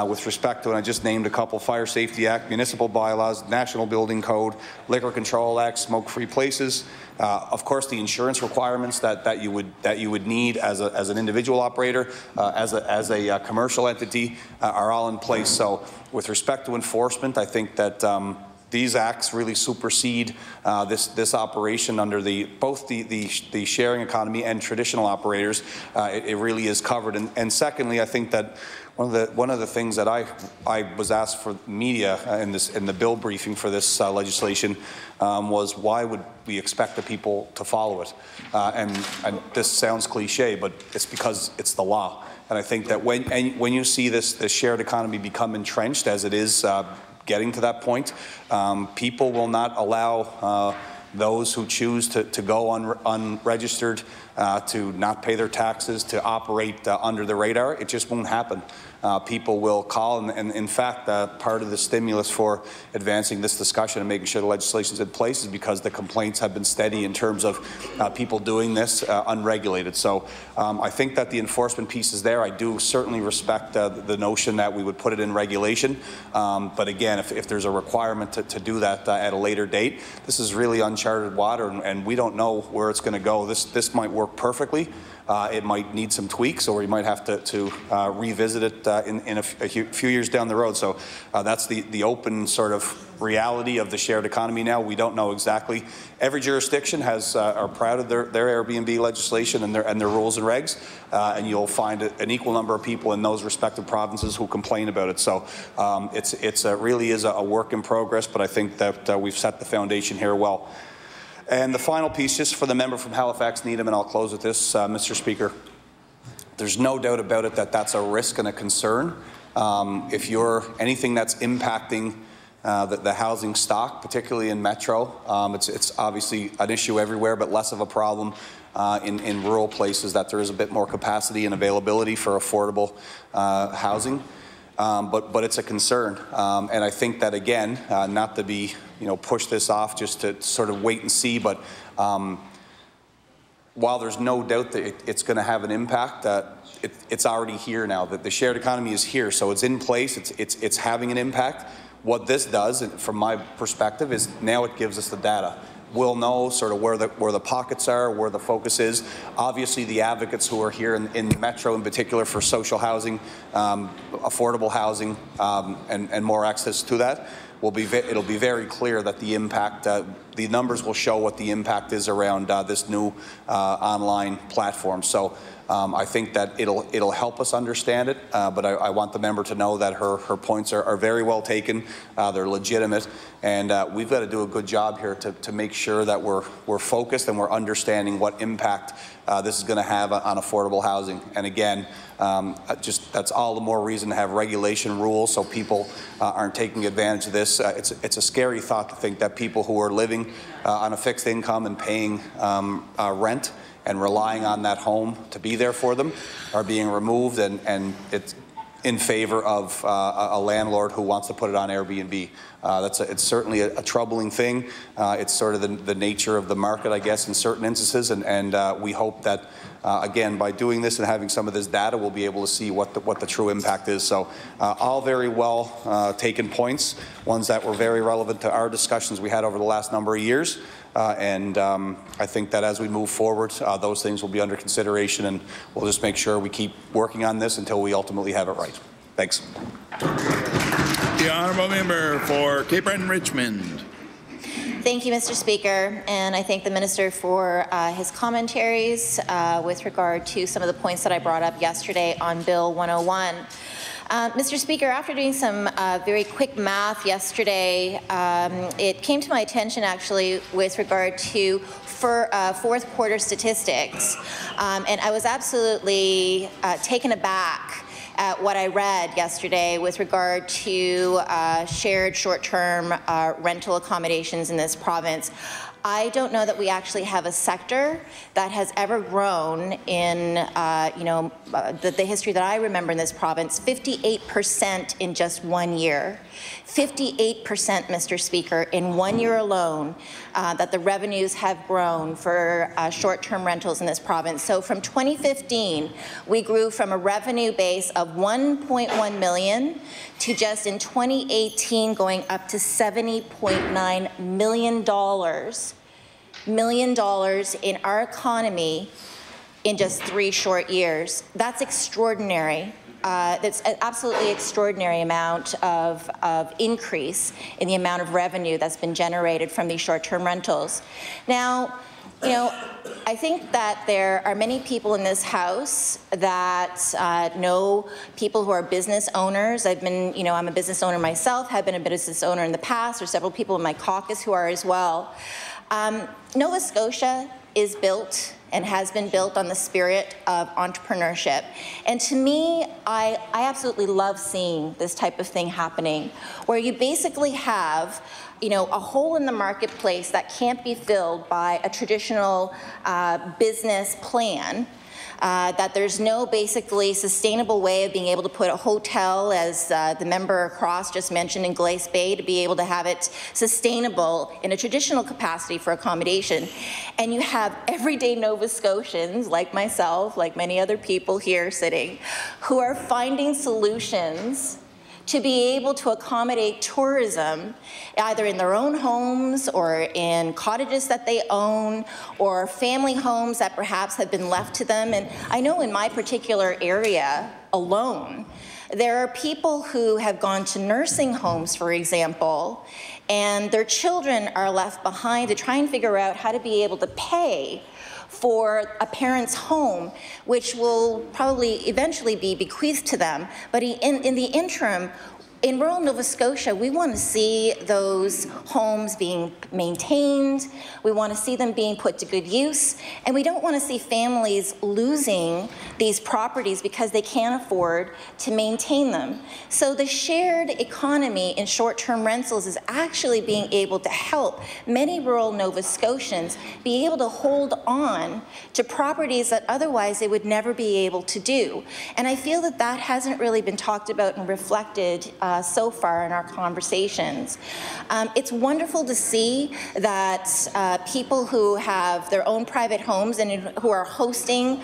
With respect to, and I just named a couple, Fire Safety Act, municipal bylaws, National Building Code, Liquor Control Act, smoke-free places. Of course, the insurance requirements that you would need as an individual operator, as a commercial entity, are all in place. So, with respect to enforcement, I think that these acts really supersede this operation under both the sharing economy and traditional operators. It really is covered. And secondly, I think that one of the things that I was asked for media in the bill briefing for this legislation was, why would we expect the people to follow it? And this sounds cliche, but it's because it's the law. And I think that when you see this shared economy become entrenched, as it is getting to that point, people will not allow those who choose to go unregistered, to not pay their taxes, to operate under the radar. It just won't happen. People will call, and in fact, part of the stimulus for advancing this discussion and making sure the legislation is in place is because the complaints have been steady in terms of people doing this unregulated. So I think that the enforcement piece is there. I do certainly respect the notion that we would put it in regulation, but again, if there's a requirement to do that at a later date, this is really uncharted water, and we don't know where it's going to go. This might work perfectly. It might need some tweaks, or you might have to revisit it in a few years down the road. So that's the open sort of reality of the shared economy now. We don't know exactly. Every jurisdiction are proud of their Airbnb legislation and their rules and regs, and you'll find an equal number of people in those respective provinces who complain about it. So it really is a work in progress, but I think that we've set the foundation here well. And the final piece, just for the member from Halifax Needham, and I'll close with this, Mr. Speaker. There's no doubt about it that that's a risk and a concern. If you're anything that's impacting the housing stock, particularly in Metro, it's obviously an issue everywhere, but less of a problem in rural places, that there is a bit more capacity and availability for affordable housing. But it's a concern, and I think that, again, not to be push this off just to sort of wait and see, but while there's no doubt that it's going to have an impact, it's already here now. That the shared economy is here, so it's in place. It's having an impact. What this does, from my perspective, is now it gives us the data. We'll know sort of where the pockets are, where the focus is. Obviously, the advocates who are here in Metro, in particular, for social housing, affordable housing, and more access to that, it'll be very clear that the impact, the numbers will show what the impact is around this new online platform. So I think that it'll help us understand it, but I want the member to know that her points are very well taken. They're legitimate, and we've got to do a good job here to make sure that we're focused and we're understanding what impact this is going to have on affordable housing. And again, that's all the more reason to have regulation rules so people aren't taking advantage of this. It's a scary thought to think that people who are living on a fixed income and paying rent and relying on that home to be there for them are being removed, and it's in favor of a landlord who wants to put it on Airbnb. It's certainly a troubling thing. It's sort of the nature of the market, I guess, in certain instances, and we hope that, again, by doing this and having some of this data, we'll be able to see what the true impact is. So all very well taken points, ones that were very relevant to our discussions we had over the last number of years. And I think that as we move forward, those things will be under consideration, and we'll just make sure we keep working on this until we ultimately have it right. Thanks. The honourable member for Cape Breton-Richmond. Thank you, Mr. Speaker, and I thank the Minister for his commentaries with regard to some of the points that I brought up yesterday on Bill 101. Mr. Speaker, after doing some very quick math yesterday, it came to my attention actually with regard to fourth quarter statistics, and I was absolutely taken aback at what I read yesterday with regard to shared short-term rental accommodations in this province. I don't know that we actually have a sector that has ever grown in, the history that I remember in this province, 58% in just 1 year. 58%, Mr. Speaker, in 1 year alone, that the revenues have grown for short-term rentals in this province. So from 2015, we grew from a revenue base of $1.1 million to just in 2018 going up to $70.9 million in our economy in just 3 short years. That's extraordinary. that's an absolutely extraordinary amount of increase in the amount of revenue that's been generated from these short-term rentals. Now, you know, I think that there are many people in this House that know people who are business owners. I've been, you know, I'm a business owner myself, have been a business owner in the past. There's several people in my caucus who are as well. Nova Scotia is built and has been built on the spirit of entrepreneurship. And to me, I absolutely love seeing this type of thing happening, where you basically have, you know, a hole in the marketplace that can't be filled by a traditional business plan. That there's no basically sustainable way of being able to put a hotel, as the member across just mentioned in Glace Bay, to be able to have it sustainable in a traditional capacity for accommodation. And you have everyday Nova Scotians like myself, like many other people here sitting, who are finding solutions to be able to accommodate tourism either in their own homes or in cottages that they own or family homes that perhaps have been left to them. And I know in my particular area alone, there are people who have gone to nursing homes, for example, and their children are left behind to try and figure out how to be able to pay for a parent's home, which will probably eventually be bequeathed to them. But in the interim, in rural Nova Scotia, we want to see those homes being maintained. We want to see them being put to good use. And we don't want to see families losing these properties because they can't afford to maintain them. So the shared economy in short-term rentals is actually being able to help many rural Nova Scotians be able to hold on to properties that otherwise they would never be able to do. And I feel that that hasn't really been talked about and reflected so far in our conversations. It's wonderful to see that people who have their own private homes and who are hosting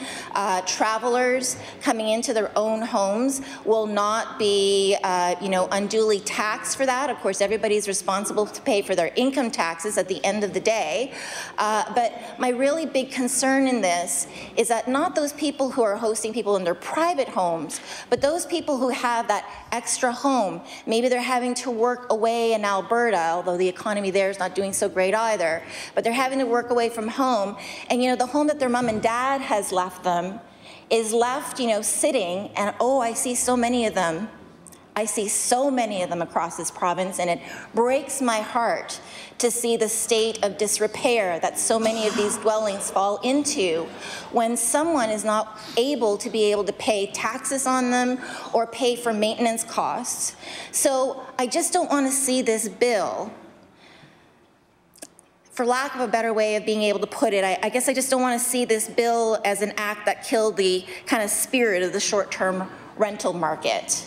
travelers coming into their own homes will not be, you know, unduly taxed for that. Of course, everybody's responsible to pay for their income taxes at the end of the day. But my really big concern in this is that not those people who are hosting people in their private homes, but those people who have that extra home. Maybe they're having to work away in Alberta, although the economy there is not doing so great either, but they're having to work away from home. And, you know, the home that their mom and dad has left them is left, you know, sitting, and oh, I see so many of them. I see so many of them across this province, and it breaks my heart to see the state of disrepair that so many of these dwellings fall into when someone is not able to be able to pay taxes on them or pay for maintenance costs. So I just don't want to see this bill, for lack of a better way of being able to put it, I guess I just don't want to see this bill as an act that killed the kind of spirit of the short-term rental market.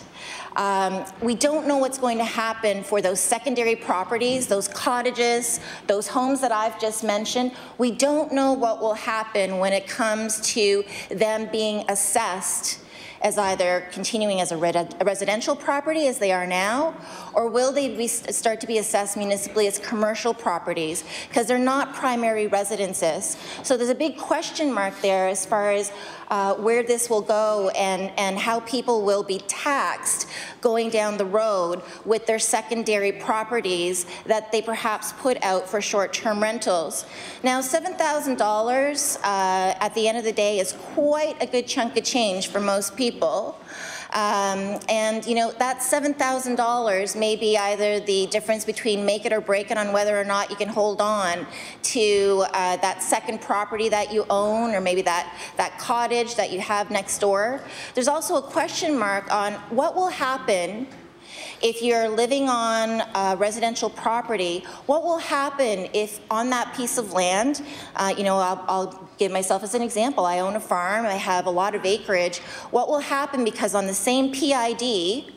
We don't know what's going to happen for those secondary properties, those cottages, those homes that I've just mentioned. We don't know what will happen when it comes to them being assessed as either continuing as a residential property as they are now, or will they start to be assessed municipally as commercial properties, because they're not primary residences. So there's a big question mark there as far as where this will go and how people will be taxed going down the road with their secondary properties that they perhaps put out for short-term rentals. Now, $7,000 at the end of the day is quite a good chunk of change for most people. And, you know, that $7,000 may be either the difference between make it or break it on whether or not you can hold on to that second property that you own, or maybe that cottage that you have next door. There's also a question mark on what will happen if you're living on residential property. What will happen if on that piece of land, you know, I'll give myself as an example. I own a farm, I have a lot of acreage. What will happen because on the same PID,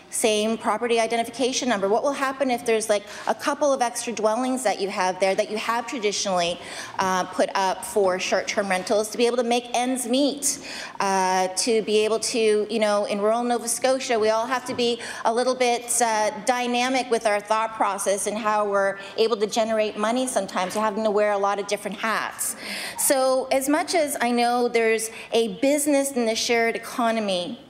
same property identification number, what will happen if there's like a couple of extra dwellings that you have there that you have traditionally put up for short-term rentals to be able to make ends meet, to be able to, you know, in rural Nova Scotia, we all have to be a little bit dynamic with our thought process and how we're able to generate money sometimes. We're having to wear a lot of different hats. So as much as I know there's a business in the shared economy,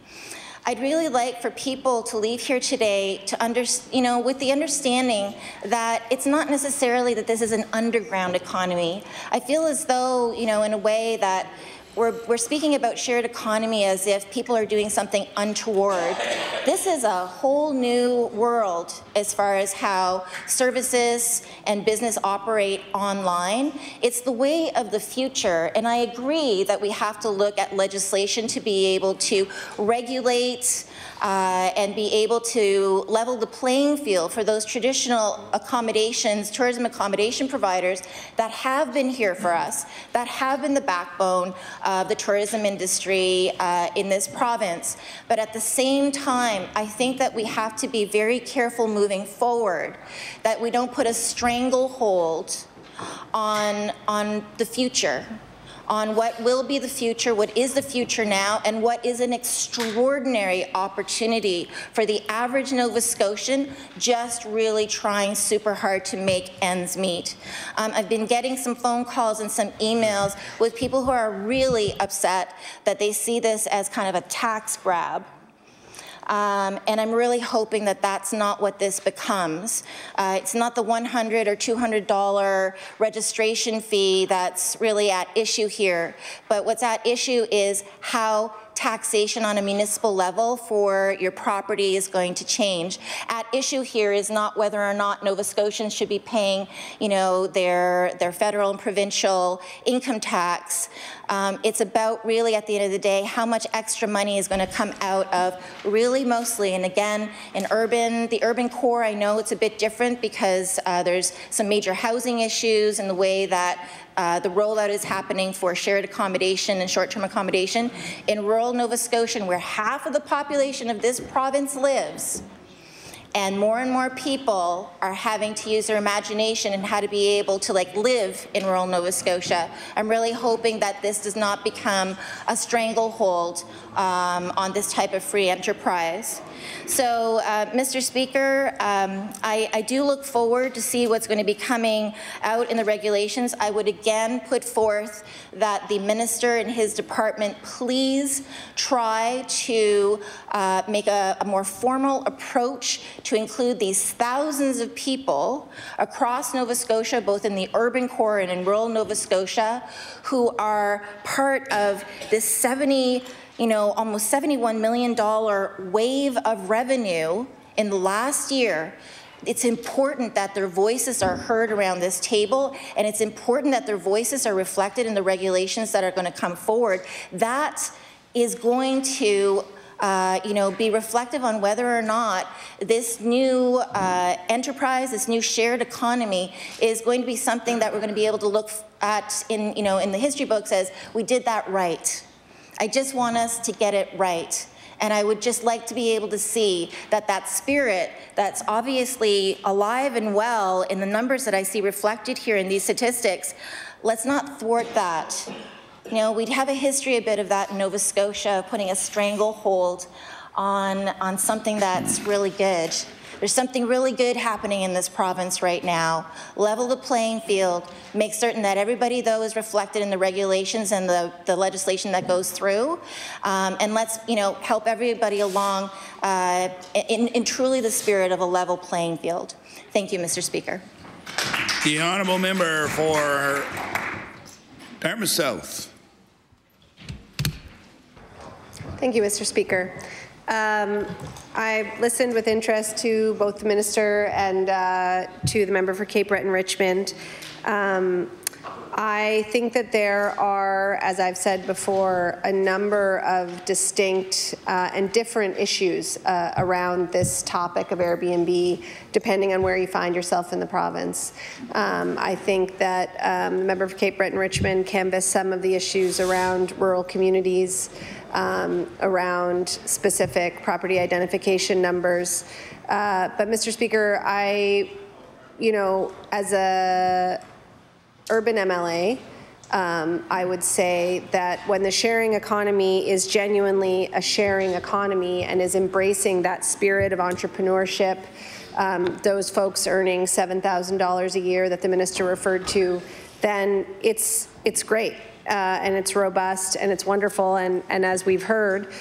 I'd really like for people to leave here today to with the understanding that it's not necessarily that this is an underground economy. I feel as though, in a way that we're speaking about shared economy as if people are doing something untoward. This is a whole new world as far as how services and business operate online. It's the way of the future, and I agree that we have to look at legislation to be able to regulate and be able to level the playing field for those traditional accommodations, tourism accommodation providers that have been here for us, that have been the backbone of the tourism industry in this province. But at the same time, I think that we have to be very careful moving forward, that we don't put a stranglehold on the future, on what will be the future, what is the future now, and what is an extraordinary opportunity for the average Nova Scotian just really trying super hard to make ends meet. I've been getting some phone calls and some emails with people who are really upset that they see this as kind of a tax grab. And I'm really hoping that that's not what this becomes. It's not the $100 or $200 registration fee that's really at issue here, but what's at issue is how taxation on a municipal level for your property is going to change. At issue here is not whether or not Nova Scotians should be paying, their federal and provincial income tax. It's about really, at the end of the day, how much extra money is going to come out of really mostly, and again, the urban core, I know it's a bit different because there's some major housing issues and the way that the rollout is happening for shared accommodation and short-term accommodation. In rural Nova Scotia, where half of the population of this province lives, and more people are having to use their imagination and how to be able to live in rural Nova Scotia. I'm really hoping that this does not become a stranglehold on this type of free enterprise. So, Mr. Speaker, I do look forward to see what's going to be coming out in the regulations. I would again put forth that the minister and his department please try to make a more formal approach to include these thousands of people across Nova Scotia, both in the urban core and in rural Nova Scotia, who are part of this almost $71 million wave of revenue in the last year. It's important that their voices are heard around this table, and it's important that their voices are reflected in the regulations that are going to come forward. That is going to be reflective on whether or not this new enterprise, this new shared economy is going to be something that we're going to be able to look at in the history books as we did that right. I just want us to get it right. And I would just like to be able to see that spirit that's obviously alive and well in the numbers that I see reflected here in these statistics, let's not thwart that. We'd have a history a bit of that in Nova Scotia, putting a stranglehold on something that's really good. There's something really good happening in this province right now. Level the playing field, make certain that everybody, though, is reflected in the regulations and the legislation that goes through, and let's, help everybody along in truly the spirit of a level playing field. Thank you, Mr. Speaker. The honourable member for Dartmouth South. Thank you, Mr. Speaker. I listened with interest to both the minister and to the member for Cape Breton-Richmond. I think that there are, as I've said before, a number of distinct and different issues around this topic of Airbnb, depending on where you find yourself in the province. I think that the member for Cape Breton-Richmond canvassed some of the issues around rural communities, around specific property identification numbers. But Mr. Speaker, as a urban MLA, I would say that when the sharing economy is genuinely a sharing economy and is embracing that spirit of entrepreneurship, those folks earning $7,000 a year that the minister referred to, then it's great. and it's robust and it's wonderful, and as we've heard,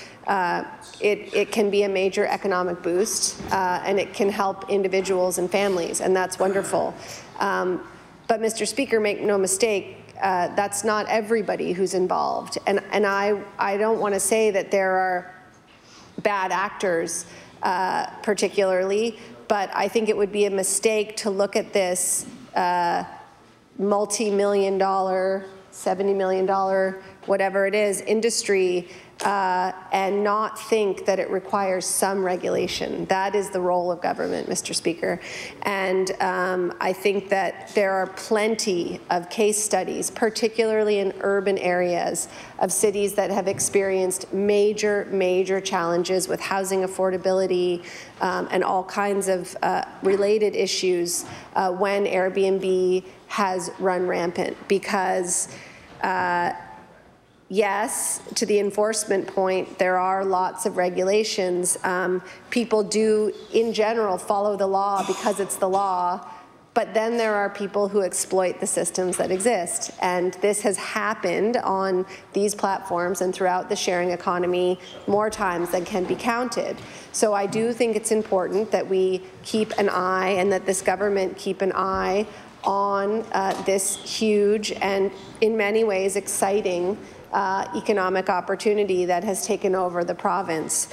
it can be a major economic boost, and it can help individuals and families, and that's wonderful. But Mr. Speaker, make no mistake, that's not everybody who's involved, and I don't want to say that there are bad actors particularly, but I think it would be a mistake to look at this multi-million dollar, $70 million, whatever it is, industry and not think that it requires some regulation. That is the role of government, Mr. Speaker. And I think that there are plenty of case studies, particularly in urban areas, of cities that have experienced major challenges with housing affordability and all kinds of related issues when Airbnb has run rampant, because yes, to the enforcement point, there are lots of regulations. People do, in general, follow the law because it's the law, but then there are people who exploit the systems that exist. And this has happened on these platforms and throughout the sharing economy more times than can be counted. So I do think it's important that we keep an eye, and that this government keep an eye on this huge and in many ways exciting economic opportunity that has taken over the province.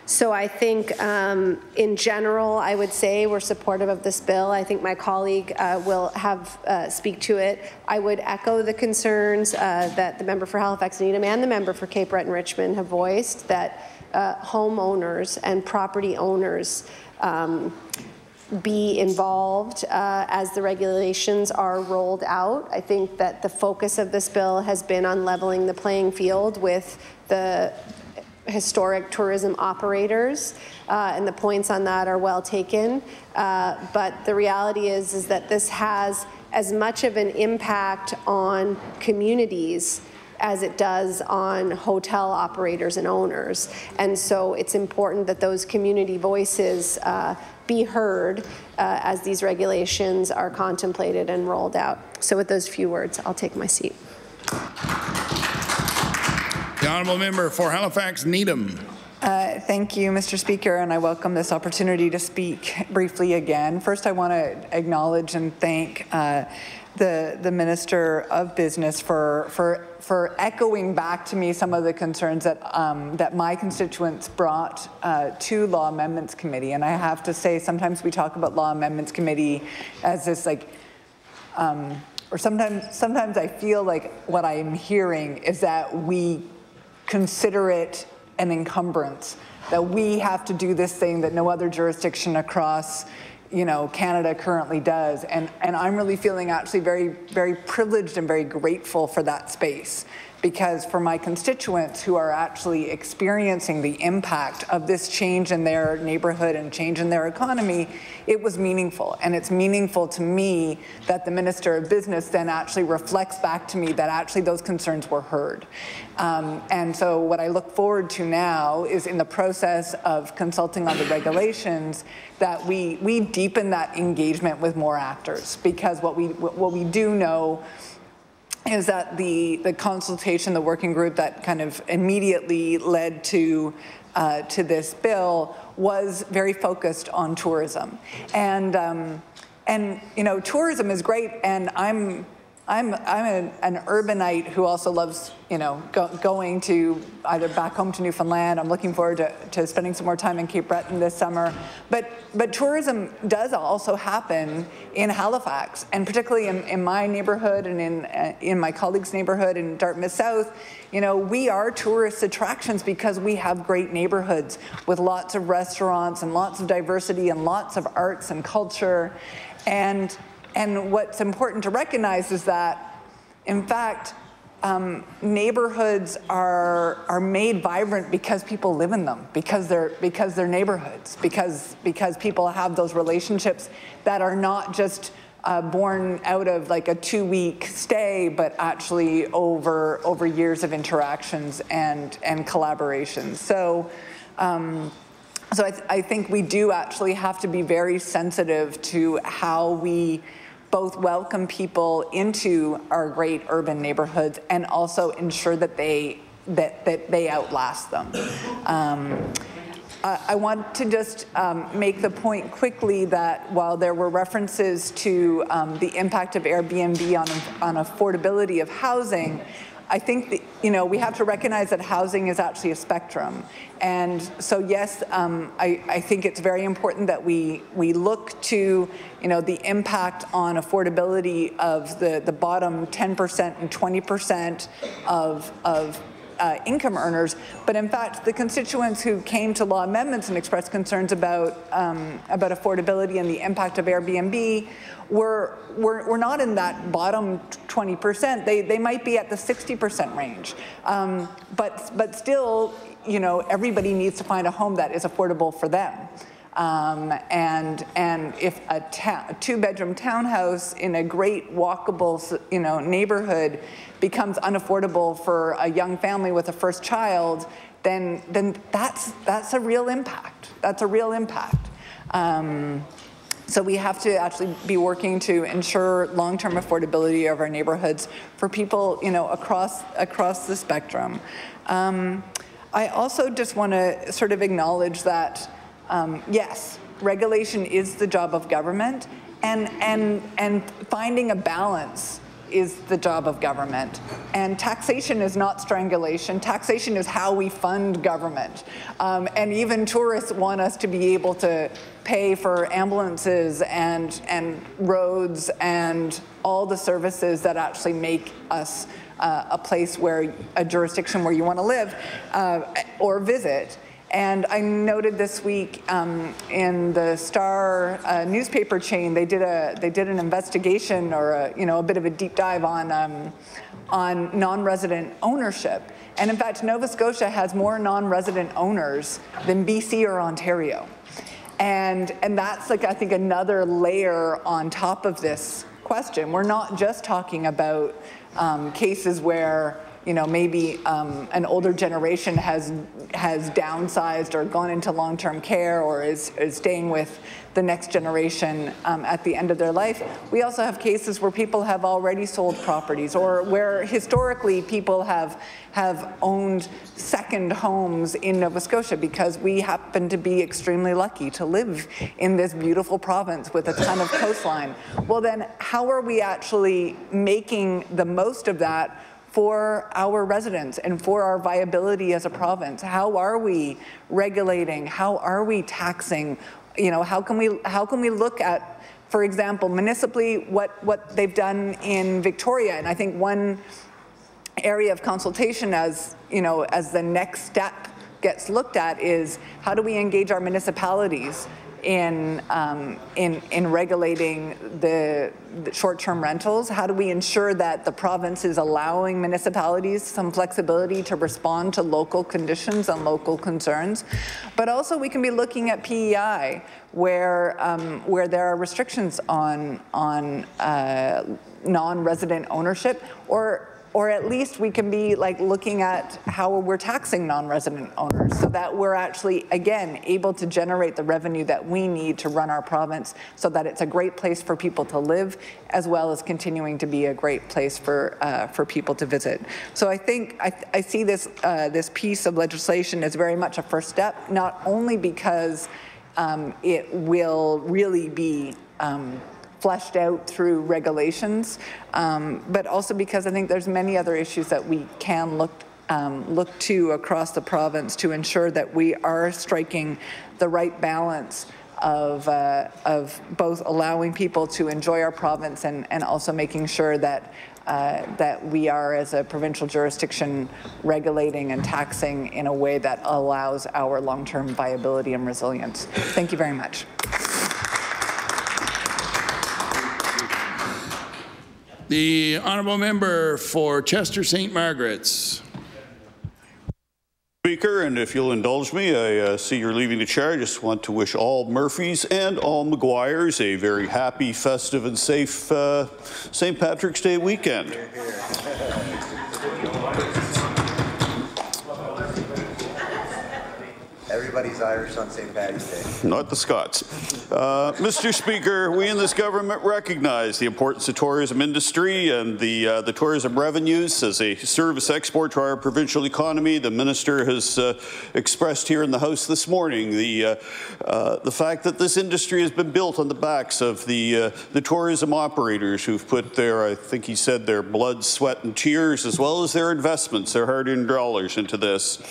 So I think in general, I would say we're supportive of this bill. I think my colleague will have speak to it. I would echo the concerns that the member for Halifax Needham and the member for Cape Breton Richmond have voiced, that homeowners and property owners be involved as the regulations are rolled out. I think that the focus of this bill has been on leveling the playing field with the historic tourism operators, and the points on that are well taken. But the reality is that this has as much of an impact on communities as it does on hotel operators and owners. And so it's important that those community voices be heard as these regulations are contemplated and rolled out. So with those few words, I'll take my seat. The honourable member for Halifax Needham. Thank you, Mr. Speaker, and I welcome this opportunity to speak briefly again. First, I want to acknowledge and thank the Minister of Business for echoing back to me some of the concerns that that my constituents brought to Law Amendments Committee. And I have to say, sometimes we talk about Law Amendments Committee as this or sometimes I feel like what I'm hearing is that we consider it an encumbrance, that we have to do this thing that no other jurisdiction across Canada currently does. And I'm really feeling actually very privileged and very grateful for that space, because for my constituents who are actually experiencing the impact of this change in their neighborhood and change in their economy, it was meaningful. And it's meaningful to me that the Minister of Business then actually reflects back to me that actually those concerns were heard. And so what I look forward to now is, in the process of consulting on the regulations, that we deepen that engagement with more actors, because what we do know is that the consultation, the working group that kind of immediately led to this bill was very focused on tourism, and tourism is great, and I'm an urbanite who also loves going to either back home to Newfoundland. I'm looking forward to spending some more time in Cape Breton this summer. But tourism does also happen in Halifax, and particularly in my neighborhood and in my colleagues' neighborhood in Dartmouth South. We are tourist attractions because we have great neighborhoods with lots of restaurants and lots of diversity and lots of arts and culture. And what's important to recognize is that, in fact, neighborhoods are made vibrant because people live in them, because they're neighborhoods, because people have those relationships that are not just born out of like a 2-week stay, but actually over years of interactions and collaborations. So I think we do actually have to be very sensitive to how we both welcome people into our great urban neighborhoods and also ensure that they outlast them. I want to just make the point quickly that while there were references to the impact of Airbnb on affordability of housing, I think that, we have to recognize that housing is actually a spectrum. And so yes, I think it's very important that we look to the impact on affordability of the bottom 10% and 20% of income earners, but in fact, the constituents who came to law amendments and expressed concerns about affordability and the impact of Airbnb were not in that bottom 20%. They might be at the 60% range, but still, everybody needs to find a home that is affordable for them. And if a two-bedroom townhouse in a great walkable, neighborhood becomes unaffordable for a young family with a first child, then that's a real impact. That's a real impact. So we have to actually be working to ensure long-term affordability of our neighborhoods for people, across the spectrum. I also just want to sort of acknowledge that yes, regulation is the job of government, and finding a balance is the job of government. And taxation is not strangulation. Taxation is how we fund government. And even tourists want us to be able to pay for ambulances and roads and all the services that actually make us a place a jurisdiction where you want to live or visit. And I noted this week in the Star newspaper chain, they did an investigation or a bit of a deep dive on non-resident ownership. And in fact, Nova Scotia has more non-resident owners than BC or Ontario. And that's I think another layer on top of this question. We're not just talking about cases where maybe an older generation has downsized or gone into long-term care or is staying with the next generation at the end of their life. We also have cases where people have already sold properties, or where historically people have owned second homes in Nova Scotia because we happen to be extremely lucky to live in this beautiful province with a ton of coastline. Well then, how are we actually making the most of that for our residents and for our viability as a province? How are we regulating? How are we taxing? How can we look at, for example, municipally, what they've done in Victoria? And I think one area of consultation as the next step gets looked at is how do we engage our municipalities in regulating the short-term rentals? How do we ensure that the province is allowing municipalities some flexibility to respond to local conditions and local concerns? But also we can be looking at PEI, where there are restrictions on non-resident ownership, or at least we can be looking at how we're taxing non-resident owners so that we're actually, again, able to generate the revenue that we need to run our province so that it's a great place for people to live, as well as continuing to be a great place for people to visit. So I think I see this piece of legislation as very much a first step, not only because it will really be fleshed out through regulations, but also because I think there's many other issues that we can look to across the province to ensure that we are striking the right balance of both allowing people to enjoy our province and also making sure that that we are, as a provincial jurisdiction, regulating and taxing in a way that allows our long-term viability and resilience. Thank you very much. The honourable member for Chester St. Margaret's. Speaker, and if you'll indulge me, I see you're leaving the chair. I just want to wish all Murphys and all Maguires a very happy, festive and safe St. Patrick's Day weekend. everybody's Irish on St. Paddy's Day. Not the Scots. Mr. Speaker, we in this government recognize the importance of tourism industry and the tourism revenues as a service export to our provincial economy. The minister has expressed here in the House this morning the fact that this industry has been built on the backs of the tourism operators who've put their, I think he said, their blood, sweat and tears, as well as their investments, their hard-earned dollars into this.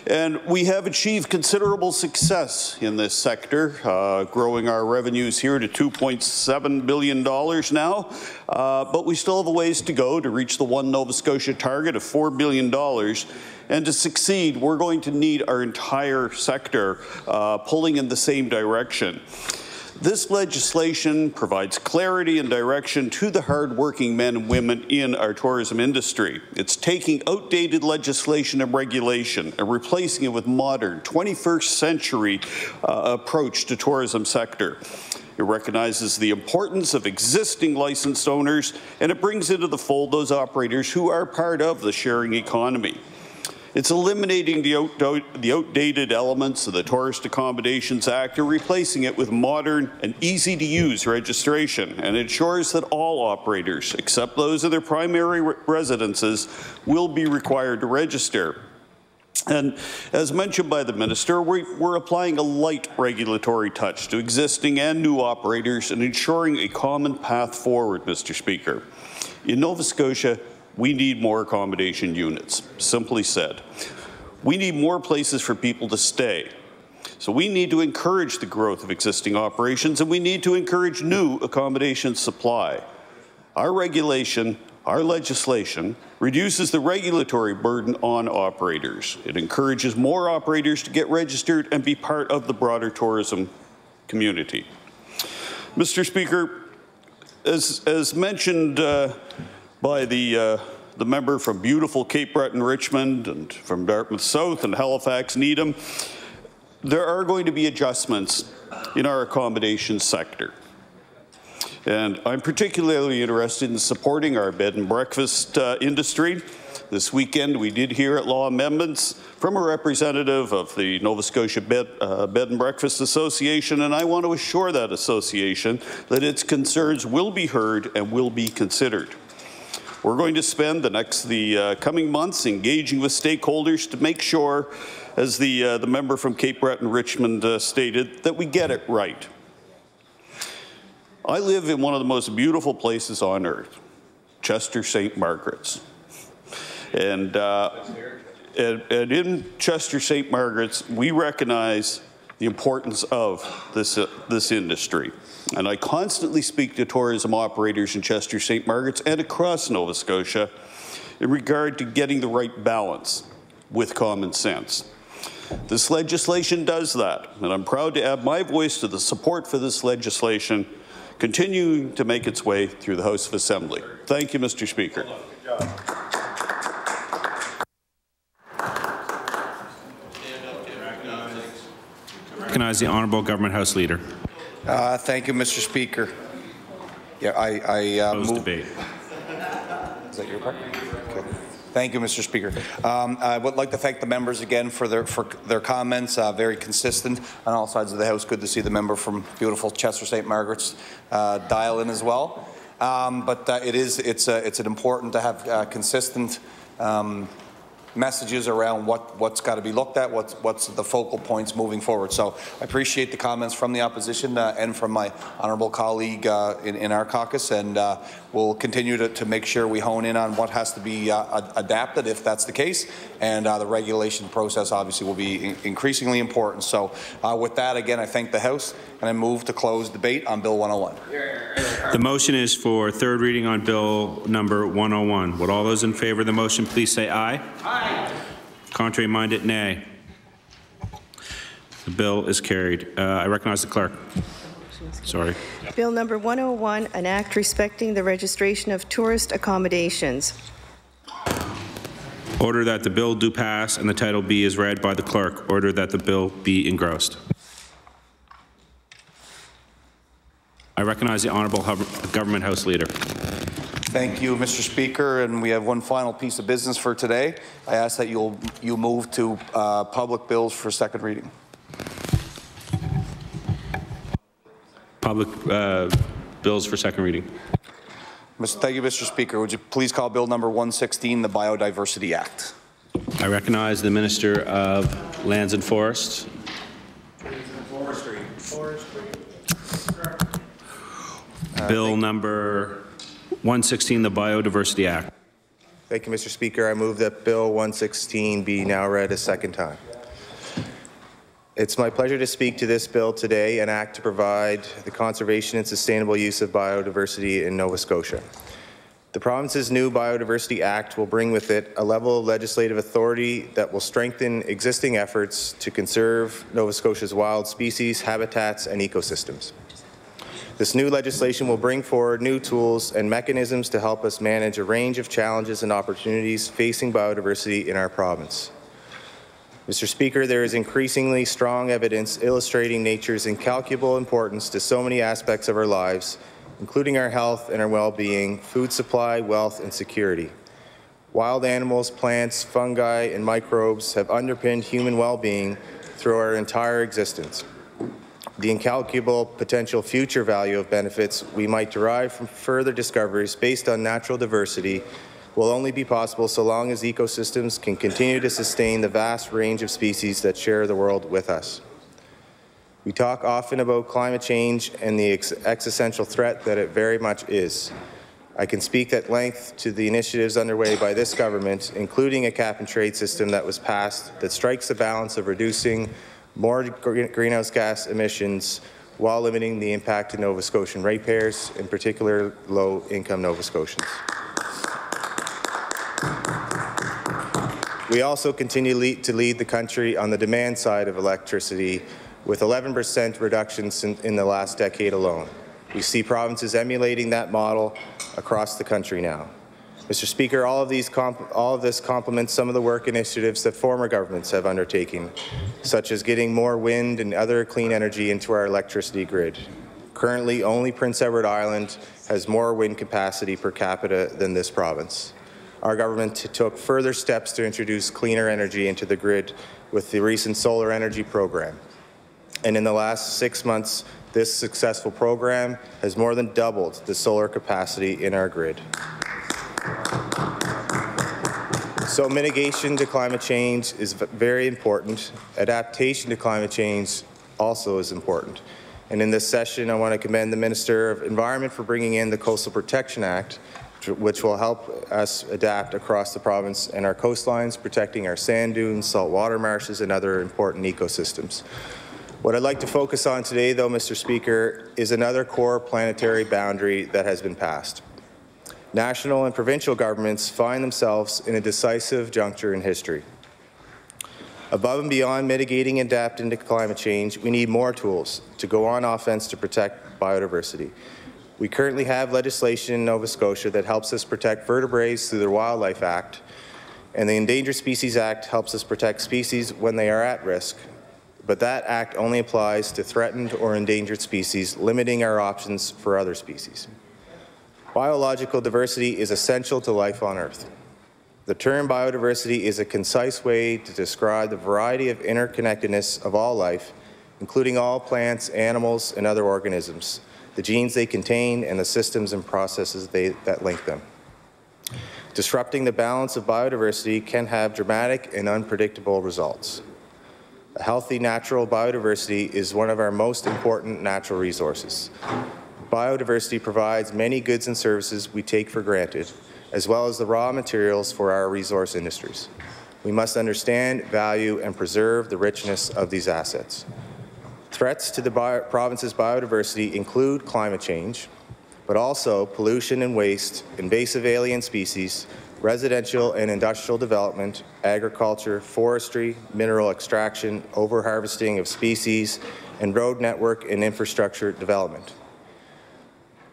And we have achieved considerable success in this sector, growing our revenues here to $2.7 billion now, but we still have a ways to go to reach the One Nova Scotia target of $4 billion. And to succeed, we're going to need our entire sector pulling in the same direction. This legislation provides clarity and direction to the hard-working men and women in our tourism industry. It's taking outdated legislation and regulation and replacing it with modern, 21st century approach to tourism sector. It recognizes the importance of existing licensed owners, and it brings into the fold those operators who are part of the sharing economy. It's eliminating the outdated elements of the Tourist Accommodations Act and replacing it with modern and easy-to-use registration, and ensures that all operators, except those of their primary residences, will be required to register. And as mentioned by the minister, we're applying a light regulatory touch to existing and new operators and ensuring a common path forward, Mr. Speaker. In Nova Scotia, we need more accommodation units, simply said. We need more places for people to stay. So we need to encourage the growth of existing operations, and we need to encourage new accommodation supply. Our regulation, our legislation, reduces the regulatory burden on operators. It encourages more operators to get registered and be part of the broader tourism community. Mr. Speaker, as mentioned by the member from beautiful Cape Breton, Richmond, and from Dartmouth South and Halifax, Needham, there are going to be adjustments in our accommodation sector. And I'm particularly interested in supporting our bed and breakfast industry. This weekend, we did hear at law amendments from a representative of the Nova Scotia Bed and Breakfast Association, and I want to assure that association that its concerns will be heard and will be considered. We're going to spend the coming months engaging with stakeholders to make sure, as the member from Cape Breton, Richmond stated, that we get it right. I live in one of the most beautiful places on earth, Chester St. Margaret's. And in Chester St. Margaret's, we recognize the importance of this industry. And I constantly speak to tourism operators in Chester St. Margaret's and across Nova Scotia in regard to getting the right balance with common sense. This legislation does that, and I'm proud to add my voice to the support for this legislation, continuing to make its way through the House of Assembly. Thank you, Mr. Speaker. Recognize the Honourable Government House Leader. Thank you, Mr. Speaker. Yeah, I move debate. Is that your part? Okay. Thank you, Mr. Speaker. I would like to thank the members again for their comments. Very consistent on all sides of the House. Good to see the member from beautiful Chester St. Margaret's dial in as well. But it's important to have consistent messages around what's got to be looked at, what's the focal points moving forward. So I appreciate the comments from the opposition and from my honourable colleague in our caucus, and we'll continue to make sure we hone in on what has to be adapted if that's the case, and the regulation process obviously will be increasingly important. So with that, again, I thank the House, and I move to close debate on Bill 101. The motion is for third reading on Bill number 101. Would all those in favour of the motion please say aye? Aye. Contrary minded, nay. The bill is carried. I recognize the clerk. Sorry. Bill number 101, an act respecting the registration of tourist accommodations. Order that the bill do pass and the title be as read by the clerk. Order that the bill be engrossed. I recognize the Honourable Government House Leader. Thank you, Mr. Speaker, and we have one final piece of business for today. I ask that you move to public bills for second reading. Public bills for second reading. Thank you, Mr. Speaker. Would you please call Bill number 116, the Biodiversity Act? I recognize the Minister of Lands and Forests. Bill number 116, the Biodiversity Act. Thank you, Mr. Speaker. I move that Bill 116 be now read a second time. It's my pleasure to speak to this bill today, an act to provide the conservation and sustainable use of biodiversity in Nova Scotia. The province's new Biodiversity Act will bring with it a level of legislative authority that will strengthen existing efforts to conserve Nova Scotia's wild species, habitats, and ecosystems. This new legislation will bring forward new tools and mechanisms to help us manage a range of challenges and opportunities facing biodiversity in our province. Mr. Speaker, there is increasingly strong evidence illustrating nature's incalculable importance to so many aspects of our lives, including our health and our well-being, food supply, wealth, and security. Wild animals, plants, fungi, and microbes have underpinned human well-being through our entire existence. The incalculable potential future value of benefits we might derive from further discoveries based on natural diversity will only be possible so long as ecosystems can continue to sustain the vast range of species that share the world with us. We talk often about climate change and the existential threat that it very much is. I can speak at length to the initiatives underway by this government, including a cap-and-trade system that was passed that strikes the balance of reducing more greenhouse gas emissions while limiting the impact to Nova Scotian ratepayers, in particular low-income Nova Scotians. We also continue to lead the country on the demand side of electricity with 11% reductions in the last decade alone. We see provinces emulating that model across the country now. Mr. Speaker, all of this complements some of the work initiatives that former governments have undertaken, such as getting more wind and other clean energy into our electricity grid. Currently, only Prince Edward Island has more wind capacity per capita than this province. Our government took further steps to introduce cleaner energy into the grid with the recent solar energy program. And in the last 6 months, this successful program has more than doubled the solar capacity in our grid. So mitigation to climate change is very important. Adaptation to climate change also is important. And in this session, I want to commend the Minister of Environment for bringing in the Coastal Protection Act, which will help us adapt across the province and our coastlines, protecting our sand dunes, saltwater marshes, and other important ecosystems. What I'd like to focus on today, though, Mr. Speaker, is another core planetary boundary that has been passed. National and provincial governments find themselves in a decisive juncture in history. Above and beyond mitigating and adapting to climate change, we need more tools to go on offense to protect biodiversity. We currently have legislation in Nova Scotia that helps us protect vertebrates through the Wildlife Act, and the Endangered Species Act helps us protect species when they are at risk. But that act only applies to threatened or endangered species, limiting our options for other species. Biological diversity is essential to life on Earth. The term biodiversity is a concise way to describe the variety of interconnectedness of all life, including all plants, animals, and other organisms, the genes they contain, and the systems and processes that link them. Disrupting the balance of biodiversity can have dramatic and unpredictable results. A healthy natural biodiversity is one of our most important natural resources. Biodiversity provides many goods and services we take for granted, as well as the raw materials for our resource industries. We must understand, value, and preserve the richness of these assets. Threats to the province's biodiversity include climate change, but also pollution and waste, invasive alien species, residential and industrial development, agriculture, forestry, mineral extraction, overharvesting of species, and road network and infrastructure development.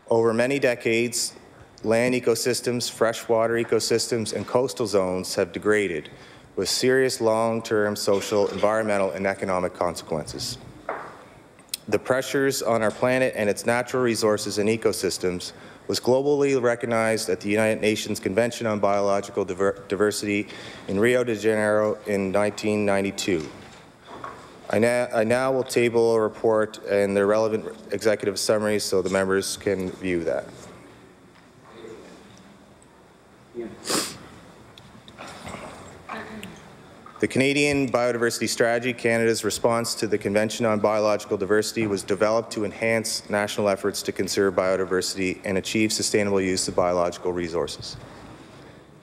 Over many decades, land ecosystems, freshwater ecosystems, and coastal zones have degraded with serious long-term social, environmental, and economic consequences. The pressures on our planet and its natural resources and ecosystems was globally recognized at the United Nations Convention on Biological Diversity in Rio de Janeiro in 1992. I now will table a report and the relevant executive summaries so the members can view that. The Canadian Biodiversity Strategy, Canada's response to the Convention on Biological Diversity, was developed to enhance national efforts to conserve biodiversity and achieve sustainable use of biological resources.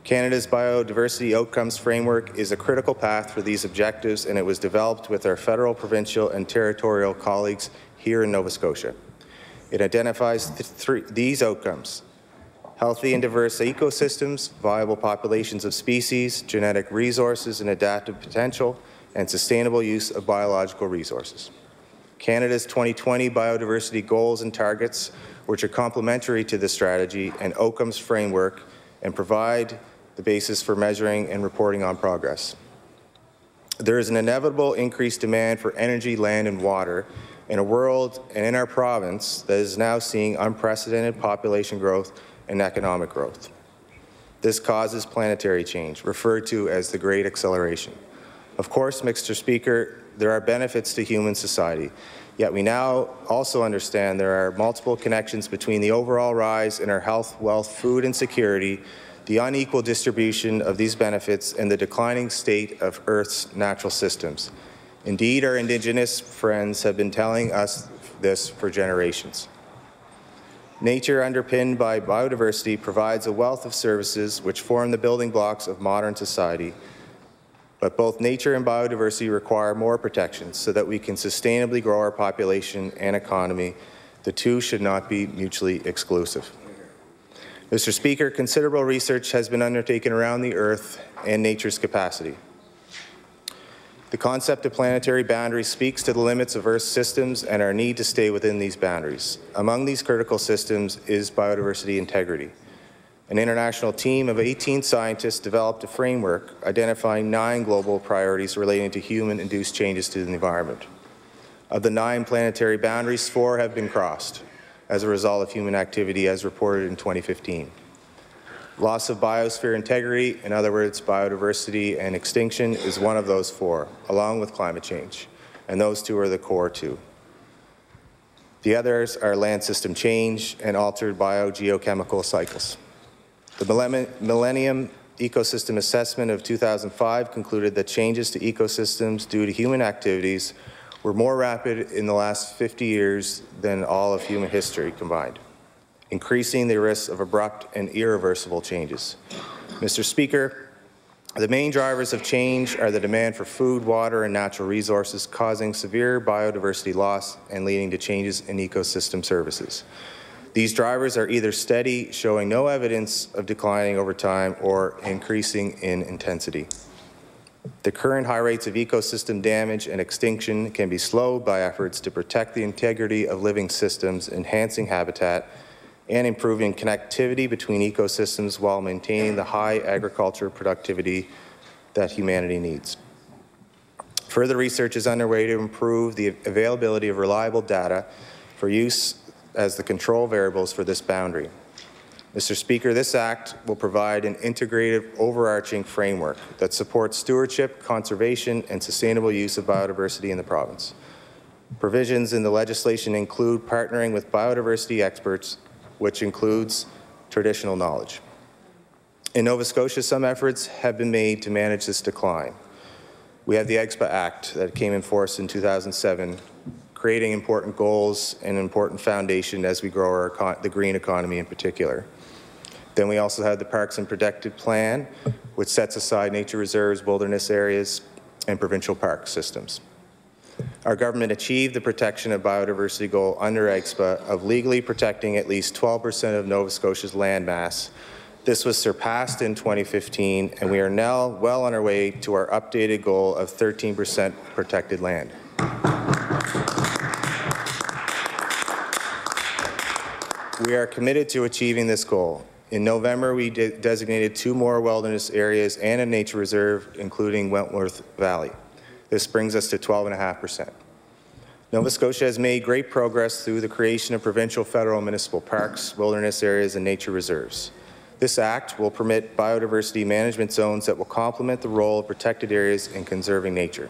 Canada's Biodiversity Outcomes Framework is a critical path for these objectives, and it was developed with our federal, provincial, and territorial colleagues here in Nova Scotia. It identifies these outcomes: healthy and diverse ecosystems, viable populations of species, genetic resources and adaptive potential, and sustainable use of biological resources. Canada's 2020 biodiversity goals and targets, which are complementary to the strategy and outcomes framework and provide the basis for measuring and reporting on progress. There is an inevitable increased demand for energy, land, and water in a world and in our province that is now seeing unprecedented population growth and economic growth. This causes planetary change, referred to as the Great Acceleration. Of course, Mr. Speaker, there are benefits to human society, yet we now also understand there are multiple connections between the overall rise in our health, wealth, food, and security, the unequal distribution of these benefits, and the declining state of Earth's natural systems. Indeed, our Indigenous friends have been telling us this for generations. Nature underpinned by biodiversity provides a wealth of services which form the building blocks of modern society. But both nature and biodiversity require more protection so that we can sustainably grow our population and economy. The two should not be mutually exclusive. Mr. Speaker, considerable research has been undertaken around the Earth and nature's capacity. The concept of planetary boundaries speaks to the limits of Earth's systems and our need to stay within these boundaries. Among these critical systems is biodiversity integrity. An international team of 18 scientists developed a framework identifying 9 global priorities relating to human-induced changes to the environment. Of the 9 planetary boundaries, 4 have been crossed as a result of human activity, as reported in 2015. Loss of biosphere integrity, in other words, biodiversity and extinction, is one of those 4, along with climate change, and those 2 are the core 2. The others are land system change and altered biogeochemical cycles. The Millennium Ecosystem Assessment of 2005 concluded that changes to ecosystems due to human activities were more rapid in the last 50 years than all of human history combined, increasing the risk of abrupt and irreversible changes. Mr. Speaker, the main drivers of change are the demand for food, water, and natural resources, causing severe biodiversity loss and leading to changes in ecosystem services. These drivers are either steady, showing no evidence of declining over time, or increasing in intensity. The current high rates of ecosystem damage and extinction can be slowed by efforts to protect the integrity of living systems, enhancing habitat, and improving connectivity between ecosystems while maintaining the high agriculture productivity that humanity needs. Further research is underway to improve the availability of reliable data for use as the control variables for this boundary. Mr. Speaker, this Act will provide an integrated, overarching framework that supports stewardship, conservation, and sustainable use of biodiversity in the province. Provisions in the legislation include partnering with biodiversity experts, which includes traditional knowledge. In Nova Scotia, some efforts have been made to manage this decline. We have the EGSPA Act that came in force in 2007, creating important goals and an important foundation as we grow the green economy in particular. Then we also have the Parks and Protected Plan, which sets aside nature reserves, wilderness areas, and provincial park systems. Our government achieved the protection of biodiversity goal under EGSPA of legally protecting at least 12% of Nova Scotia's land mass. This was surpassed in 2015, and we are now well on our way to our updated goal of 13% protected land. We are committed to achieving this goal. In November, we designated 2 more wilderness areas and a nature reserve, including Wentworth Valley. This brings us to 12.5%. Nova Scotia has made great progress through the creation of provincial, federal, municipal parks, wilderness areas, and nature reserves. This Act will permit biodiversity management zones that will complement the role of protected areas in conserving nature.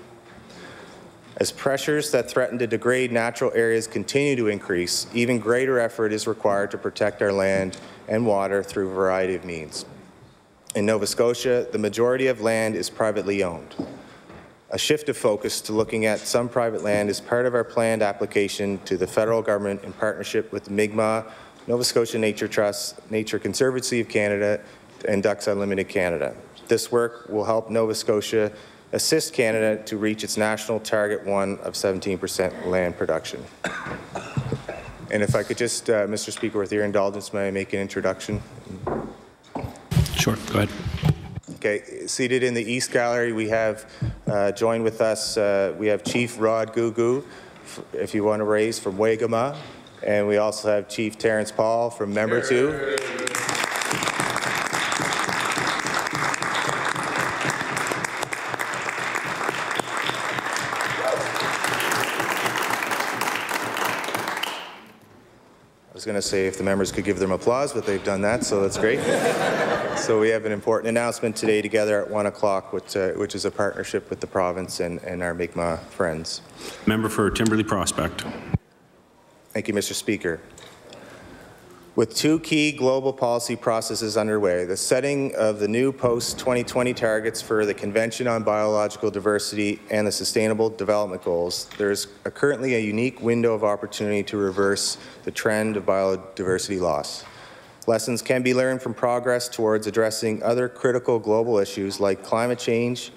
As pressures that threaten to degrade natural areas continue to increase, even greater effort is required to protect our land and water through a variety of means. In Nova Scotia, the majority of land is privately owned. A shift of focus to looking at some private land is part of our planned application to the federal government in partnership with Mi'kmaq, Nova Scotia Nature Trust, Nature Conservancy of Canada, and Ducks Unlimited Canada. This work will help Nova Scotia assist Canada to reach its national target 1 of 17% land production. And if I could just, Mr. Speaker, with your indulgence, may I make an introduction? Sure, go ahead. Okay, seated in the East Gallery, we have joined with us, we have Chief Rod Gugu, if you want to raise, from Waigama, and we also have Chief Terrence Paul from Member 2. I was going to say if the members could give them applause, but they've done that, so that's great. So we have an important announcement today together at 1 o'clock, which is a partnership with the province and our Mi'kmaq friends. Member for Timberley Prospect. Thank you, Mr. Speaker. With 2 key global policy processes underway, the setting of the new post-2020 targets for the Convention on Biological Diversity and the Sustainable Development Goals, there is currently a unique window of opportunity to reverse the trend of biodiversity loss. Lessons can be learned from progress towards addressing other critical global issues like climate change,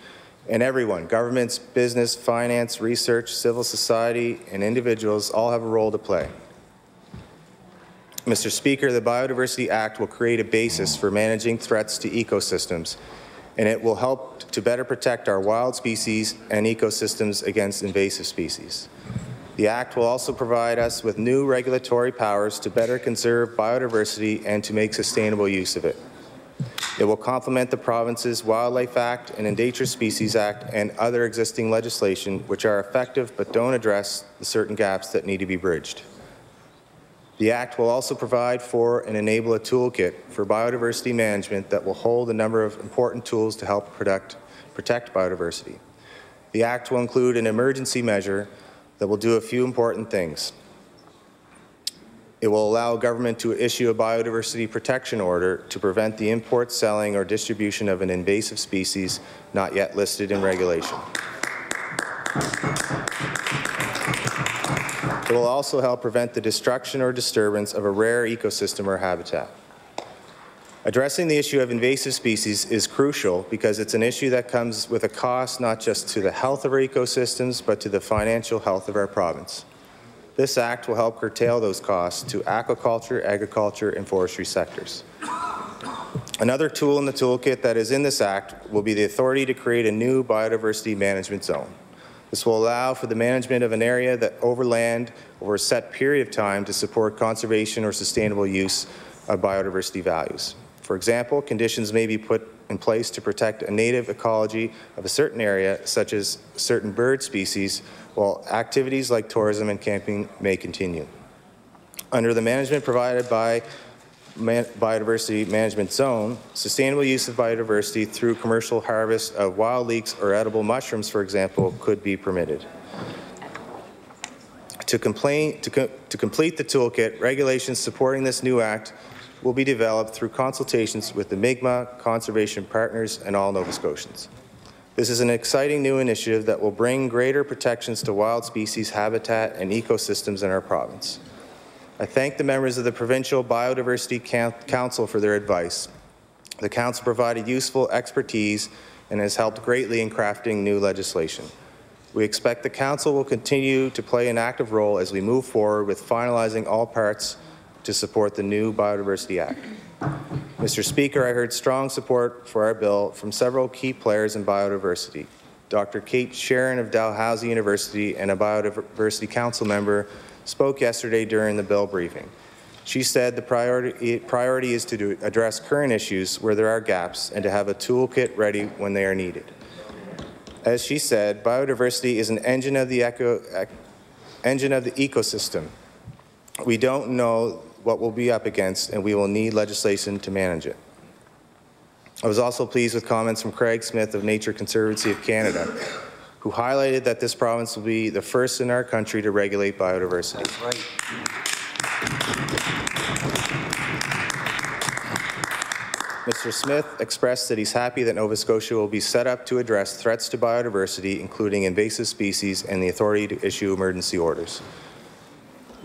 and everyone, governments, business, finance, research, civil society, and individuals all have a role to play. Mr. Speaker, the Biodiversity Act will create a basis for managing threats to ecosystems, and it will help to better protect our wild species and ecosystems against invasive species. The Act will also provide us with new regulatory powers to better conserve biodiversity and to make sustainable use of it. It will complement the province's Wildlife Act and Endangered Species Act and other existing legislation which are effective but don't address the certain gaps that need to be bridged. The Act will also provide for and enable a toolkit for biodiversity management that will hold a number of important tools to help protect biodiversity. The Act will include an emergency measure that will do a few important things. It will allow government to issue a biodiversity protection order to prevent the import, selling, or distribution of an invasive species not yet listed in regulation. It will also help prevent the destruction or disturbance of a rare ecosystem or habitat. Addressing the issue of invasive species is crucial because it's an issue that comes with a cost not just to the health of our ecosystems, but to the financial health of our province. This Act will help curtail those costs to aquaculture, agriculture, and forestry sectors. Another tool in the toolkit that is in this Act will be the authority to create a new biodiversity management zone. This will allow for the management of an area that over land over a set period of time to support conservation or sustainable use of biodiversity values. For example, conditions may be put in place to protect a native ecology of a certain area, such as certain bird species, while activities like tourism and camping may continue. Under the management provided by Biodiversity Management Zone, sustainable use of biodiversity through commercial harvest of wild leeks or edible mushrooms, for example, could be permitted. To complete the toolkit, regulations supporting this new Act will be developed through consultations with the Mi'kmaq, conservation partners, and all Nova Scotians. This is an exciting new initiative that will bring greater protections to wild species, habitat, and ecosystems in our province. I thank the members of the Provincial Biodiversity Council for their advice. The Council provided useful expertise and has helped greatly in crafting new legislation. We expect the Council will continue to play an active role as we move forward with finalizing all parts to support the new Biodiversity Act. Mr. Speaker, I heard strong support for our bill from several key players in biodiversity. Dr. Kate Sharon of Dalhousie University and a Biodiversity Council member spoke yesterday during the bill briefing. She said the priority is to address current issues where there are gaps and to have a toolkit ready when they are needed. As she said, biodiversity is an engine of the ecosystem. We don't know what we'll be up against, and we will need legislation to manage it. I was also pleased with comments from Craig Smith of Nature Conservancy of Canada, who highlighted that this province will be the first in our country to regulate biodiversity. That's right. Mr. Smith expressed that he's happy that Nova Scotia will be set up to address threats to biodiversity, including invasive species, and the authority to issue emergency orders.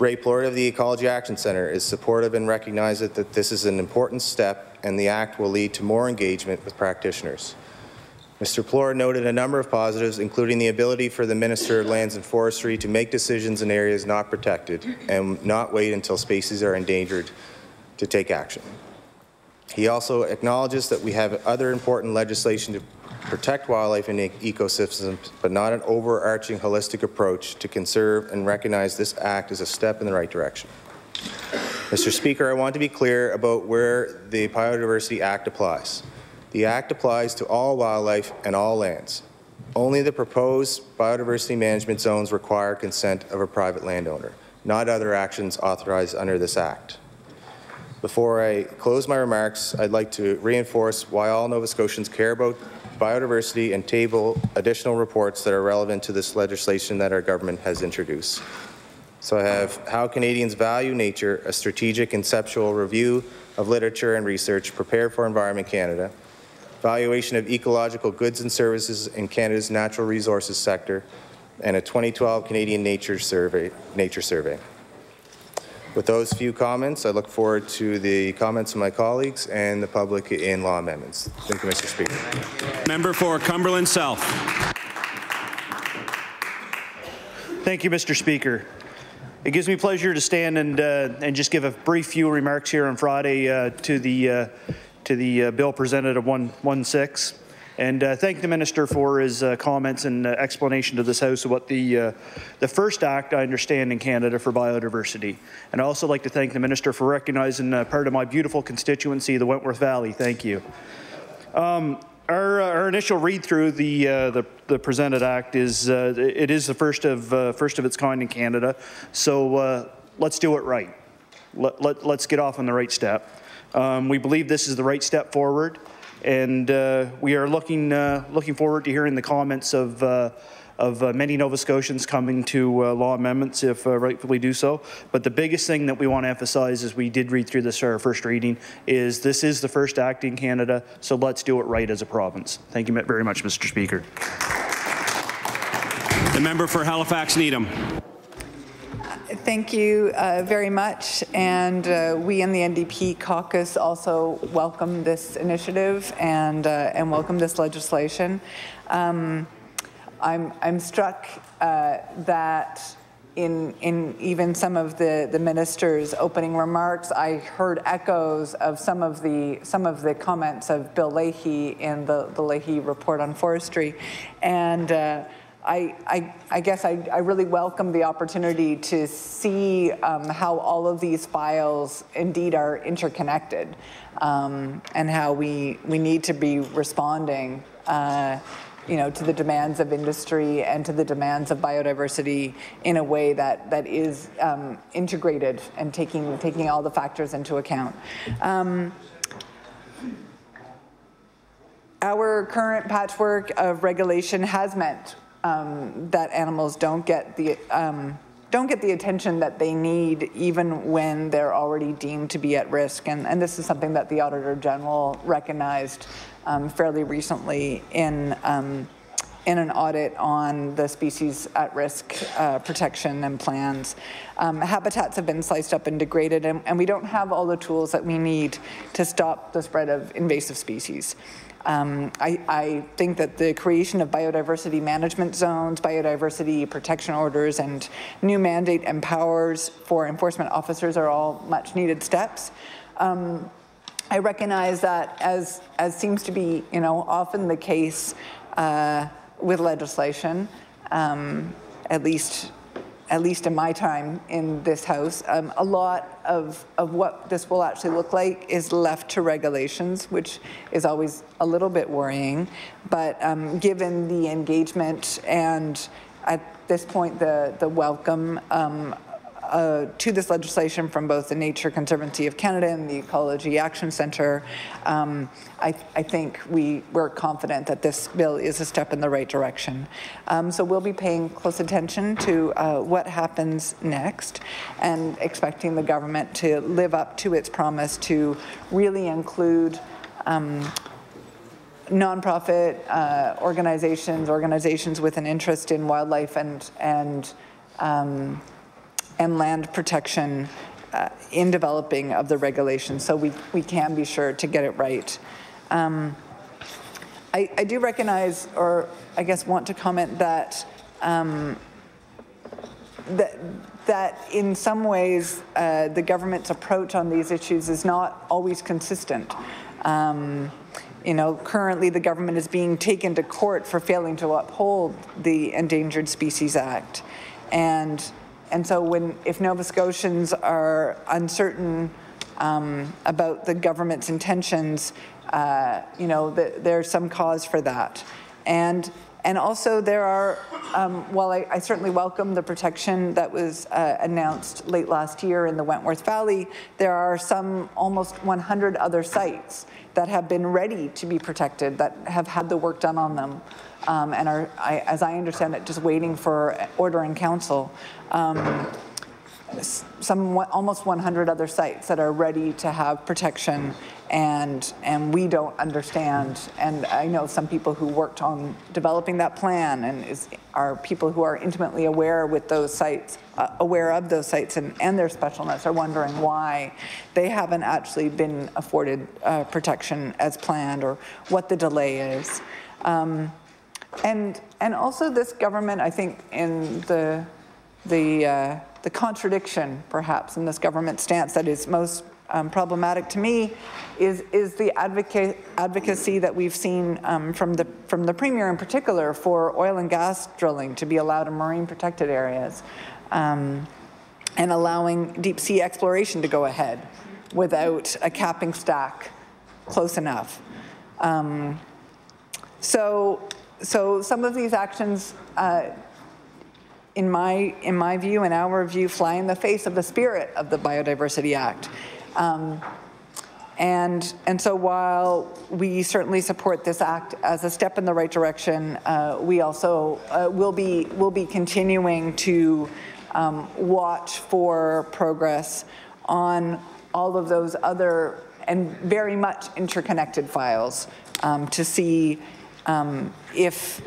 Ray Plord of the Ecology Action Centre is supportive and recognizes that this is an important step and the Act will lead to more engagement with practitioners. Mr. Plord noted a number of positives, including the ability for the Minister of Lands and Forestry to make decisions in areas not protected and not wait until species are endangered to take action. He also acknowledges that we have other important legislation to protect wildlife and ecosystems, but not an overarching holistic approach to conserve and recognize this Act as a step in the right direction. Mr. Speaker, I want to be clear about where the Biodiversity Act applies. The Act applies to all wildlife and all lands. Only the proposed biodiversity management zones require consent of a private landowner, not other actions authorized under this Act. Before I close my remarks, I'd like to reinforce why all Nova Scotians care about biodiversity and table additional reports that are relevant to this legislation that our government has introduced. So I have How Canadians Value Nature, a strategic conceptual review of literature and research prepared for Environment Canada, Valuation of Ecological Goods and Services in Canada's Natural Resources Sector, and a 2012 Canadian Nature Survey. With those few comments, I look forward to the comments of my colleagues and the public in law amendments. Thank you, Mr. Speaker. Member for Cumberland South. Thank you, Mr. Speaker. It gives me pleasure to stand and just give a brief few remarks here on Friday to the bill presented at 116. And thank the Minister for his comments and explanation to this House about the first Act, I understand, in Canada for biodiversity. And I'd also like to thank the Minister for recognizing part of my beautiful constituency, the Wentworth Valley. Thank you. Our initial read-through the presented Act is it is the first of its kind in Canada. So let's do it right. Let's get off on the right step. We believe this is the right step forward. And we are looking forward to hearing the comments of many Nova Scotians coming to law amendments, if rightfully do so. But the biggest thing that we want to emphasize, as we did read through this our first reading, is this is the first Act in Canada, so let's do it right as a province. Thank you very much, Mr. Speaker. The member for Halifax Needham. Thank you very much, and we in the NDP caucus also welcome this initiative and welcome this legislation. I'm struck that in even some of the minister's opening remarks, I heard echoes of some of the comments of Bill Leahy in the Leahy report on forestry, and. I guess I really welcome the opportunity to see how all of these files indeed are interconnected, and how we need to be responding, to the demands of industry and to the demands of biodiversity in a way that is integrated and taking all the factors into account. Our current patchwork of regulation has meant that animals don't get the attention that they need, even when they're already deemed to be at risk. And this is something that the Auditor General recognized fairly recently in an audit on the species at risk protection and plans. Habitats have been sliced up and degraded, and we don't have all the tools that we need to stop the spread of invasive species. I think that the creation of biodiversity management zones, biodiversity protection orders, and new mandate and powers for enforcement officers are all much needed steps. I recognize that, as seems to be often the case with legislation, at least in my time in this House, a lot of what this will actually look like is left to regulations, which is always a little bit worrying. But given the engagement and, at this point, the welcome to this legislation from both the Nature Conservancy of Canada and the Ecology Action Centre, I think we're confident that this bill is a step in the right direction. So we'll be paying close attention to what happens next and expecting the government to live up to its promise to really include nonprofit organizations with an interest in wildlife and land protection in developing of the regulations, so we can be sure to get it right. I do recognize, or I guess want to comment that that in some ways the government's approach on these issues is not always consistent. You know, currently the government is being taken to court for failing to uphold the Endangered Species Act, and so if Nova Scotians are uncertain about the government's intentions, you know, there's some cause for that. And also there are, while I certainly welcome the protection that was announced late last year in the Wentworth Valley, there are some almost 100 other sites that have been ready to be protected, that have had the work done on them, and are, as I understand it, just waiting for order in council. Almost 100 other sites that are ready to have protection, and we don't understand. And I know some people who worked on developing that plan and are people who are intimately aware with those sites, aware of those sites and their specialness, are wondering why they haven't actually been afforded protection as planned, or what the delay is. And also this government, I think, in the contradiction, perhaps, in this government stance that is most problematic to me is the advocacy that we've seen from the Premier in particular for oil and gas drilling to be allowed in marine protected areas, and allowing deep sea exploration to go ahead without a capping stack close enough. So some of these actions, in my view, in our view, fly in the face of the spirit of the Biodiversity Act. And so while we certainly support this act as a step in the right direction, we also will be continuing to watch for progress on all of those other and very much interconnected files, to see if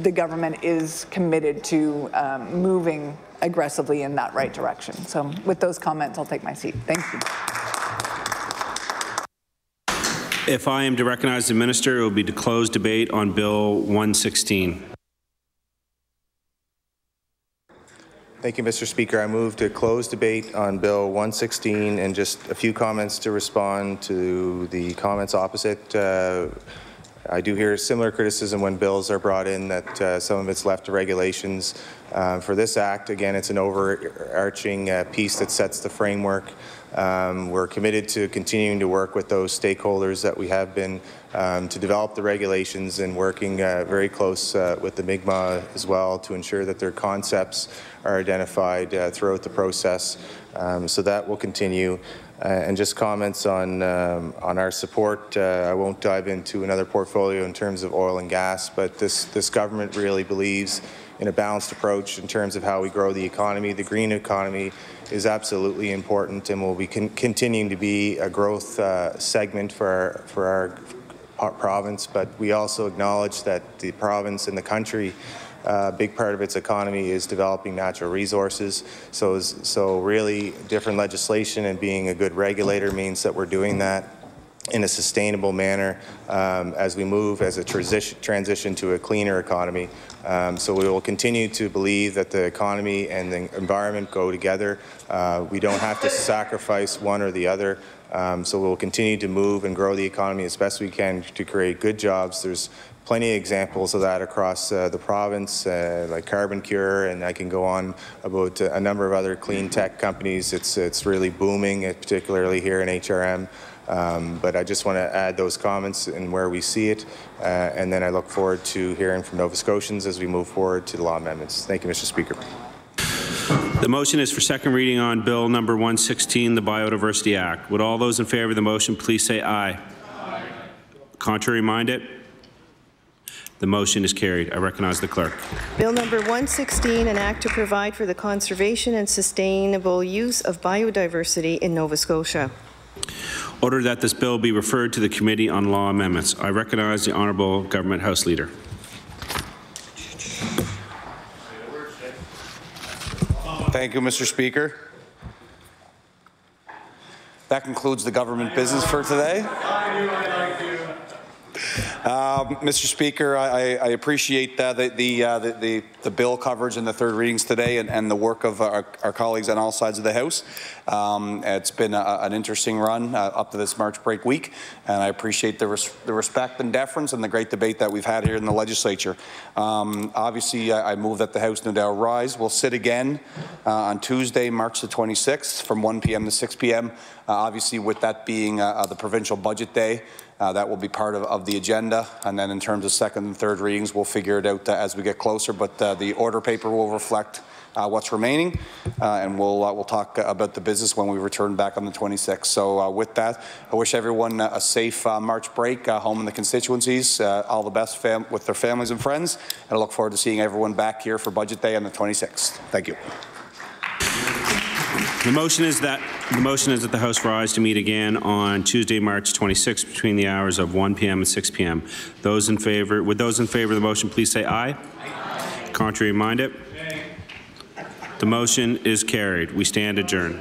the government is committed to moving aggressively in that right direction. So with those comments, I'll take my seat. Thank you. If I am to recognize the minister, it will be to close debate on Bill 116. Thank you, Mr. Speaker. I move to close debate on Bill 116, and just a few comments to respond to the comments opposite. I do hear similar criticism when bills are brought in that some of it's left to regulations. For this act, again, it's an overarching piece that sets the framework. We're committed to continuing to work with those stakeholders that we have been to develop the regulations, and working very close with the Mi'kmaq as well to ensure that their concepts are identified throughout the process. So that will continue. And just comments on our support. I won't dive into another portfolio in terms of oil and gas, but this government really believes in a balanced approach in terms of how we grow the economy. The green economy is absolutely important and will be continuing to be a growth segment for our province, but we also acknowledge that the province and the country, a big part of its economy is developing natural resources. So really different legislation and being a good regulator means that we're doing that in a sustainable manner as we move as a transition to a cleaner economy. So we will continue to believe that the economy and the environment go together. We don't have to sacrifice one or the other. So we'll continue to move and grow the economy as best we can to create good jobs. There's plenty of examples of that across the province, like Carbon Cure, and I can go on about a number of other clean tech companies. It's really booming, particularly here in HRM. But I just want to add those comments and where we see it, and then I look forward to hearing from Nova Scotians as we move forward to the law amendments. Thank you, Mr. Speaker. The motion is for second reading on Bill number 116, the Biodiversity Act. Would all those in favor of the motion please say aye? Aye. Contrary minded? The motion is carried. I recognize the clerk. Bill number 116, an act to provide for the conservation and sustainable use of biodiversity in Nova Scotia. Order that this bill be referred to the Committee on Law Amendments. I recognize the Honourable Government House Leader. Thank you, Mr. Speaker. That concludes the government business for today. Mr. Speaker, I appreciate the bill coverage and the third readings today and the work of our colleagues on all sides of the House. It's been an interesting run up to this March break week, and I appreciate the respect and deference and the great debate that we've had here in the legislature. Obviously, I move that the House no doubt rise. We'll sit again on Tuesday, March the 26th from 1 p.m. to 6 p.m. Obviously, with that being the provincial budget day, that will be part of the agenda, and then in terms of second and third readings, we'll figure it out as we get closer, but the order paper will reflect what's remaining, and we'll talk about the business when we return back on the 26th. So with that, I wish everyone a safe March break home in the constituencies, all the best with their families and friends, and I look forward to seeing everyone back here for Budget Day on the 26th. Thank you. The motion is that the House rise to meet again on Tuesday, March 26th, between the hours of 1 p.m. and 6 p.m. Would those in favor of the motion please say aye? Aye. Contrary minded? The motion is carried. We stand adjourned.